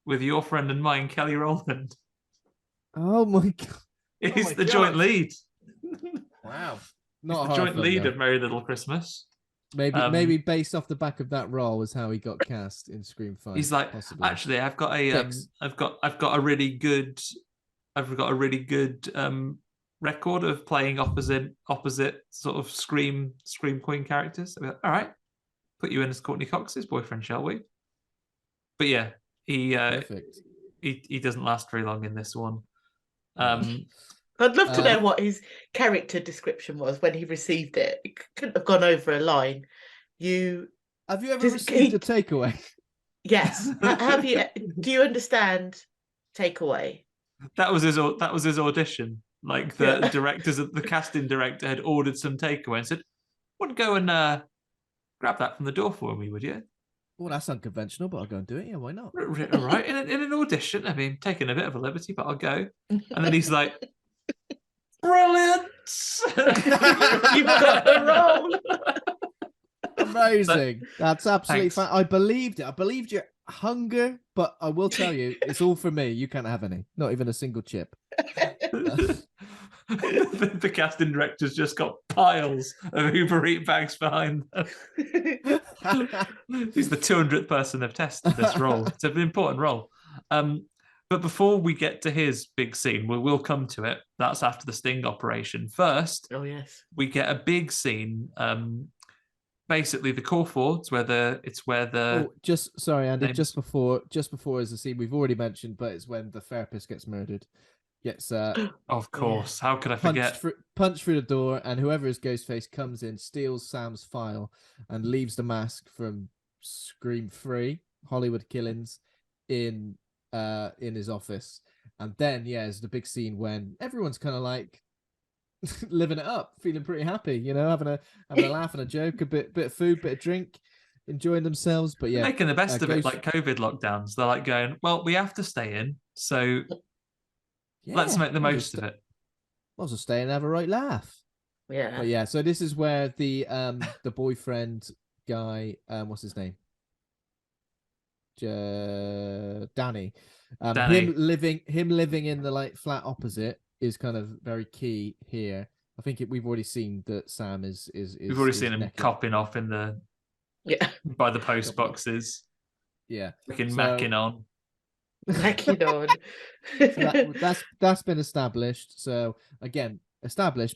with your friend and mine, Kelly Rowland. Oh my god! He's the joint lead. Wow. Not the joint lead of Merry Little Christmas. Maybe based off the back of that role was how he got cast in Scream 5. He's like, possibly. Actually, I've got a really good record of playing opposite sort of Scream Queen characters. Like, all right, put you in as Courteney Cox's boyfriend, shall we? But yeah, he doesn't last very long in this one. I'd love to know what his character description was when he received it. It couldn't have gone over a line. Have you ever received a takeaway? Yes. Have you? Do you understand takeaway? That was his audition. Like the casting director had ordered some takeaway and said, "Would go and grab that from the door for me, would you?" Well, that's unconventional, but I'll go and do it. Yeah, why not? All right, in an audition. I mean, taking a bit of a liberty, but I'll go. And then he's like, "Brilliant! You've got the role." Amazing. That's absolutely fine. I believed it. I believed your hunger, but I will tell you, it's all for me. You can't have any. Not even a single chip. The casting director's just got piles of Uber Eats bags behind them. He's the 200th person they've tested this role. It's an important role. But before we get to his big scene, we'll come to it. That's after the sting operation. First, we get a big scene. Basically, the Corfords, sorry, Andy. Just before is the scene we've already mentioned, but it's when the therapist gets murdered. Gets of course. How could I forget? Punched through the door, and whoever is Ghostface comes in, steals Sam's file, and leaves the mask from Scream 3, Hollywood Killings, in his office. And then there's the big scene when everyone's kind of like living it up, feeling pretty happy, having a laugh and a joke, a bit of food, bit of drink, enjoying themselves. But making the best of it, like COVID lockdowns. They're like going, well, we have to stay in, so let's make the most of it. Might as well stay and have a right laugh. Yeah. But so this is where the boyfriend guy, what's his name? Danny. Him living in the like flat opposite is kind of very key here. I think we've already seen that Sam is we've already seen him naked. Copping off in the by the post boxes. Yeah. Freaking macking on. So that's been established. So again,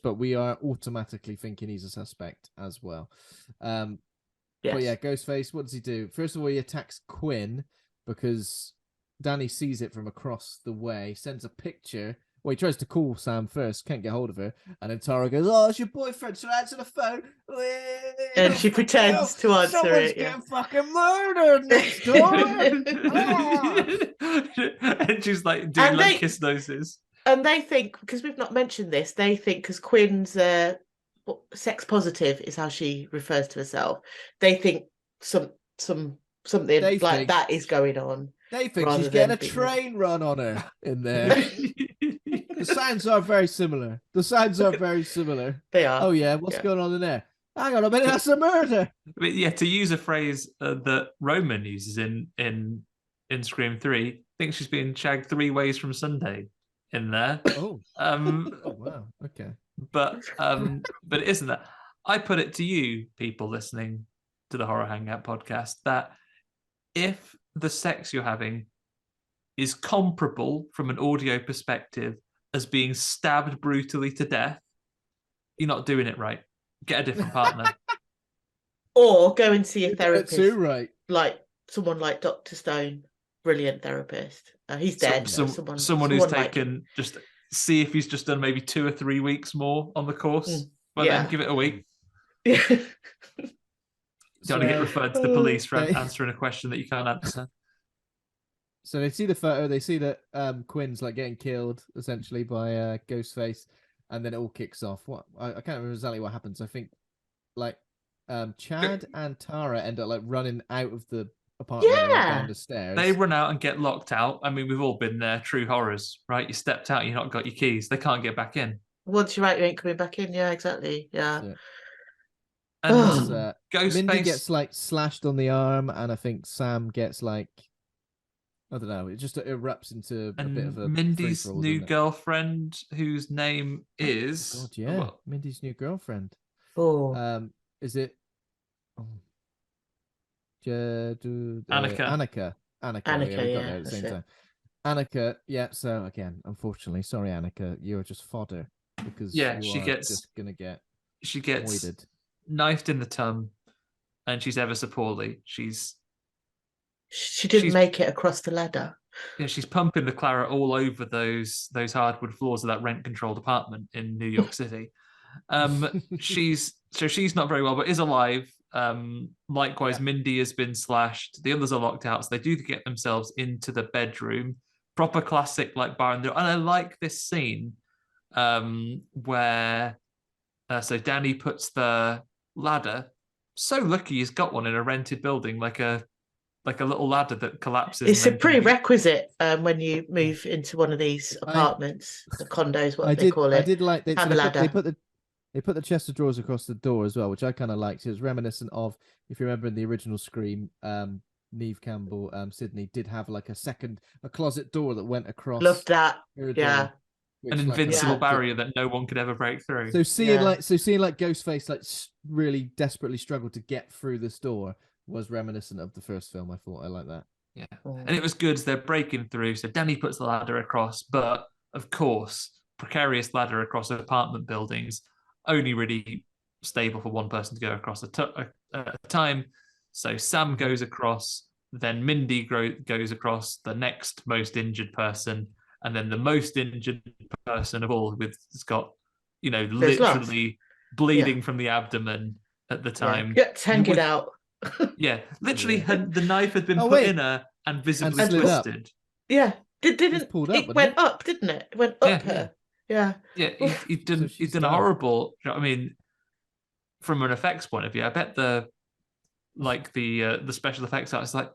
but we are automatically thinking he's a suspect as well. But Ghostface, what does he do? First of all, he attacks Quinn because Danny sees it from across the way, sends a picture. Well, he tries to call Sam first, can't get hold of her, and then Tara goes, "Oh, it's your boyfriend, so answer the phone." And she pretends to answer Someone's it. Getting fucking murdered next door. And she's like doing kiss noses. And they think, because we've not mentioned this, they think because Quinn's sex positive is how she refers to herself. They think something like that is going on. They think she's getting a train run on her in there. The sounds are very similar. They are. Oh yeah, what's going on in there? Hang on a minute, that's a murder. But yeah, to use a phrase that Roman uses in Scream 3, I think she's being shagged 3 ways from Sunday in there. Oh. Oh wow. Okay. But it isn't that. I put it to you, people listening to the Horror Hangout podcast, that if the sex you're having is comparable from an audio perspective as being stabbed brutally to death, you're not doing it right. Get a different partner. Or go and see a therapist. Too right. Like someone like Dr. Stone, brilliant therapist. He's dead. Someone who's taken, just see if he's just done maybe 2 or 3 weeks more on the course. But then give it a week. Yeah. Don't want to get referred to the police for answering a question that you can't answer. So they see the photo, they see that Quinn's like getting killed essentially by Ghostface, and then it all kicks off. I can't remember exactly what happens. I think like Chad and Tara end up like running out of the apartment down the stairs. They run out and get locked out. I mean, we've all been there. True horrors, right? You stepped out, you've not got your keys. They can't get back in. Once you're out, you ain't coming back in. Yeah, exactly. Yeah. And Ghostface, Mindy gets like slashed on the arm, and I think Sam gets like, I don't know, it just erupts into a bit of a Mindy's new girlfriend, whose name is God, yeah, Mindy's new girlfriend. Is it Annika? Annika, at the same time. Annika, yeah. So again, unfortunately, sorry, Annika, you're just fodder because she gets voided. Knifed in the tum, and she's ever so poorly. She didn't make it across the ladder. Yeah, she's pumping the claret all over those hardwood floors of that rent-controlled apartment in New York City. She's not very well, but is alive. Likewise, Mindy has been slashed. The others are locked out, so they do get themselves into the bedroom. Proper classic, like bar and I like this scene where so Danny puts the ladder. So lucky he's got one in a rented building, like a little ladder that collapses. It's a prerequisite when you move into one of these apartments, the condos, they call it. I did like have a ladder. They put the chest of drawers across the door as well, which I kind of liked. It was reminiscent of, if you remember in the original Scream, Neve Campbell, Sydney did have like a closet door that went across. Loved that. Yeah. An invincible barrier that no one could ever break through. So seeing Ghostface like really desperately struggle to get through this door was reminiscent of the first film. I thought I like that. Yeah, and it was good. They're breaking through. So Danny puts the ladder across, but of course, precarious ladder across apartment buildings only really stable for one person to go across at a time. So Sam goes across, then Mindy goes across, the next most injured person. And then the most injured person of all, has got, literally bleeding from the abdomen at the time. Yeah, tangled out. Yeah, literally, the knife had been put in her and visibly twisted. Yeah, it went up, didn't it? It went up her. Yeah. Yeah, he's done a horrible. I mean, from an effects point of view, I bet the special effects artist like,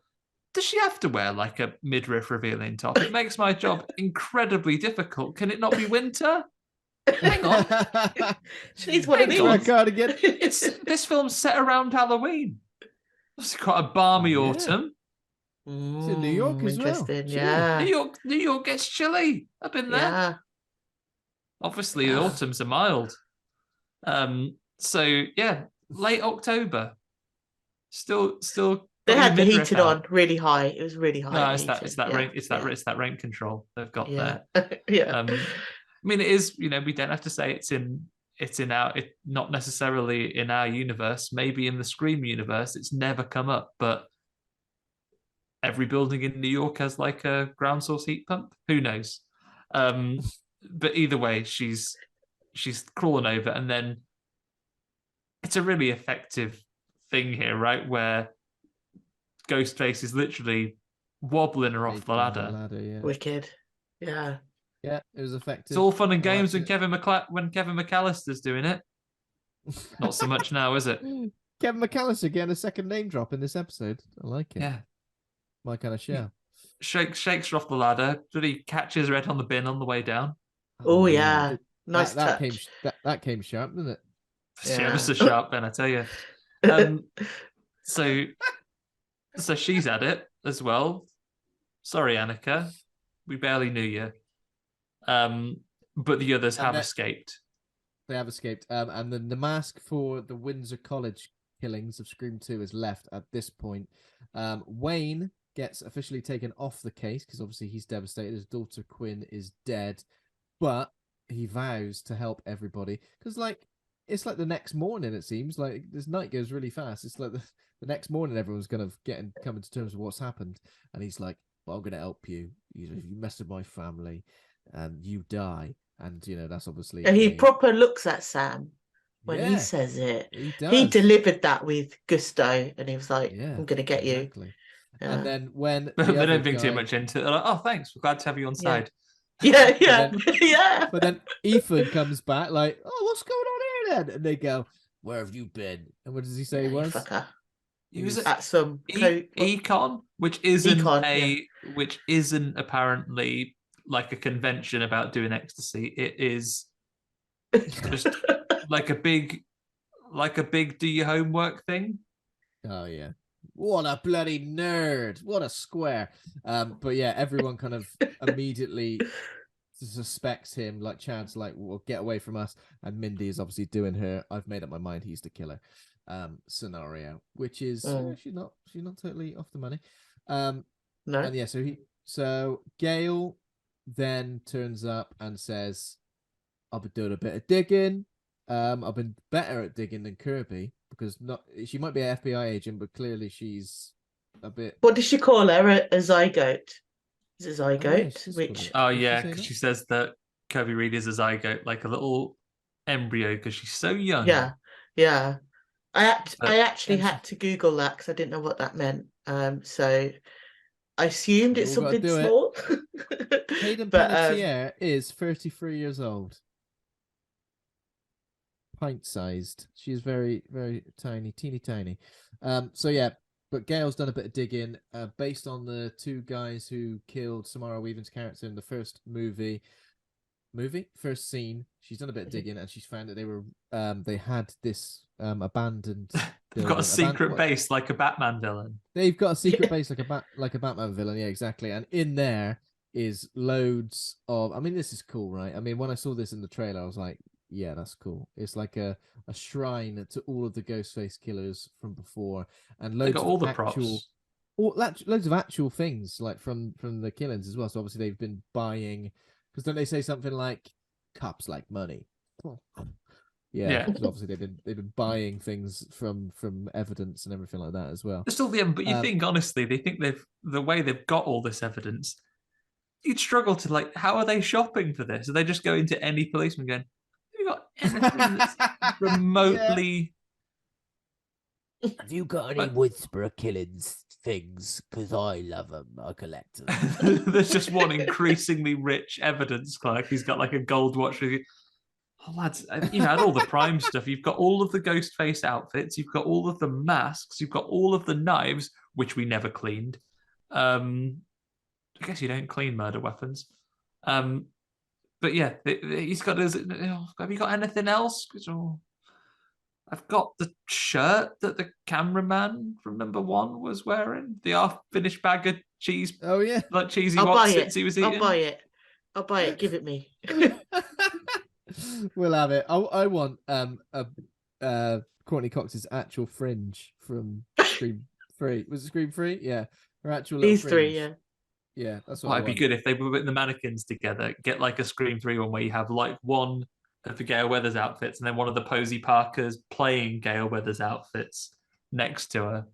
does she have to wear like a midriff revealing top? It makes my job incredibly difficult. Can it not be winter? Hang on. She needs one of these. Cardigan. This film's set around Halloween. It's quite a balmy autumn. It's in New York as well. Yeah. New York gets chilly up in there. Yeah. Obviously, the autumns are mild. So yeah, late October. Still. They had the heated on really high. It was really high. No, it's that rent control they've got there. Yeah. I mean, it is. We don't have to say it's in our. Not necessarily in our universe. Maybe in the Scream universe, it's never come up. But every building in New York has like a ground source heat pump. Who knows? But either way, she's crawling over, and then it's a really effective thing here, right? Where Ghostface is literally wobbling her off the ladder. Yeah. Wicked. Yeah. Yeah, it was effective. It's all fun and games when Kevin McAllister's doing it. Not so much now, is it? Kevin McAllister getting a second name drop in this episode. I like it. Yeah. My kind of show. Shakes her off the ladder. Really catches her head on the bin on the way down. Oh yeah, nice that touch. That came sharp, didn't it? Yeah, this is sharp, Ben, I tell you. So she's at it as well. Sorry, Annika, we barely knew you. But the others have escaped. They have escaped. And then the mask for the Windsor College killings of Scream 2 is left at this point. Wayne gets officially taken off the case because obviously he's devastated. His daughter Quinn is dead, but he vows to help everybody because, like, it's like the next morning. It seems like this night goes really fast. It's like the next morning, everyone's gonna coming to terms with what's happened, and he's like, "Well, I'm gonna help you. If you mess with my family, and you die." And that's obviously. And he proper looks at Sam when he says it. He does. He delivered that with gusto, and he was like, "I'm gonna get you." Yeah. And then when they don't think too much into it, they're like, "Oh, thanks, we're glad to have you on side." Yeah. Yeah. But then Ethan comes back like, "Oh, what's going on here then?" And they go, "Where have you been?" And what does he say he was? Fucker. He was at some econ, which isn't apparently like a convention about doing ecstasy. It is just like a big do your homework thing. Oh yeah. What a bloody nerd. What a square. But yeah, everyone kind of immediately suspects him. Like Chad's like, well, get away from us. And Mindy is obviously doing her I've made up my mind he's the killer scenario, which is she's not totally off the money. No. And yeah, so Gail then turns up and says, I've been doing a bit of digging. I've been better at digging than Kirby because she might be an FBI agent, but clearly she's a bit. What does she call her? A zygote? Is it zygote? Because she says that Kirby Reed is a zygote, like a little embryo, because she's so young. Yeah. I actually had to Google that because I didn't know what that meant. So I assumed it's something small. Hayden Panettiere is 33 years old. Pint-sized. She is very, very tiny, teeny tiny. So yeah, but Gail's done a bit of digging based on the two guys who killed Samara Weaving's character in the first first scene. She's done a bit of digging and she's found that they had this abandoned. They've got a secret base like a Batman villain. They've got a secret base like a Batman villain. Yeah, exactly. And in there is loads of. I mean, this is cool, right? I mean, when I saw this in the trailer, I was like, yeah, that's cool. It's like a shrine to all of the Ghostface killers from before, and loads of the props. Loads of actual things like from the killings as well. So obviously they've been buying, because don't they say something like cops like money? Yeah. So obviously they've been buying things from evidence and everything like that as well. Still the end, but you think honestly, they think the way they've got all this evidence, you'd struggle to like, how are they shopping for this? Are they just going to any policeman going, have you got anything that's remotely? Have you got any Woodsboro killings things? Because I love them. I collect them. There's just one increasingly rich evidence clerk. He's got like a gold watch with you. Oh, lads, you had all the prime stuff. You've got all of the Ghostface outfits. You've got all of the masks. You've got all of the knives, which we never cleaned. I guess you don't clean murder weapons. But yeah, he's got his. Have you got anything else? I've got the shirt that the cameraman from number 1 was wearing. The half-finished bag of cheese. Oh yeah, like cheesy wotsits he was eating. I'll buy it. Give it me. We'll have it. I want Courteney Cox's actual fringe from Scream 3. Was it Scream 3? Yeah, her actual. These fringe. 3, yeah. Yeah, that's what. It'd be good if they were putting the mannequins together. Get like a Scream 3 one where you have like one of the Gail Weathers outfits and then one of the Posey Parkers playing Gail Weathers outfits next to her.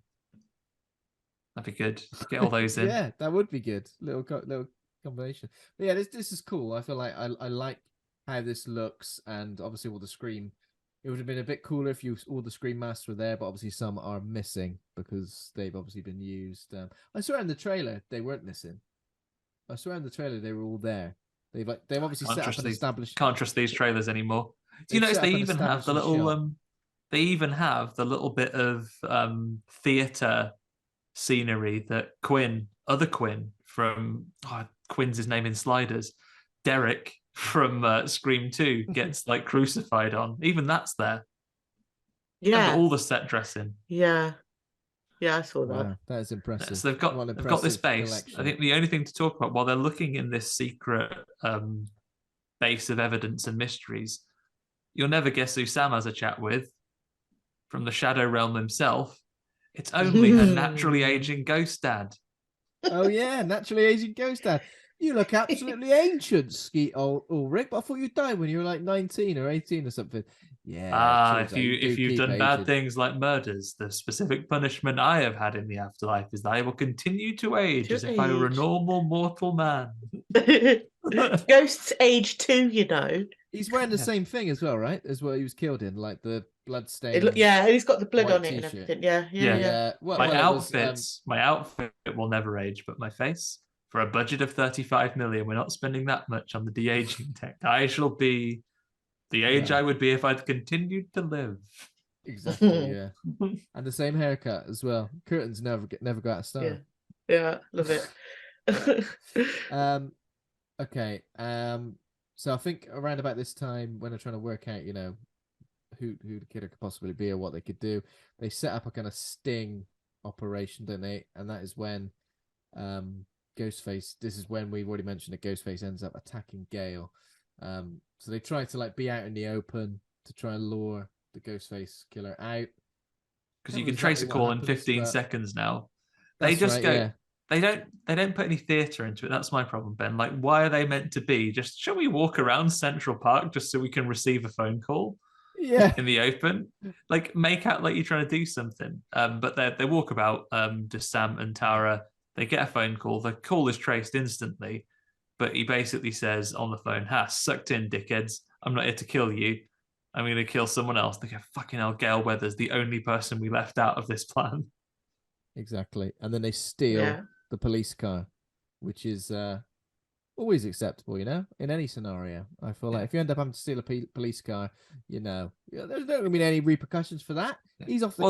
That'd be good. Get all those in. Yeah, that would be good. Little combination. But yeah, this is cool. I feel like I like how this looks, and obviously all the Scream. It would have been a bit cooler if all the Scream masks were there, but obviously some are missing because they've obviously been used. I saw in the trailer they weren't missing. I saw in the trailer they were all there. They've obviously set up and established. Can't trust these trailers anymore. Do you notice they even have the little They even have the little bit of theatre scenery that other Quinn from Quinn's his name in Sliders, Derek from Scream 2 gets like crucified on. Even that's there. Yeah, all the set dressing. Yeah, I saw that. Wow, that is impressive. So they've got this base. Collection. I think the only thing to talk about while they're looking in this secret base of evidence and mysteries, you'll never guess who Sam has a chat with from the Shadow Realm himself. It's only her naturally aging ghost dad. Oh yeah, naturally aging ghost dad. You look absolutely ancient, Skeet Ulrich, but I thought you died when you were like 19 or 18 or something. Yeah. If you've done bad things like murders, the specific punishment I have had in the afterlife is that I will continue to age as if I were a normal mortal man. Ghosts age too, you know. He's wearing the same thing as well, right? As what he was killed in, like the blood stain. Yeah, he's got the blood on it and everything. Yeah. My outfit will never age, but my face, for a budget of 35 million, we're not spending that much on the de-aging tech. I shall be the age I would be if I'd continued to live. Exactly, yeah. And the same haircut as well. Curtains never go out of style. Yeah, love it. Okay. So I think around about this time, when they're trying to work out, you know, who the killer could possibly be or what they could do, they set up a kind of sting operation, don't they? And that is when Ghostface. This is when we've already mentioned that Ghostface ends up attacking Gale. So they try to like be out in the open to try and lure the Ghostface killer out. Because you can trace a call in 15 seconds now. They just right, go. Yeah. They don't put any theatre into it. That's my problem, Ben. Like, why are they meant to be? Just shall we walk around Central Park just so we can receive a phone call? Yeah. In the open, like make out like you're trying to do something. But they walk about. Just Sam and Tara. They get a phone call. The call is traced instantly. But he basically says on the phone, sucked in, dickheads. I'm not here to kill you. I'm going to kill someone else. They go, fucking hell, Gale Weathers, the only person we left out of this plan. Exactly. And then they steal the police car, which is always acceptable, you know, in any scenario. I feel like if you end up having to steal a police car, you know, there's not going to be any repercussions for that. He's off the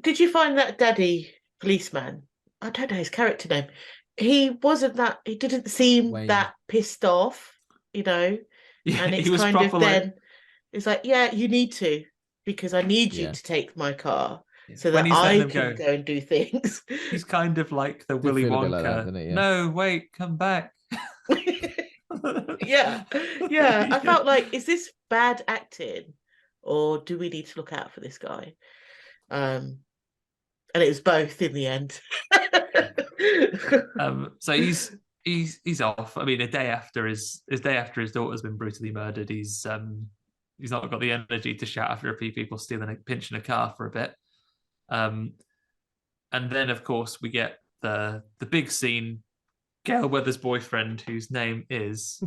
Did you find that daddy policeman? I don't know his character name. He didn't seem that pissed off, you know. Yeah, and it's kind of then it's like, yeah, you need to, because I need you to take my car so that I can go and do things. He's kind of like the Willy Wonka. Like that, doesn't he? No, wait, come back. Yeah. I felt like, is this bad acting, or do we need to look out for this guy? And it was both in the end. So he's off. I mean, a day after his daughter's been brutally murdered, he's not got the energy to shout after a few people pinching a car for a bit. And then of course we get the big scene. Gale Weathers' boyfriend, whose name is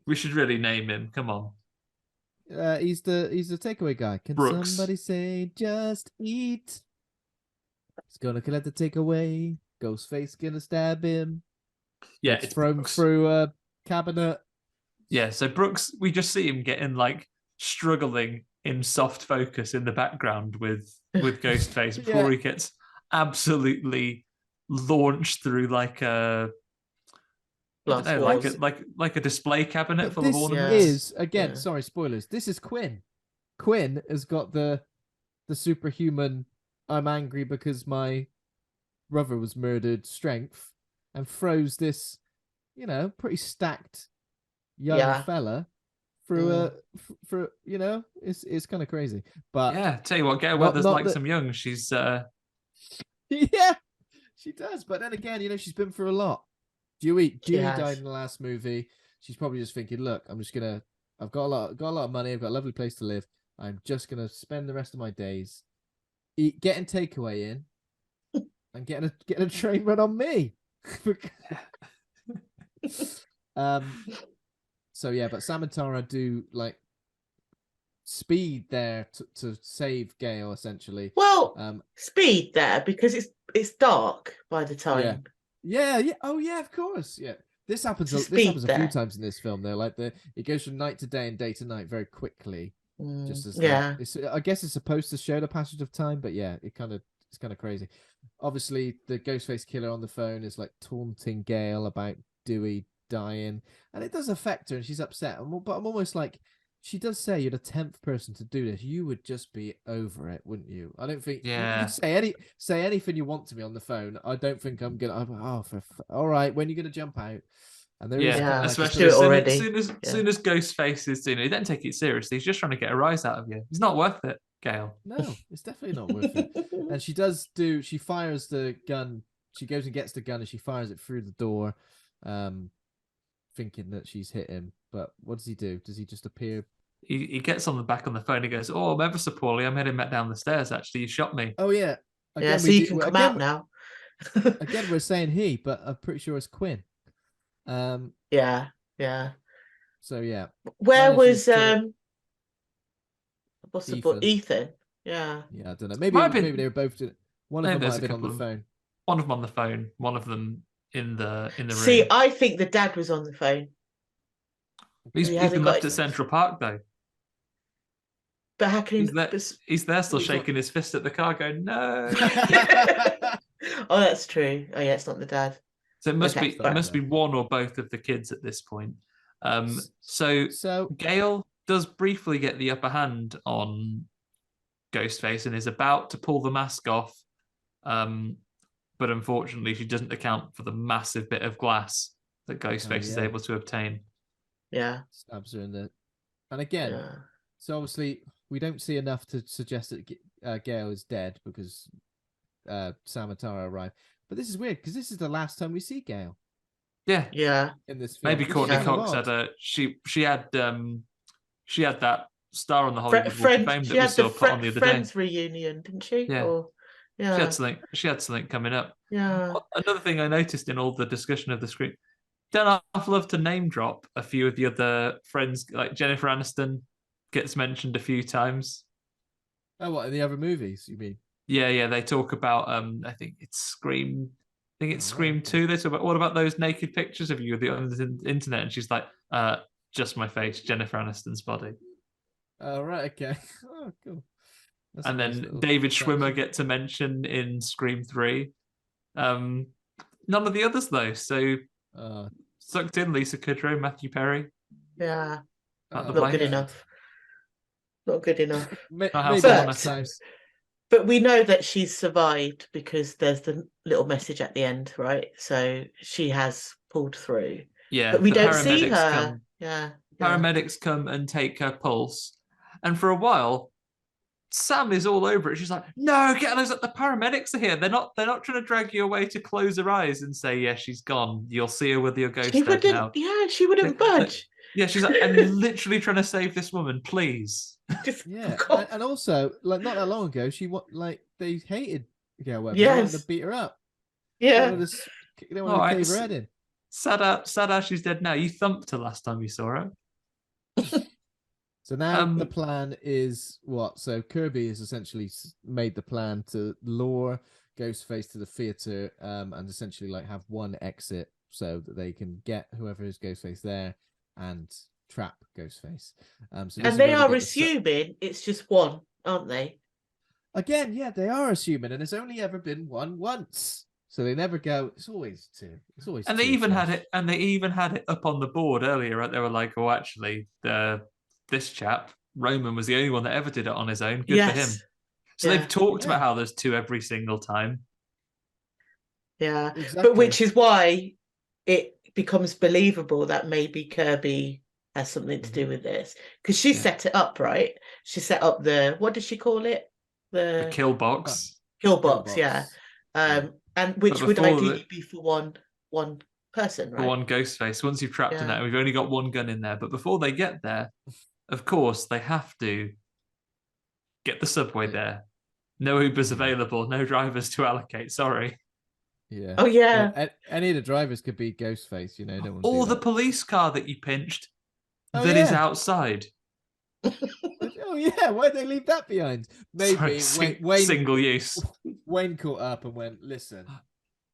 we should really name him. Come on. He's the takeaway guy. Can Brooks. Somebody say just eat? He's gonna collect the takeaway. Ghostface gonna stab him. Yeah, it's thrown through a cabinet. Yeah, so Brooks, we just see him getting like struggling in soft focus in the background with Ghostface before he gets absolutely launched through like a like a display cabinet full of ornaments. This is again, sorry, spoilers. This is Quinn. Quinn has got the superhuman I'm angry because my brother was murdered strength, and throws this, you know, pretty stacked young fella through for you know, it's kind of crazy. But yeah, tell you what, Gale Weathers likes some young. She's yeah, she does. But then again, you know, she's been through a lot. Dewey died in the last movie. She's probably just thinking, look, I've got a lot of money, I've got a lovely place to live. I'm just gonna spend the rest of my days getting takeaway in and getting a train run on me. So yeah, but Sam and Tara do like speed there to save Gale essentially. Well, speed there because it's dark by the time. Yeah. Oh yeah, of course. Yeah, this happens a few times in this film. Though, like it goes from night to day and day to night very quickly. Just as I guess it's supposed to show the passage of time, but yeah, it's kind of crazy. Obviously, the Ghostface killer on the phone is like taunting Gale about Dewey dying, and it does affect her, and she's upset. But I'm almost like, she does say you're the 10th person to do this. You would just be over it, wouldn't you? I don't think you say anything you want to me on the phone. I don't think I'm gonna. All right, when are you gonna jump out? And there is especially as soon as Ghostface is doing it, he don't take it seriously. He's just trying to get a rise out of you. It's not worth it, Gail. No, it's definitely not worth it. And she fires the gun. She goes and gets the gun and she fires it through the door, thinking that she's hit him. But what does he do? Does he just appear? He gets on the back on the phone. He goes, "Oh, I'm ever so poorly. I'm heading back down the stairs. Actually, you shot me." Oh yeah. Again, so you can come out now. Again, we're saying he, but I'm pretty sure it's Quinn. Yeah. So yeah. Where was what's the book? Ethan. Yeah. Yeah, I don't know. Maybe they were both doing it. One of them might have been on the phone. One of them on the phone. One of them in the room. See, I think the dad was on the phone. He's been left at Central Park though. But how can he's there still shaking his fist at the car, going, "No." Oh, that's true. Oh yeah, it's not the dad. So it must be one or both of the kids at this point. So Gail does briefly get the upper hand on Ghostface and is about to pull the mask off, but unfortunately she doesn't account for the massive bit of glass that Ghostface is able to obtain. Yeah, stabs her in the. And again, so obviously we don't see enough to suggest that Gail is dead because Sam and Tara arrive. But this is weird because this is the last time we see Gail. Yeah. In this film. Maybe Courteney Cox had she had that star on the Hollywood Walk of Fame that we saw put on the other day. Friends reunion, didn't she? Yeah. She had something coming up. Yeah. Another thing I noticed in all the discussion of the screen, don't I love to name drop a few of the other friends, like Jennifer Aniston gets mentioned a few times. Oh, what, in the other movies, you mean? Yeah, they talk about I think it's Scream 2. They talk about, what about those naked pictures of you on the internet? And she's like, just my face, Jennifer Aniston's body. Oh, right, okay. Oh, cool. That's and then David Schwimmer gets a mention in Scream 3. None of the others though, so sucked in Lisa Kudrow, Matthew Perry. Yeah. Not good enough. Not good enough. But we know that she's survived because there's the little message at the end, right? So she has pulled through. Yeah. But we don't see her. Paramedics come and take her pulse. And for a while, Sam is all over it. She's like, "No, get those up. The paramedics are here. They're not trying to drag you away to close her eyes and say, yeah, she's gone. You'll see her with your ghost head now." Yeah, she wouldn't budge. Yeah, she's like, "I'm literally trying to save this woman, please." Yeah, and also, like, not that long ago, they hated Gail Weber. Yes. They wanted to beat her up. Yeah. They wanted to cave her head in. Sad out she's dead now. You thumped her last time you saw her. So now the plan is what? So Kirby has essentially made the plan to lure Ghostface to the theater and essentially like have one exit so that they can get whoever is Ghostface there and trap Ghostface. So and they are assuming it's just one, aren't they? Again, yeah, they are assuming, and there's only ever been one once. So they never go. It's always two. It's always. And they even had it. And they even had it up on the board earlier. Right? They were like, "Oh, actually, this chap Roman was the only one that ever did it on his own. Good for him." So they've talked about how there's two every single time. Yeah, exactly. But which is why it becomes believable that maybe Kirby has something to do with this, because she set it up, right? She set up the, what did she call it? The kill box. Kill box, yeah. And which would ideally be for one person, right? For one Ghostface. Once you've trapped in that, we've only got one gun in there. But before they get there, of course, they have to get the subway there. No Ubers available, no drivers to allocate. Sorry. Yeah. Oh yeah. Well, any of the drivers could be Ghostface, you know. Don't want to or the police car that you pinched is outside. Oh yeah, why'd they leave that behind? Maybe Wayne single use. Wayne caught up and went, "Listen,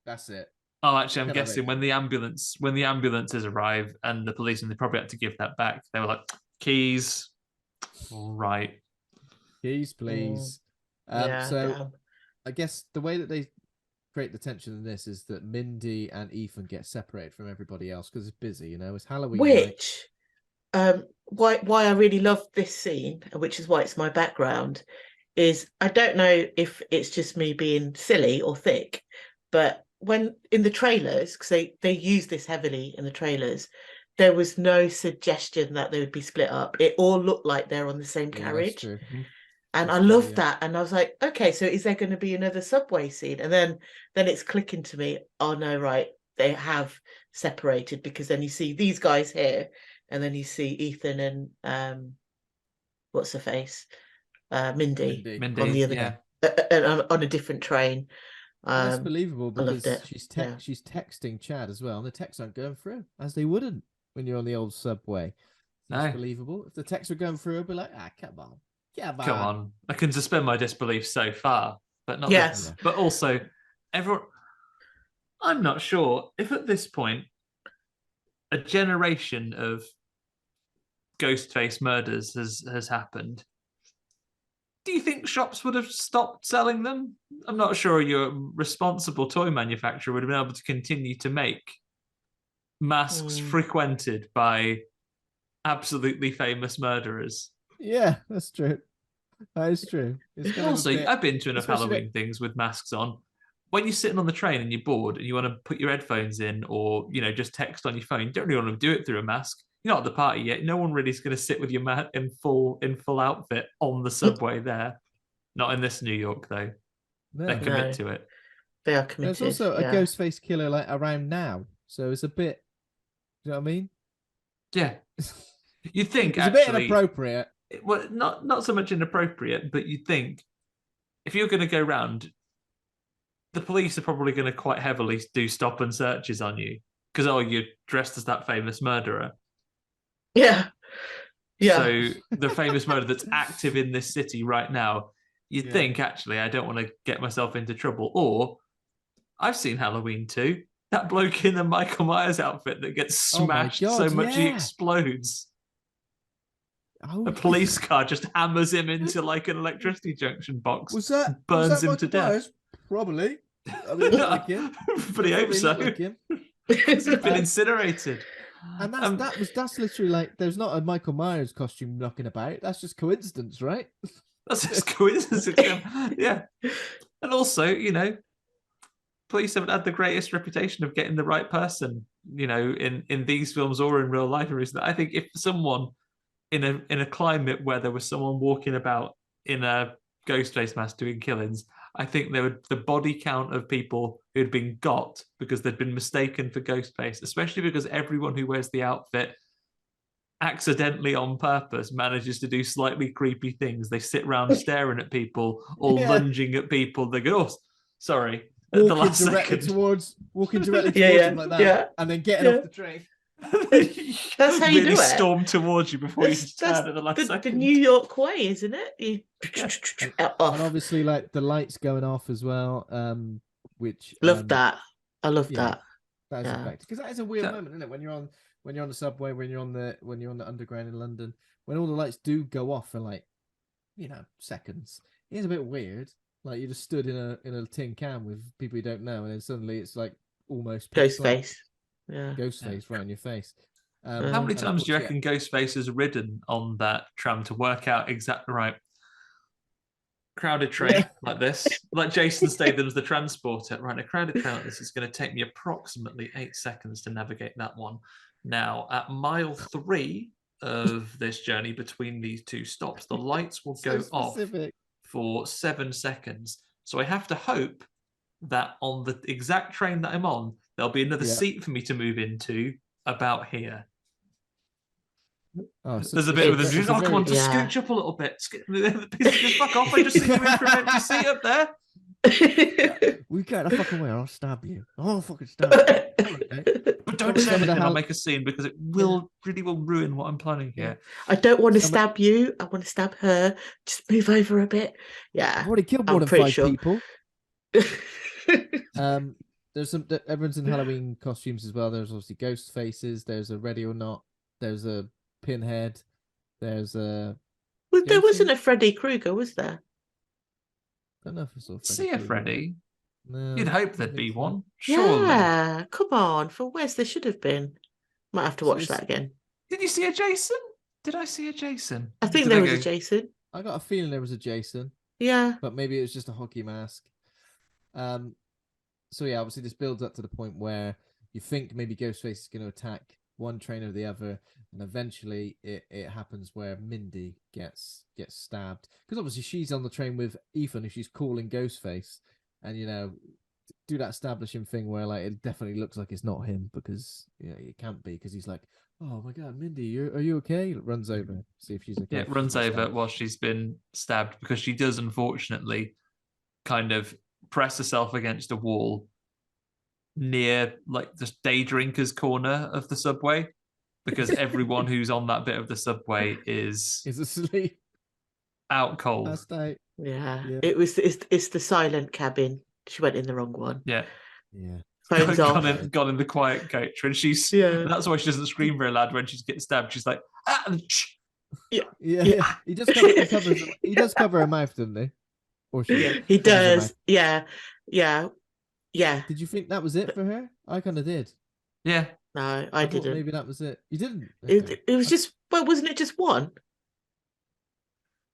that's it." Oh, actually, I'm guessing when the ambulances arrive and the police, and they probably had to give that back. They were like, "Keys, all right, keys, please." I guess the way that they create the tension in this is that Mindy and Ethan get separated from everybody else because it's busy, you know, it's Halloween Which, why I really love this scene, which is why it's my background, is I don't know if it's just me being silly or thick, but when in the trailers, because they use this heavily in the trailers, there was no suggestion that they would be split up. It all looked like they're on the same carriage. And I love that. And I was like, okay, so is there going to be another subway scene? And then it's clicking to me, oh no, right, they have separated, because then you see these guys here, and then you see Ethan and what's her face? Mindy on the other on a different train. That's believable because she's texting Chad as well, and the texts aren't going through, as they wouldn't when you're on the old subway. That's believable. If the texts were going through, I'd be like, come on. Come on. I can suspend my disbelief so far, but not this. But also, everyone, I'm not sure if at this point a generation of Ghostface murders has happened. Do you think shops would have stopped selling them? I'm not sure your responsible toy manufacturer would have been able to continue to make masks frequented by absolutely famous murderers. Yeah, that's true. That is true. Also, I've been to enough Halloween things with masks on. When you're sitting on the train and you're bored and you want to put your headphones in, or just text on your phone, you don't really want to do it through a mask. You're not at the party yet. No one really is going to sit with you in full outfit on the subway there. Not in this New York though. No. They commit to it. They are committed. There's also a Ghostface killer like around now, so it's a bit. Do you know what I mean? Yeah. You think it's actually, a bit inappropriate. Well, not so much inappropriate, but you'd think if you're going to go round, the police are probably going to quite heavily do stop and searches on you because you're dressed as that famous murderer. Yeah. So the famous murderer that's active in this city right now, you'd think, actually, I don't want to get myself into trouble. Or I've seen Halloween 2. That bloke in the Michael Myers outfit that gets smashed so much he explodes. A police car just hammers him into like an electricity junction box. Burns him to death. Myers? Probably. I mean, like him. But he hopes so. He's been incinerated. And that's literally like, there's not a Michael Myers costume knocking about. That's just coincidence, right? That's just coincidence. Yeah. And also, police haven't had the greatest reputation of getting the right person, in these films or in real life. I think if someone in a climate where there was someone walking about in a Ghostface mask doing killings, I think the body count of people who had been got because they'd been mistaken for Ghostface, especially because everyone who wears the outfit accidentally on purpose manages to do slightly creepy things. They sit around staring at people or lunging at people. They go, oh, sorry. Walking directly towards him like that, and then getting off the train. That's how you do it. Storm towards you before you turn at the last second. The New York way, isn't it? And obviously, like the lights going off as well. Which love that. I love that. That is effective because that is a weird moment, isn't it? When you're on the subway, when you're on the underground in London, when all the lights do go off for like, seconds. It is a bit weird. Like you just stood in a tin can with people you don't know, and then suddenly it's like almost Ghostface. Ghostface right in your face. How many times do you reckon Ghostface has ridden on that tram to work out exactly right? Crowded train like this, like Jason Statham's the transporter. Right, a crowded train like this is going to take me approximately 8 seconds to navigate that one. Now, at mile 3 of this journey between these two stops, the lights will go off for 7 seconds. So I have to hope that on the exact train that I'm on, there'll be another seat for me to move into about here. There's a bit of this. Come on, just scooch up a little bit. Just fuck off. I just see you in for an empty seat up there. We get the fucking way. I'll stab you. I'll fucking stab you. But don't say anything. I'll make a scene because it really will ruin what I'm planning here. I don't want to stab you. I want to stab her. Just move over a bit. Yeah. I've already killed more than 5 people. There's everyone's in Halloween costumes as well. There's obviously ghost faces. There's a Ready or Not. There's a Pinhead. There's a. Well, there wasn't a Freddy Krueger, was there? I don't know if I saw Freddy. No, You'd hope there'd be one. Surely. Yeah, come on. For Wes, there should have been. Might have to watch that again. Did you see a Jason? Did I see a Jason? I think there was a Jason. I got a feeling there was a Jason. Yeah. But maybe it was just a hockey mask. So yeah, obviously this builds up to the point where you think maybe Ghostface is going to attack one train or the other, and eventually it happens where Mindy gets stabbed, because obviously she's on the train with Ethan, and she's calling Ghostface, and do that establishing thing where like it definitely looks like it's not him, because it can't be, because he's like, oh my god, Mindy, are you okay? It runs over, see if she's okay. Yeah, it runs over while she's been stabbed, because she does unfortunately kind of press herself against a wall near like the day drinkers corner of the subway, because everyone who's on that bit of the subway is asleep, out cold. Yeah. It's the silent cabin. She went in the wrong one. Yeah. Phone's off. Gone in the quiet coach when she's. That's why she doesn't scream very loud when she's getting stabbed. She's like, Yeah. He does cover her mouth, doesn't he? Or she? He does. Yeah. Did you think that was it for her? I kind of did. Yeah. No, I didn't. Maybe that was it. You didn't. Okay. It was just. Well, wasn't it just one?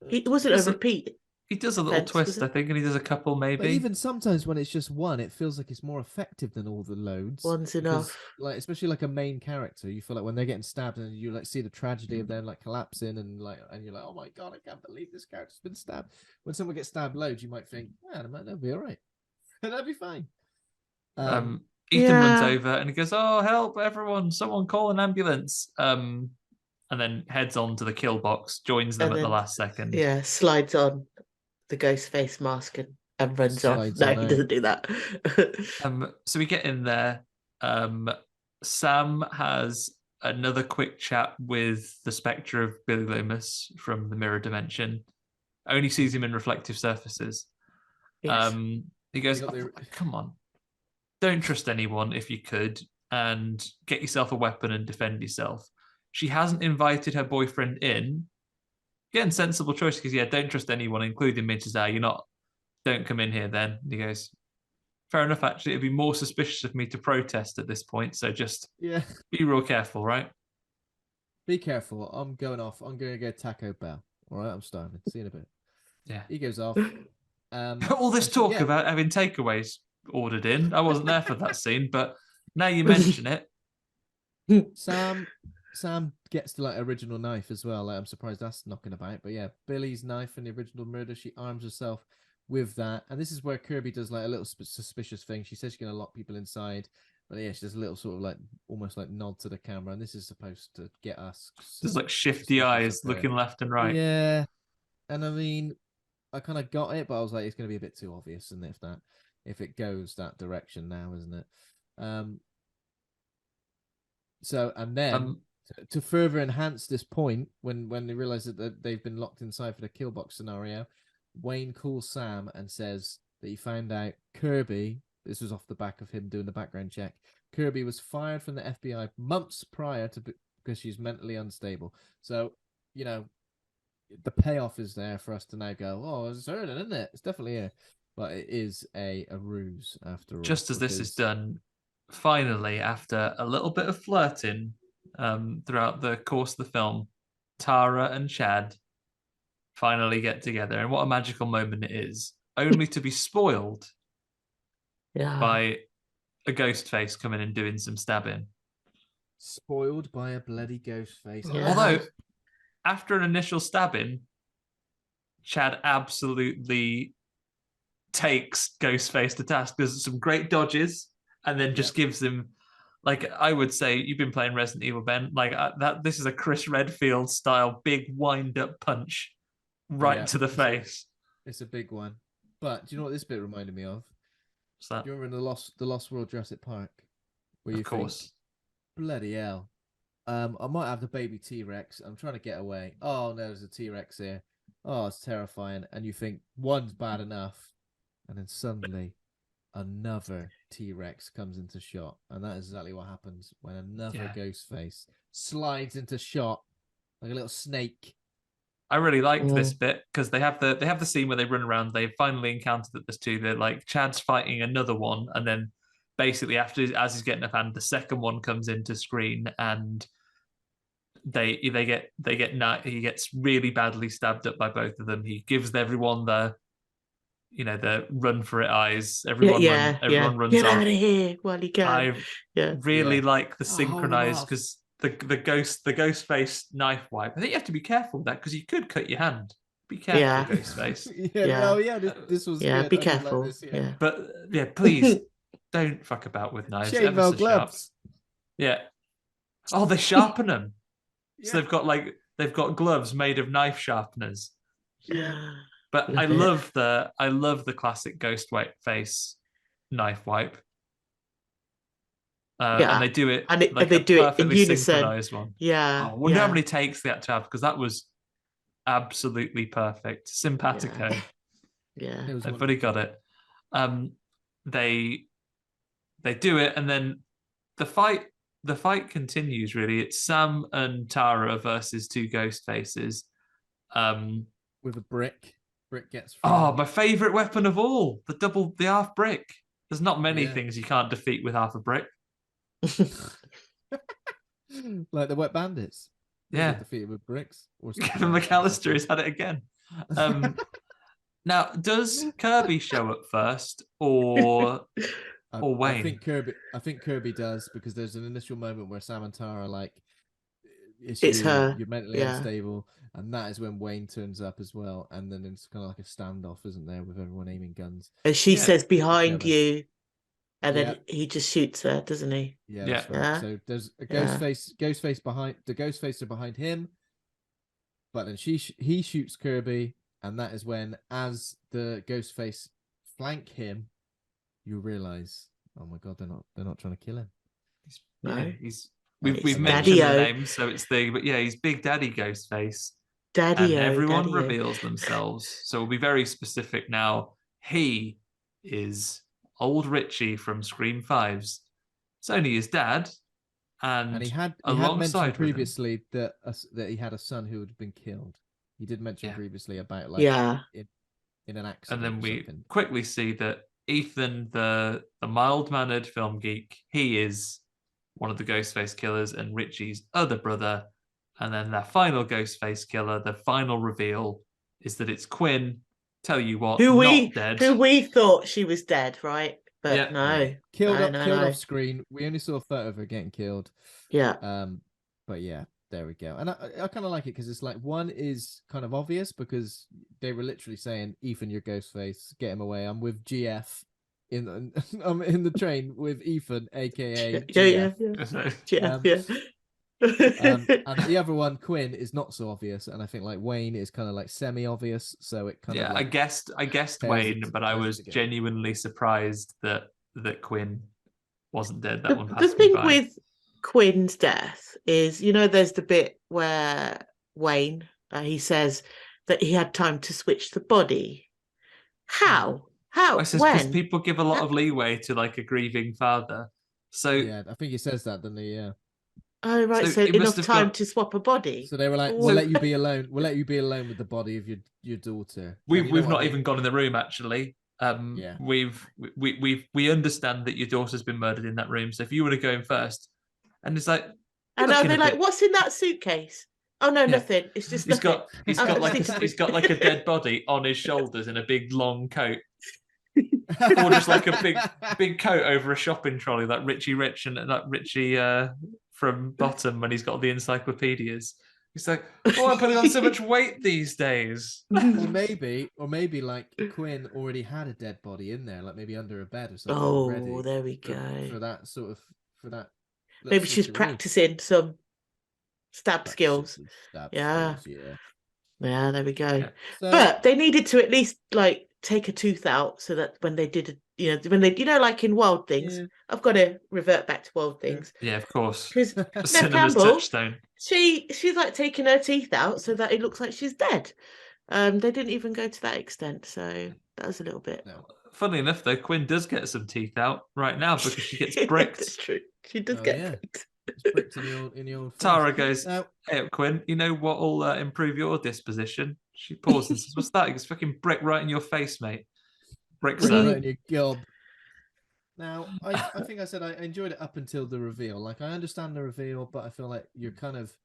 It wasn't a repeat. He does a little twist, I think, and he does a couple maybe. But even sometimes when it's just one, it feels like it's more effective than all the loads. One's enough. Like, especially like a main character, you feel like when they're getting stabbed and you like see the tragedy of them like collapsing and you're like, oh my god, I can't believe this character's been stabbed. When someone gets stabbed loads, you might think, yeah, that'll be all right. That'll be fine. Ethan runs over and he goes, oh, help, everyone, someone call an ambulance. And then heads on to the kill box, joins them at the last second. Yeah, slides on the ghost face mask and runs off. No, he doesn't do that. So we get in there. Sam has another quick chat with the spectre of Billy Loomis from the mirror dimension. Only sees him in reflective surfaces. Yes. He goes, come on, don't trust anyone if you could, and get yourself a weapon and defend yourself. She hasn't invited her boyfriend in. Again, sensible choice, because don't trust anyone, including Mrs. Don't come in here then. And he goes, fair enough, actually, it'd be more suspicious of me to protest at this point, so just be real careful, right? Be careful. I'm going off. I'm going to go Taco Bell. All right, I'm starving. See you in a bit. Yeah. He goes off. All this talk about having takeaways ordered in. I wasn't there for that scene, but now you mention it. Sam gets the original knife as well. I'm surprised that's knocking about. But yeah, Billy's knife in the original murder, she arms herself with that. And this is where Kirby does a little suspicious thing. She says she's going to lock people inside. But yeah, she does a little sort of almost nod to the camera. And this is supposed to get us. There's shifty eyes looking left and right. Yeah. And I mean, I kind of got it, but I was like, it's going to be a bit too obvious. And if it goes that direction now, isn't it? To further enhance this point, when they realize that they've been locked inside for the kill box scenario, Wayne calls Sam and says that he found out Kirby, this was off the back of him doing the background check, Kirby was fired from the FBI months prior because she's mentally unstable. So, the payoff is there for us to now go, oh, it's her, isn't it? It's definitely her. But it is a ruse after all. Just as this is done, finally, after a little bit of flirting throughout the course of the film, Tara and Chad finally get together. And what a magical moment it is, only to be spoiled by a ghost face coming and doing some stabbing. Spoiled by a bloody ghost face. Yeah. Although, after an initial stabbing, Chad absolutely takes Ghostface to task. There's some great dodges, and then just gives him, I would say, you've been playing Resident Evil, Ben. This is a Chris Redfield style big wind up punch right to the face. It's a big one. But do you know what this bit reminded me of? What's that? Do you remember in the Lost World Jurassic Park? Where you think, bloody hell. I might have the baby T-Rex. I'm trying to get away. Oh, no, there's a T-Rex here. Oh, it's terrifying. And you think one's bad enough. And then suddenly another T-Rex comes into shot. And that is exactly what happens when another ghost face slides into shot like a little snake. I really liked this bit because they have the scene where they run around. They've finally encountered that there's two. They're like Chad's fighting another one, and then basically as he's getting up, and the second one comes into screen, and he gets really badly stabbed up by both of them. He gives everyone the run for it eyes. Everyone runs Get off. out of here while you can. I really like the synchronized because the Ghostface knife wipe. I think you have to be careful with that because you could cut your hand. Be careful, Ghostface. This was good. Be careful. Like this, But please don't fuck about with knives. Chainmail gloves. Sharp. Oh, they sharpen them. So they've got gloves made of knife sharpeners. Yeah. But I love the classic Ghostface knife wipe. And they do it, and they do it in unison. One. Yeah. I wonder how many takes they had to have because that was absolutely perfect. Simpatico. Yeah. Everybody got it. They do it, and then the fight continues. Really, it's Sam and Tara versus two Ghostfaces. With a brick. Brick gets. My favorite weapon of all, the half brick. There's not many things you can't defeat with half a brick. Like the Wet Bandits. Yeah. Defeated with bricks. Kevin McAllister has had it again. Now, does Kirby show up first or Wayne? I think Kirby does because there's an initial moment where Sam and Tara are like, it's her. You're mentally unstable, and that is when Wayne turns up as well, and then it's kind of like a standoff, isn't there, with everyone aiming guns. And she says behind you, and then he just shoots her, doesn't he? Yeah, that's right. So there's a Ghostface behind. The Ghostface are behind him, but then he shoots Kirby, and that is when, as the Ghostface flank him, you realize, oh my god, they're not trying to kill him. We've mentioned the name, so it's he's Big Daddy Ghostface. And everyone reveals themselves. So we'll be very specific now. He is old Richie from Scream 5's. It's only his dad. And he had mentioned previously that he had a son who had been killed. He did mention previously about in an accident. And then we quickly see that Ethan, the mild-mannered film geek, he is one of the Ghostface killers, and Richie's other brother. And then their final Ghostface killer, the final reveal, is that it's Quinn. Tell you what, who we thought she was dead, right? But no, killed off screen. We only saw a photo of her getting killed. Yeah. But yeah, there we go. And I kind of like it because it's like one is kind of obvious because they were literally saying, "Ethan, you're Ghostface. Get him away. I'm with GF." I'm in the train with Ethan, aka GF. And the other one, Quinn, is not so obvious, and I think like Wayne is kind of like semi-obvious. So it kind of like I guessed Wayne, but I was genuinely surprised that Quinn wasn't dead. That one. The thing with Quinn's death is, there's the bit where Wayne he says that he had time to switch the body. How? I says because people give a lot of leeway to like a grieving father. So I think he says that, doesn't he? Yeah. Oh right, so enough time to swap a body. So they were like, "We'll let you be alone. We'll let you be alone with the body of your daughter." We've not even gone in the room actually. We understand that your daughter's been murdered in that room. So if you want to go in first, and it's like, and they're like, "What's in that suitcase?" Oh no, nothing. It's just he's got like a dead body on his shoulders in a big long coat. Or just like a big coat over a shopping trolley, like Richie Rich and like Richie from Bottom when he's got the encyclopedias. He's like, "Oh, I'm putting on so much weight these days." Or maybe like Quinn already had a dead body in there, like maybe under a bed or something. Oh, already there we go. For that. Maybe she's practicing some stab skills. Yeah, there we go. Yeah. So, but they needed to at least like take a tooth out so that when they did like in Wild Things, I've got to revert back to Wild Things. Yeah, of course. Because Campbell, touchstone. She's like taking her teeth out so that it looks like she's dead. They didn't even go to that extent, so that was a little bit. No. Funnily enough, though, Quinn does get some teeth out right now because she gets bricked. That's true. She does get bricked. It's bricked in your face. Tara goes, "Hey, Quinn, you know what will improve your disposition?" She pauses and says, "What's that?" He goes, "Fucking brick right in your face, mate. Brick, sir." Right in your gob. Now, I think I said I enjoyed it up until the reveal. Like, I understand the reveal, but I feel like you're kind of,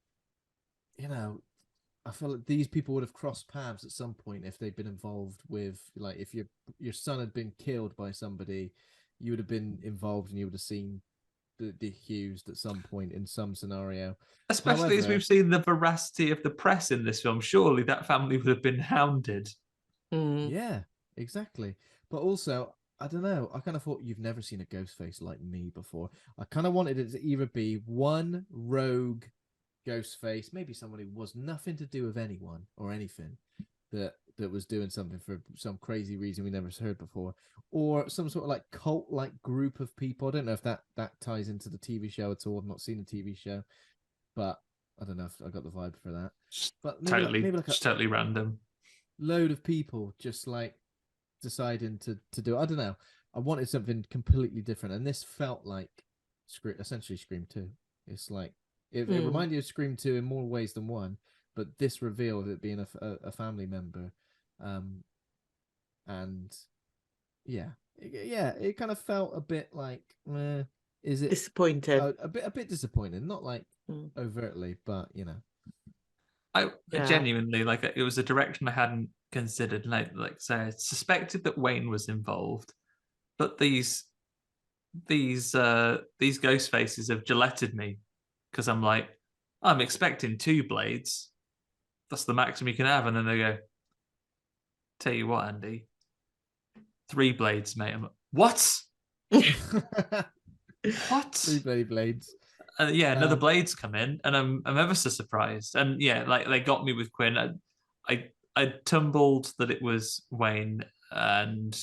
I feel like these people would have crossed paths at some point if they'd been involved with, like, if your son had been killed by somebody, you would have been involved and you would have seen the accused at some point in some scenario. Especially as we've seen the veracity of the press in this film. Surely that family would have been hounded. Yeah, exactly. But also, I don't know. I kind of thought you've never seen a Ghostface like me before. I kind of wanted it to either be one rogue Ghostface, maybe somebody who was nothing to do with anyone or anything that was doing something for some crazy reason we never heard before, or some sort of like cult-like group of people. I don't know if that ties into the TV show at all. I've not seen the TV show, but I don't know if I got the vibe for that. But maybe like totally random. Load of people just like deciding to do it. I don't know. I wanted something completely different, and this felt like essentially Scream 2. It's like it reminded you of Scream 2 in more ways than one, but this reveal of it being a family member, and it kind of felt a bit like, is it disappointed? A bit disappointing, not like overtly, but I genuinely like it was a direction I hadn't considered. Like say, I suspected that Wayne was involved, but these ghost faces have Gilletted me because I'm like, I'm expecting 2 blades. That's the maximum you can have, and then they go, "Tell you what, Andy, 3 blades, mate." I'm like, what? What? 3 bloody blades. Another blade's come in, and I'm ever so surprised. And like they got me with Quinn. I tumbled that it was Wayne and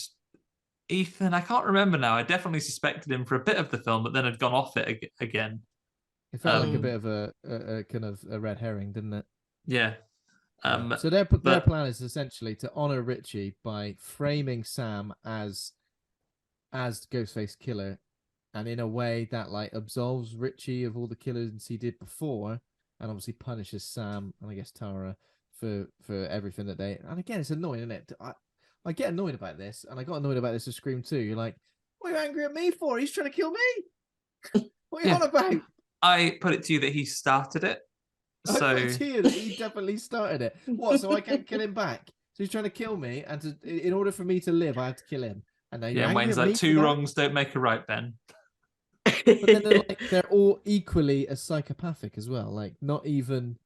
Ethan. I can't remember now. I definitely suspected him for a bit of the film, but then had gone off it again. It felt like a bit of a kind of a red herring, didn't it? Yeah. So their plan is essentially to honor Richie by framing Sam as Ghostface killer, and in a way that like absolves Richie of all the killings he did before, and obviously punishes Sam and I guess Tara for everything that they. And again, it's annoying, isn't it? I get annoyed about this, and I got annoyed about this with Scream 2. You're like, what are you angry at me for? He's trying to kill me. What are you on about? I put it to you that he started it. I put it to you that he definitely started it. What? So I can't kill him back? So he's trying to kill me, and in order for me to live, I have to kill him. And now Wayne's like, 2 wrongs don't make a right, Ben. But then they're all equally as psychopathic as well. Like, not even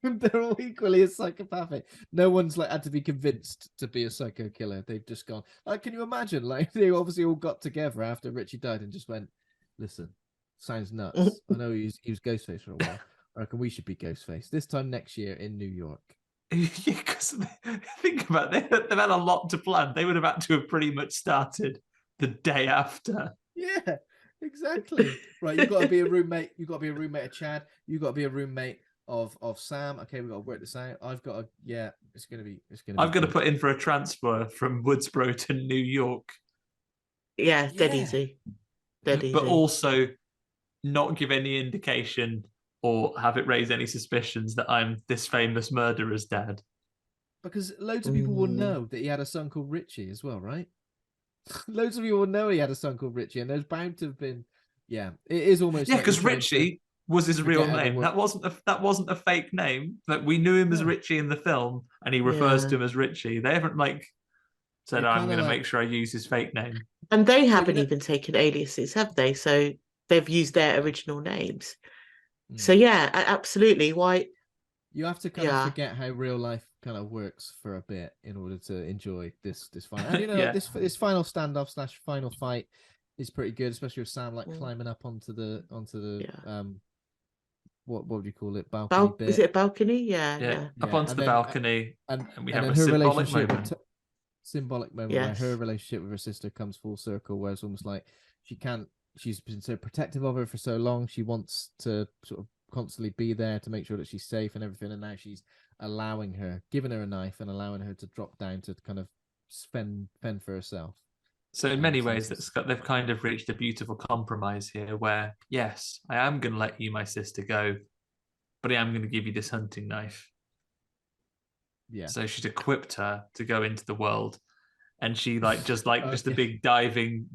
they're all equally as psychopathic. No one's like had to be convinced to be a psycho killer. They've just gone. Like, can you imagine? Like, they obviously all got together after Richie died and just went, "Listen, sounds nuts. I know he was Ghostface for a while. I reckon we should be Ghostface this time next year in New York." Because think about it, they've had a lot to plan. They would have had to have pretty much started the day after. Yeah, exactly. Right, you've got to be a roommate. You've got to be a roommate of Chad. You've got to be a roommate of Sam. Okay, we've got to work this out. I've got to. It's gonna be. I've got to put in for a transfer from Woodsboro to New York. Yeah, dead easy. Dead easy. But also not give any indication or have it raise any suspicions that I'm this famous murderer's dad. Because loads of people will know that he had a son called Richie as well, right? Loads of people will know he had a son called Richie, and there's bound to have been. Yeah, it is almost. Yeah, because Richie was his real name. That wasn't a fake name. Like, we knew him as Richie in the film, and he refers to him as Richie. They haven't said, "I'm going to make sure I use his fake name." And they haven't even taken aliases, have they? So they've used their original names. So yeah, absolutely. Why? You have to kind of forget how real life kind of works for a bit in order to enjoy this fight. And this final standoff / final fight is pretty good, especially with Sam like climbing up onto the what would you call it? Balcony bit. Is it a balcony? Yeah. Up onto the balcony, and we have a symbolic moment where her relationship with her sister comes full circle, where it's almost like she's been so protective of her for so long. She wants to sort of constantly be there to make sure that she's safe and everything. And now she's giving her a knife and allowing her to drop down to kind of fend for herself. So in many ways, they've kind of reached a beautiful compromise here where, yes, I am going to let you, my sister, go, but I am going to give you this hunting knife. Yeah. So she's equipped her to go into the world. And she just a big diving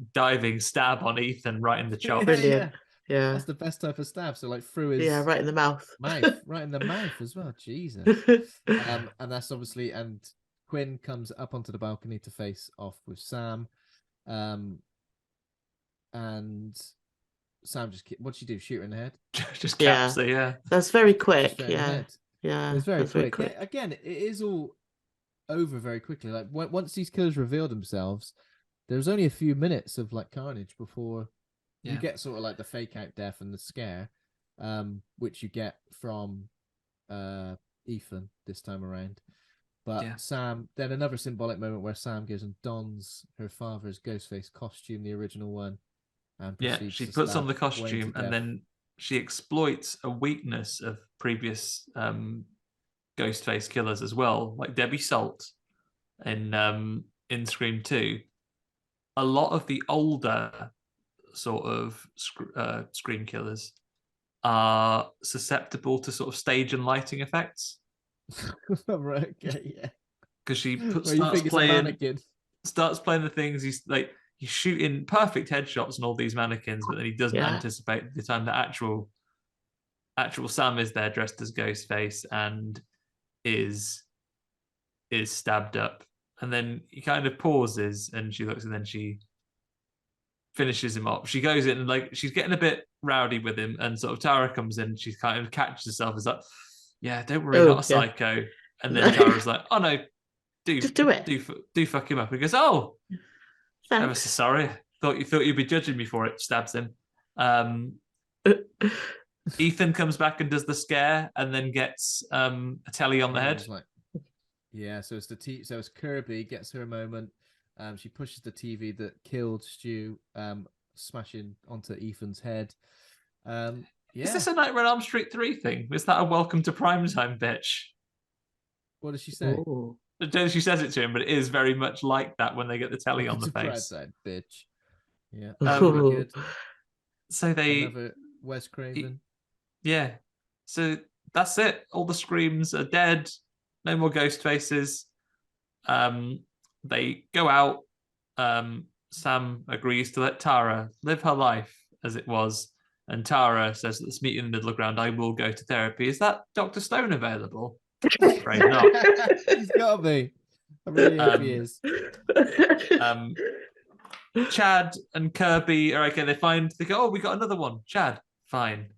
stab on Ethan right in the chops. Brilliant. Yeah. That's the best type of stab. So like through his right in the mouth. Right in the mouth as well. Jesus. And that's obviously, and Quinn comes up onto the balcony to face off with Sam. And Sam just, what'd she do? Shoot her in the head? Just caps her, yeah. That's very quick. Yeah. It's very quick. Yeah, again, it is all over very quickly. Like once these killers reveal themselves, there's only a few minutes of like carnage before you get sort of like the fake out death and the scare, which you get from Ethan this time around. But Sam, then another symbolic moment where Sam goes and dons her father's Ghostface costume, the original one. And she puts on the costume and then she exploits a weakness of previous Ghostface killers as well, like Debbie Salt in Scream 2. A lot of the older sort of Scream killers are susceptible to sort of stage and lighting effects. Right, okay, yeah. Because she starts playing the things he's shooting perfect headshots on all these mannequins, but then he doesn't anticipate the time the actual Sam is there dressed as Ghostface and is stabbed up. And then he kind of pauses and she looks and then she finishes him off. She goes in and like she's getting a bit rowdy with him, and sort of Tara comes in. She kind of catches herself as like, "Yeah, don't worry, not a psycho." And then Tara's like, "Oh no, just do it. Do fuck him up." He goes, "Oh, ever so sorry. Thought you'd be judging me for it." Stabs him. Ethan comes back and does the scare, and then gets a telly on the head. So it's Kirby gets her a moment. She pushes the TV that killed Stu, smashing onto Ethan's head. Is this a Nightmare on Elm Street 3 thing? Is that a welcome to primetime, bitch? What does she say? Ooh. She says it to him, but it is very much like that when they get the telly on the face. Primetime, bitch. Yeah. Good. So another Wes Craven. Yeah. So that's it. All the Screams are dead. No more ghost faces. They go out. Sam agrees to let Tara live her life as it was. And Tara says, "Let's meet in the middle ground. I will go to therapy." Is that Dr. Stone available? I'm afraid not. He's got to be. I really hope he is. Chad and Kirby are okay. They go, "Oh, we got another one." Chad, fine.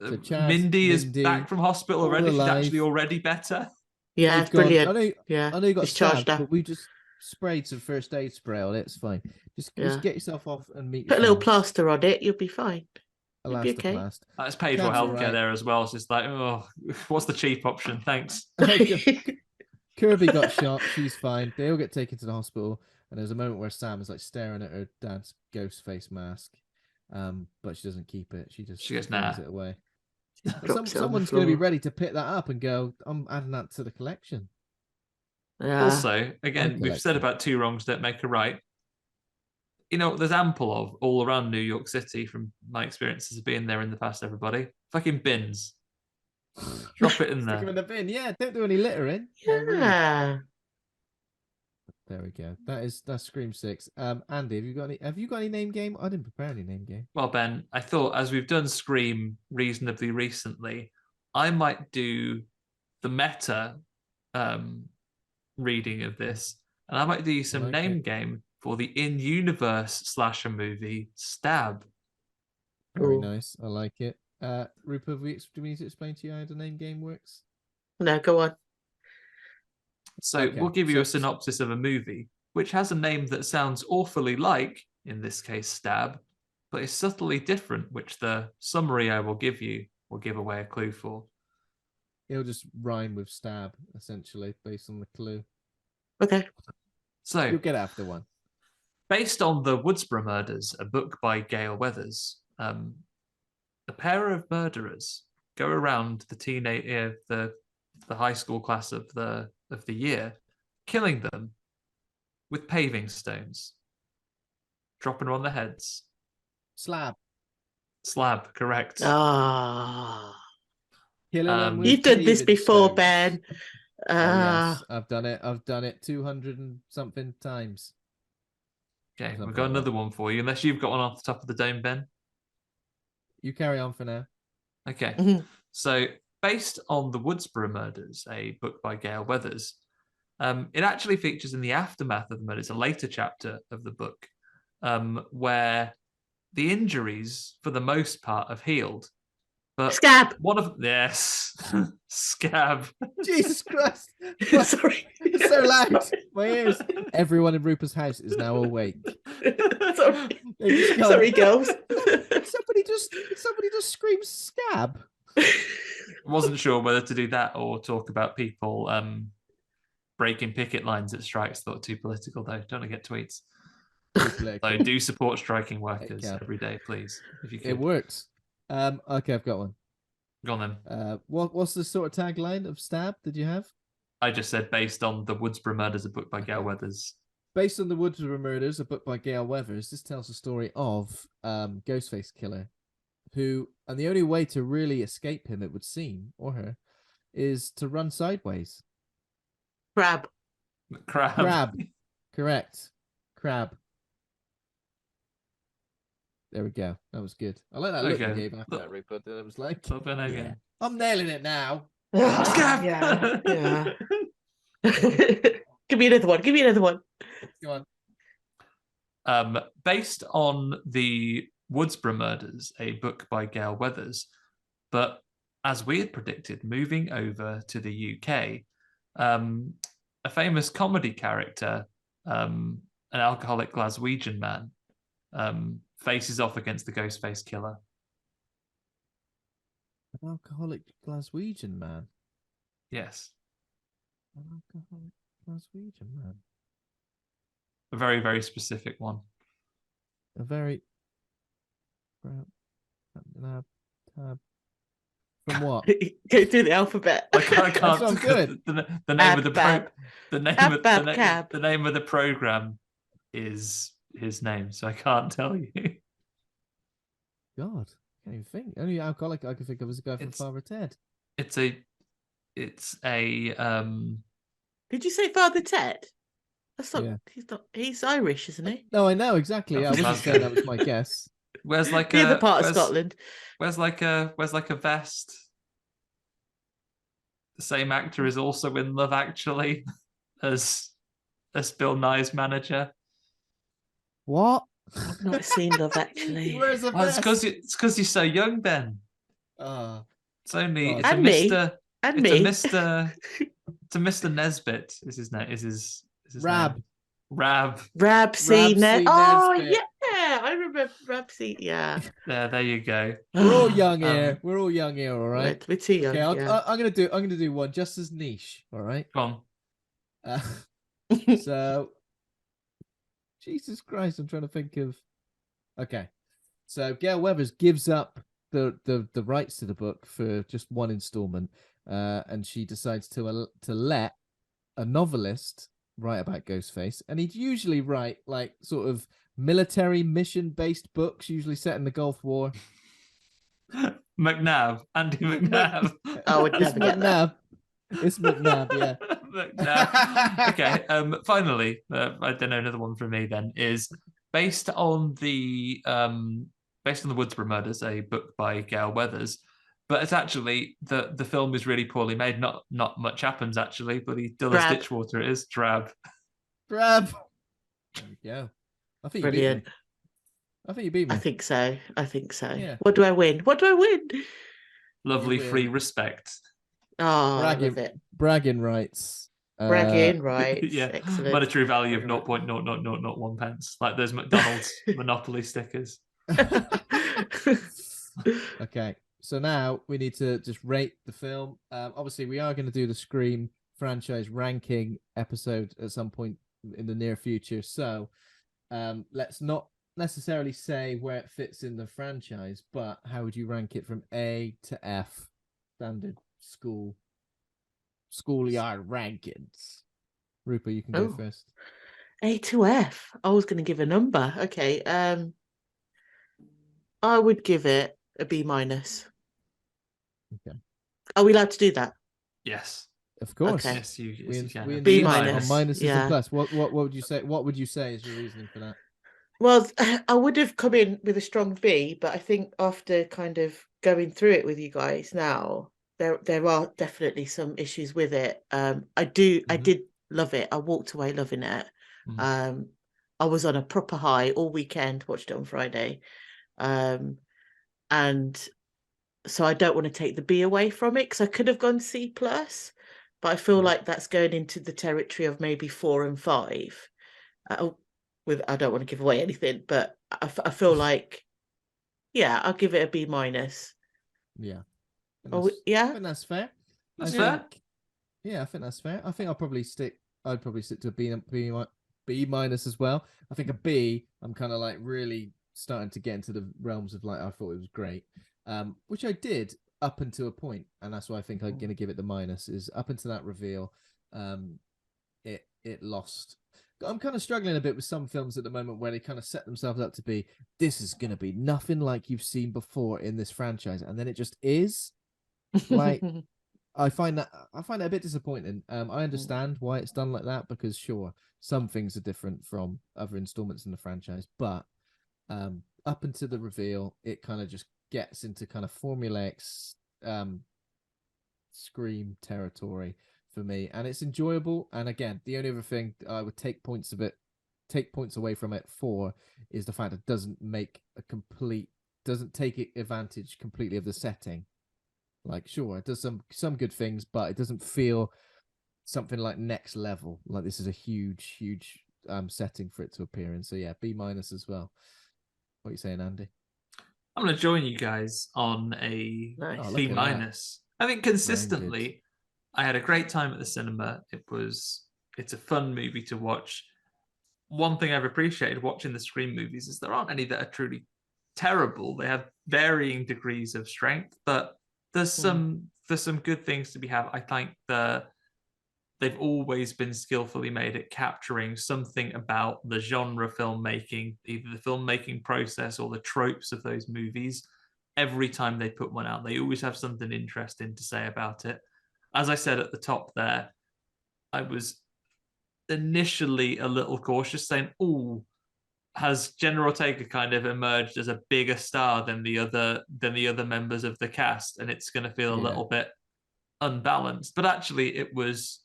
Mindy is back from hospital already. She's actually already better. Yeah, it's brilliant. I know you got stabbed, up. but we just sprayed some first aid spray on it. It's fine. Just get yourself off and meet. Put a little plaster on it. You'll be fine. You'll be okay. That's paid for healthcare there as well. So it's like, oh, what's the cheap option? Thanks. Kirby got shot. She's fine. They all get taken to the hospital, and there's a moment where Sam is like staring at her dad's ghost face mask, but she doesn't keep it. She goes, "Nah." It away. Someone's going to be ready to pick that up and go, "I'm adding that to the collection." Yeah. Also, again, we've said about two wrongs don't make a right. You know, there's ample of all around New York City from my experiences of being there in the past, everybody. Fucking bins. Drop it in there. Stick them in the bin. Yeah, don't do any littering. Yeah. There we go. That's Scream 6. Andy, have you got any name game? I didn't prepare any name game. Well, Ben, I thought as we've done Scream reasonably recently, I might do the meta reading of this, and I might do some name game for the in-universe slasher movie Stab. Very nice. I like it. Rupa, do we need to explain to you how the name game works? No, go on. So we'll give you a synopsis of a movie, which has a name that sounds awfully like, in this case, Stab, but is subtly different, which the summary I will give you will give away a clue for. It'll just rhyme with stab, essentially, based on the clue. Okay. So you'll get after one. Based on the Woodsboro murders, a book by Gail Weathers, a pair of murderers go around the high school class of the year killing them with paving stones, dropping them on their heads. Slab, correct. Killing them with you've done this before, stones. Ben. Yes, I've done it 200 and something times. Okay, we've got another one for you, unless you've got one off the top of the dome, Ben. You carry on for now. Okay. So, based on the Woodsboro murders, a book by Gail Weathers, it actually features in the aftermath of the murders, a later chapter of the book, where the injuries, for the most part, have healed. But Scab. Scab. Jesus Christ! Sorry, it's so loud. My ears. Everyone in Rupa's house is now awake. Sorry, girls. Somebody just screamed scab. I wasn't sure whether to do that or talk about people breaking picket lines at strikes. Thought too political though. Don't want to get tweets. So do support striking workers every day, please. If you could. It works. Okay, I've got one. Go on then. What's the sort of tagline of Stab? Did you have? I just said based on the Woodsboro murders, a book by Gail Weathers. Based on the Woodsboro murders, a book by Gail Weathers. This tells the story of Ghostface killer, who, and the only way to really escape him, it would seem, or her, is to run sideways. Crab. Correct. Crab. There we go. That was good. I like that look you gave after that, Rupa. That was like, yeah. I'm nailing it now. Yeah. Give me another one. Go on. Based on the Woodsboro murders, a book by Gail Weathers, but as we had predicted, moving over to the UK, a famous comedy character, an alcoholic Glaswegian man, faces off against the Ghostface killer. An alcoholic Glaswegian man? Yes. An alcoholic Glaswegian man? A very, very specific one. A very... From what? Go through the alphabet. I can't. That's what I'm doing. The name of the name of the program is his name, so I can't tell you. God, I can't even think. Only alcoholic I can think of is a guy from Father Ted. It's a. Did you say Father Ted? That's not. Yeah. He's Irish, isn't he? No, I know exactly. I was just saying that was my guess. Where's like the other part of Scotland? Where's like a vest? The same actor is also in Love Actually as Bill Nye's manager. What? I've not seen Love Actually. Where's the vest? It's because you're so young, Ben. It's only it's a Mr. To Mr. Nesbitt is his name. Is his Rab. Name. Rab C. Nesbitt. Oh yeah, I remember Rab C. Yeah. There you go. We're all young here. We're all young here. All right. We're too young. Okay, I'm gonna do one just as niche. All right. Go on. So, Jesus Christ, I'm trying to think of. Okay, so Gail Weathers gives up the rights to the book for just one installment, and she decides to let a novelist write about Ghostface, and he'd usually write like sort of military mission based books, usually set in the Gulf War. Andy McNabb. I would never get that. It's McNabb, yeah. McNabb. Okay. Finally, I don't know. Another one from me then is based on the Woodsboro murders, a book by Gail Weathers. But it's actually the film is really poorly made. Not much happens actually. Bloody dull as ditchwater it is. Drab. There you go. I think brilliant. You beat me. I think so. Yeah. What do I win? Lovely free respect. Oh, I love it. Bragging rights. Bragging rights. Yeah. Excellent. Monetary value of 0.0001 pence. Like those McDonald's Monopoly stickers. Okay. So now we need to just rate the film. Obviously, we are going to do the Scream franchise ranking episode at some point in the near future. So let's not necessarily say where it fits in the franchise, but how would you rank it from A to F? Standard schoolyard rankings. Rupa, you can go first. A to F. I was going to give a number. Okay. I would give it a B minus. Okay. Are we allowed to do that? Yes. Of course. Okay. Yes, you can. B minus. On minuses and plus. What would you say? What would you say is your reasoning for that? Well, I would have come in with a strong B, but I think after kind of going through it with you guys now, there are definitely some issues with it. I did love it. I walked away loving it. I was on a proper high all weekend, watched it on Friday. And so I don't want to take the B away from it because I could have gone C plus, but I feel like that's going into the territory of maybe 4 and 5. I don't want to give away anything, but I feel like, I'll give it a B minus. Yeah. I think that's fair. That's fair. Yeah, I think that's fair. I think I'd probably stick to a B minus as well. I think a B, I'm kind of like really starting to get into the realms of like, I thought it was great, which I did up until a point, and that's why I think I'm going to give it the minus, is up until that reveal, it lost. I'm kind of struggling a bit with some films at the moment where they kind of set themselves up to be, this is going to be nothing like you've seen before in this franchise, and then it just is. Like, I find that a bit disappointing. I understand why it's done like that, because sure, some things are different from other installments in the franchise, but up until the reveal, it kind of just gets into kind of formulaic Scream territory for me, and it's enjoyable. And again, the only other thing I would take points away from it for is the fact it doesn't take advantage completely of the setting. Like, sure, it does some good things, but it doesn't feel something like next level. Like, this is a huge setting for it to appear in. So yeah, B minus as well. What are you saying, Andy? I'm going to join you guys on a B minus. I think consistently, I had a great time at the cinema. It's a fun movie to watch. One thing I've appreciated watching the Scream movies is there aren't any that are truly terrible. They have varying degrees of strength, but there's some good things to be had. I think they've always been skillfully made at capturing something about the genre filmmaking, either the filmmaking process or the tropes of those movies. Every time they put one out, they always have something interesting to say about it. As I said at the top there, I was initially a little cautious, saying, has Jenna Ortega kind of emerged as a bigger star than the other members of the cast, and it's going to feel a little bit unbalanced. But actually, it was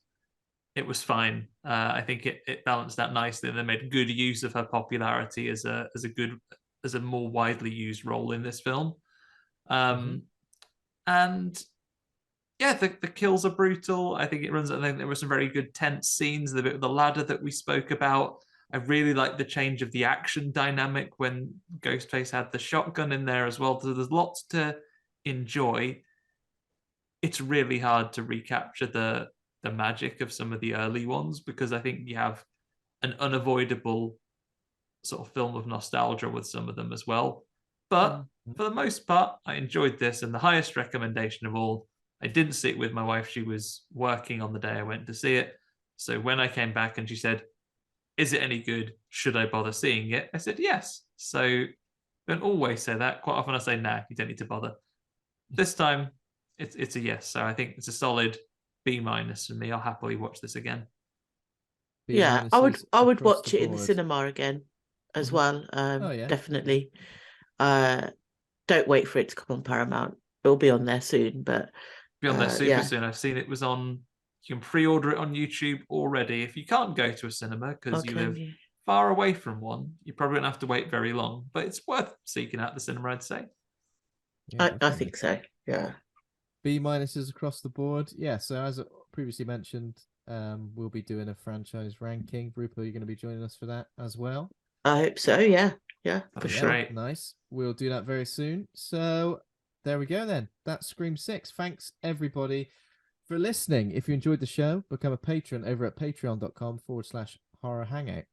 fine. I think it balanced out nicely, and they made good use of her popularity as a more widely used role in this film. And yeah, the kills are brutal. I think I think there were some very good tense scenes. The bit with the ladder that we spoke about. I really like the change of the action dynamic when Ghostface had the shotgun in there as well. So there's lots to enjoy. It's really hard to recapture the magic of some of the early ones, because I think you have an unavoidable sort of film of nostalgia with some of them as well. But for the most part, I enjoyed this, and the highest recommendation of all, I didn't see it with my wife. She was working on the day I went to see it. So when I came back and she said, is it any good? Should I bother seeing it? I said, yes. So I don't always say that. Quite often I say, nah, you don't need to bother. This time, it's a yes. So I think it's a solid B minus for me. I'll happily watch this again. Yeah, I would watch it in the cinema again as well. Definitely. Don't wait for it to come on Paramount. It'll be on there soon, but be on there super soon. I've seen it was on. You can pre-order it on YouTube already. If you can't go to a cinema because you live far away from one, you probably don't have to wait very long. But it's worth seeking out the cinema, I'd say. Yeah, I think so. Yeah. B minuses across the board. Yeah. So as previously mentioned, we'll be doing a franchise ranking. Rupa, are you going to be joining us for that as well? I hope so. Yeah. Yeah, for sure. Great. Nice. We'll do that very soon. So there we go then. That's Scream 6. Thanks everybody for listening. If you enjoyed the show, become a patron over at patreon.com/horror hangout.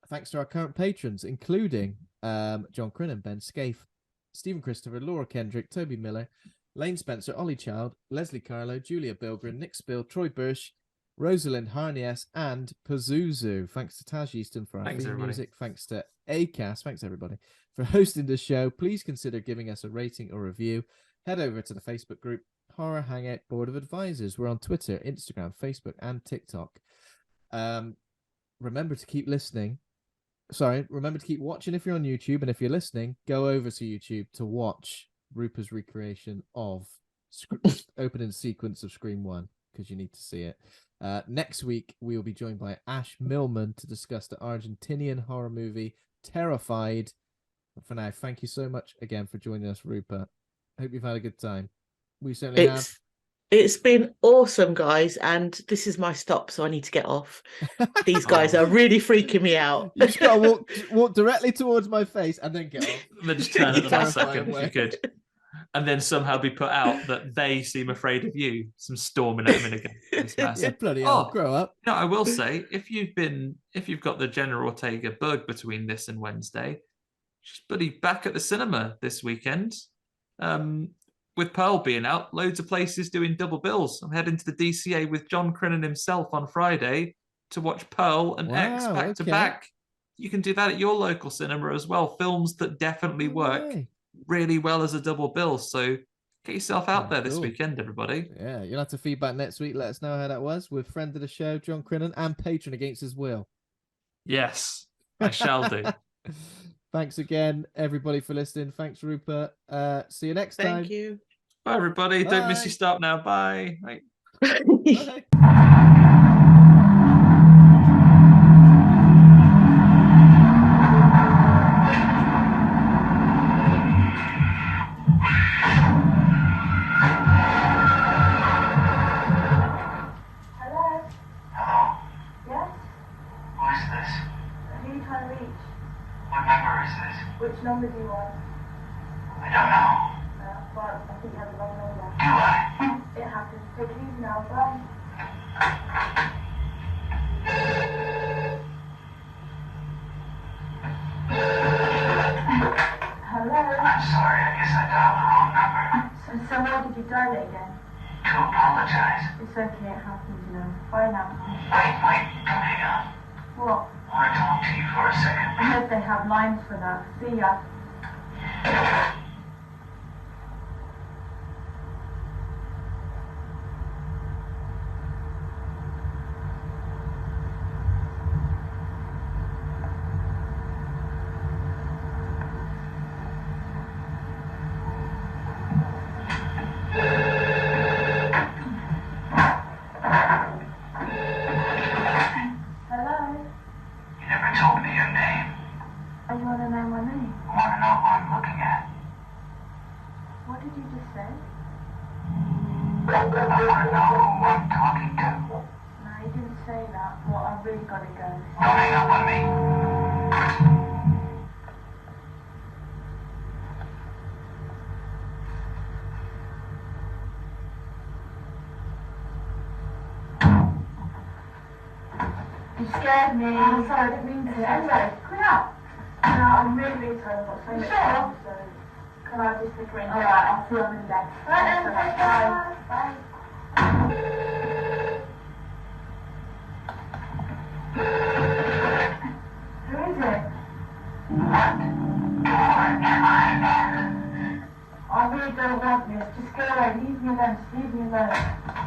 Thanks to our current patrons, including John Crinnan, Ben Scaife, Stephen Christopher, Laura Kendrick, Toby Miller, Lane Spencer, Ollie Child, Leslie Carlo, Julia Bilgren, Nick Spill, Troy Bursch, Rosalind Harnias, and Pazuzu. Thanks to Taj Easton for our theme music. Thanks to Acast. Thanks, everybody, for hosting the show. Please consider giving us a rating or review. Head over to the Facebook group, Horror Hangout Board of Advisors. We're on Twitter, Instagram, Facebook, and TikTok. Remember to keep listening. Remember to keep watching if you're on YouTube. And if you're listening, go over to YouTube to watch Rupa's recreation of opening sequence of Scream 1, because you need to see it. Next week, we will be joined by Ash Millman to discuss the Argentinian horror movie Terrified. But for now, thank you so much again for joining us, Rupa. Hope you've had a good time. We certainly have. It's been awesome, guys, and this is my stop, so I need to get off. These guys are really freaking me out. You just got to walk directly towards my face and then get off. And then just turn at the last second if you could. And then somehow be put out that they seem afraid of you. Some storming at them again. Yeah, bloody hell, grow up. No, I will say, if you've got the Jenna Ortega bug between this and Wednesday, she's bloody back at the cinema this weekend. With Pearl being out, loads of places doing double bills. I'm heading to the DCA with John Crinnan himself on Friday to watch Pearl and X back to back. You can do that at your local cinema as well. Films that definitely work really well as a double bill. So get yourself out there this weekend, everybody. Yeah, you'll have to feedback next week. Let us know how that was with friend of the show, John Crinnan, and patron against his will. Yes, I shall do. Thanks again, everybody, for listening. Thanks, Rupa. See you next time. Thank you. Bye, everybody. Bye. Don't miss your stop now. Bye. Bye. Bye. Which number do you want? I don't know. Well, I think you have the wrong number. Do I? It happens. Take it easy now. Bye. Hello? I'm sorry. I guess I dialed the wrong number. So why did you dial it again? To apologize. It's okay. It happens, you know. Bye now. Wait. Don't hang up. What? I want to talk to you for a second. I hope they have lines for that. See ya. You scared me. I'm sorry, I didn't mean to. Anyway, clean up. No, I'm really sorry. I've got so much time, so can I just pick her in? Alright, I'll see you in bed. Alright then, bye. Bye. Who is it? What? I really don't want this. Just go away. Leave me alone. Just leave me alone.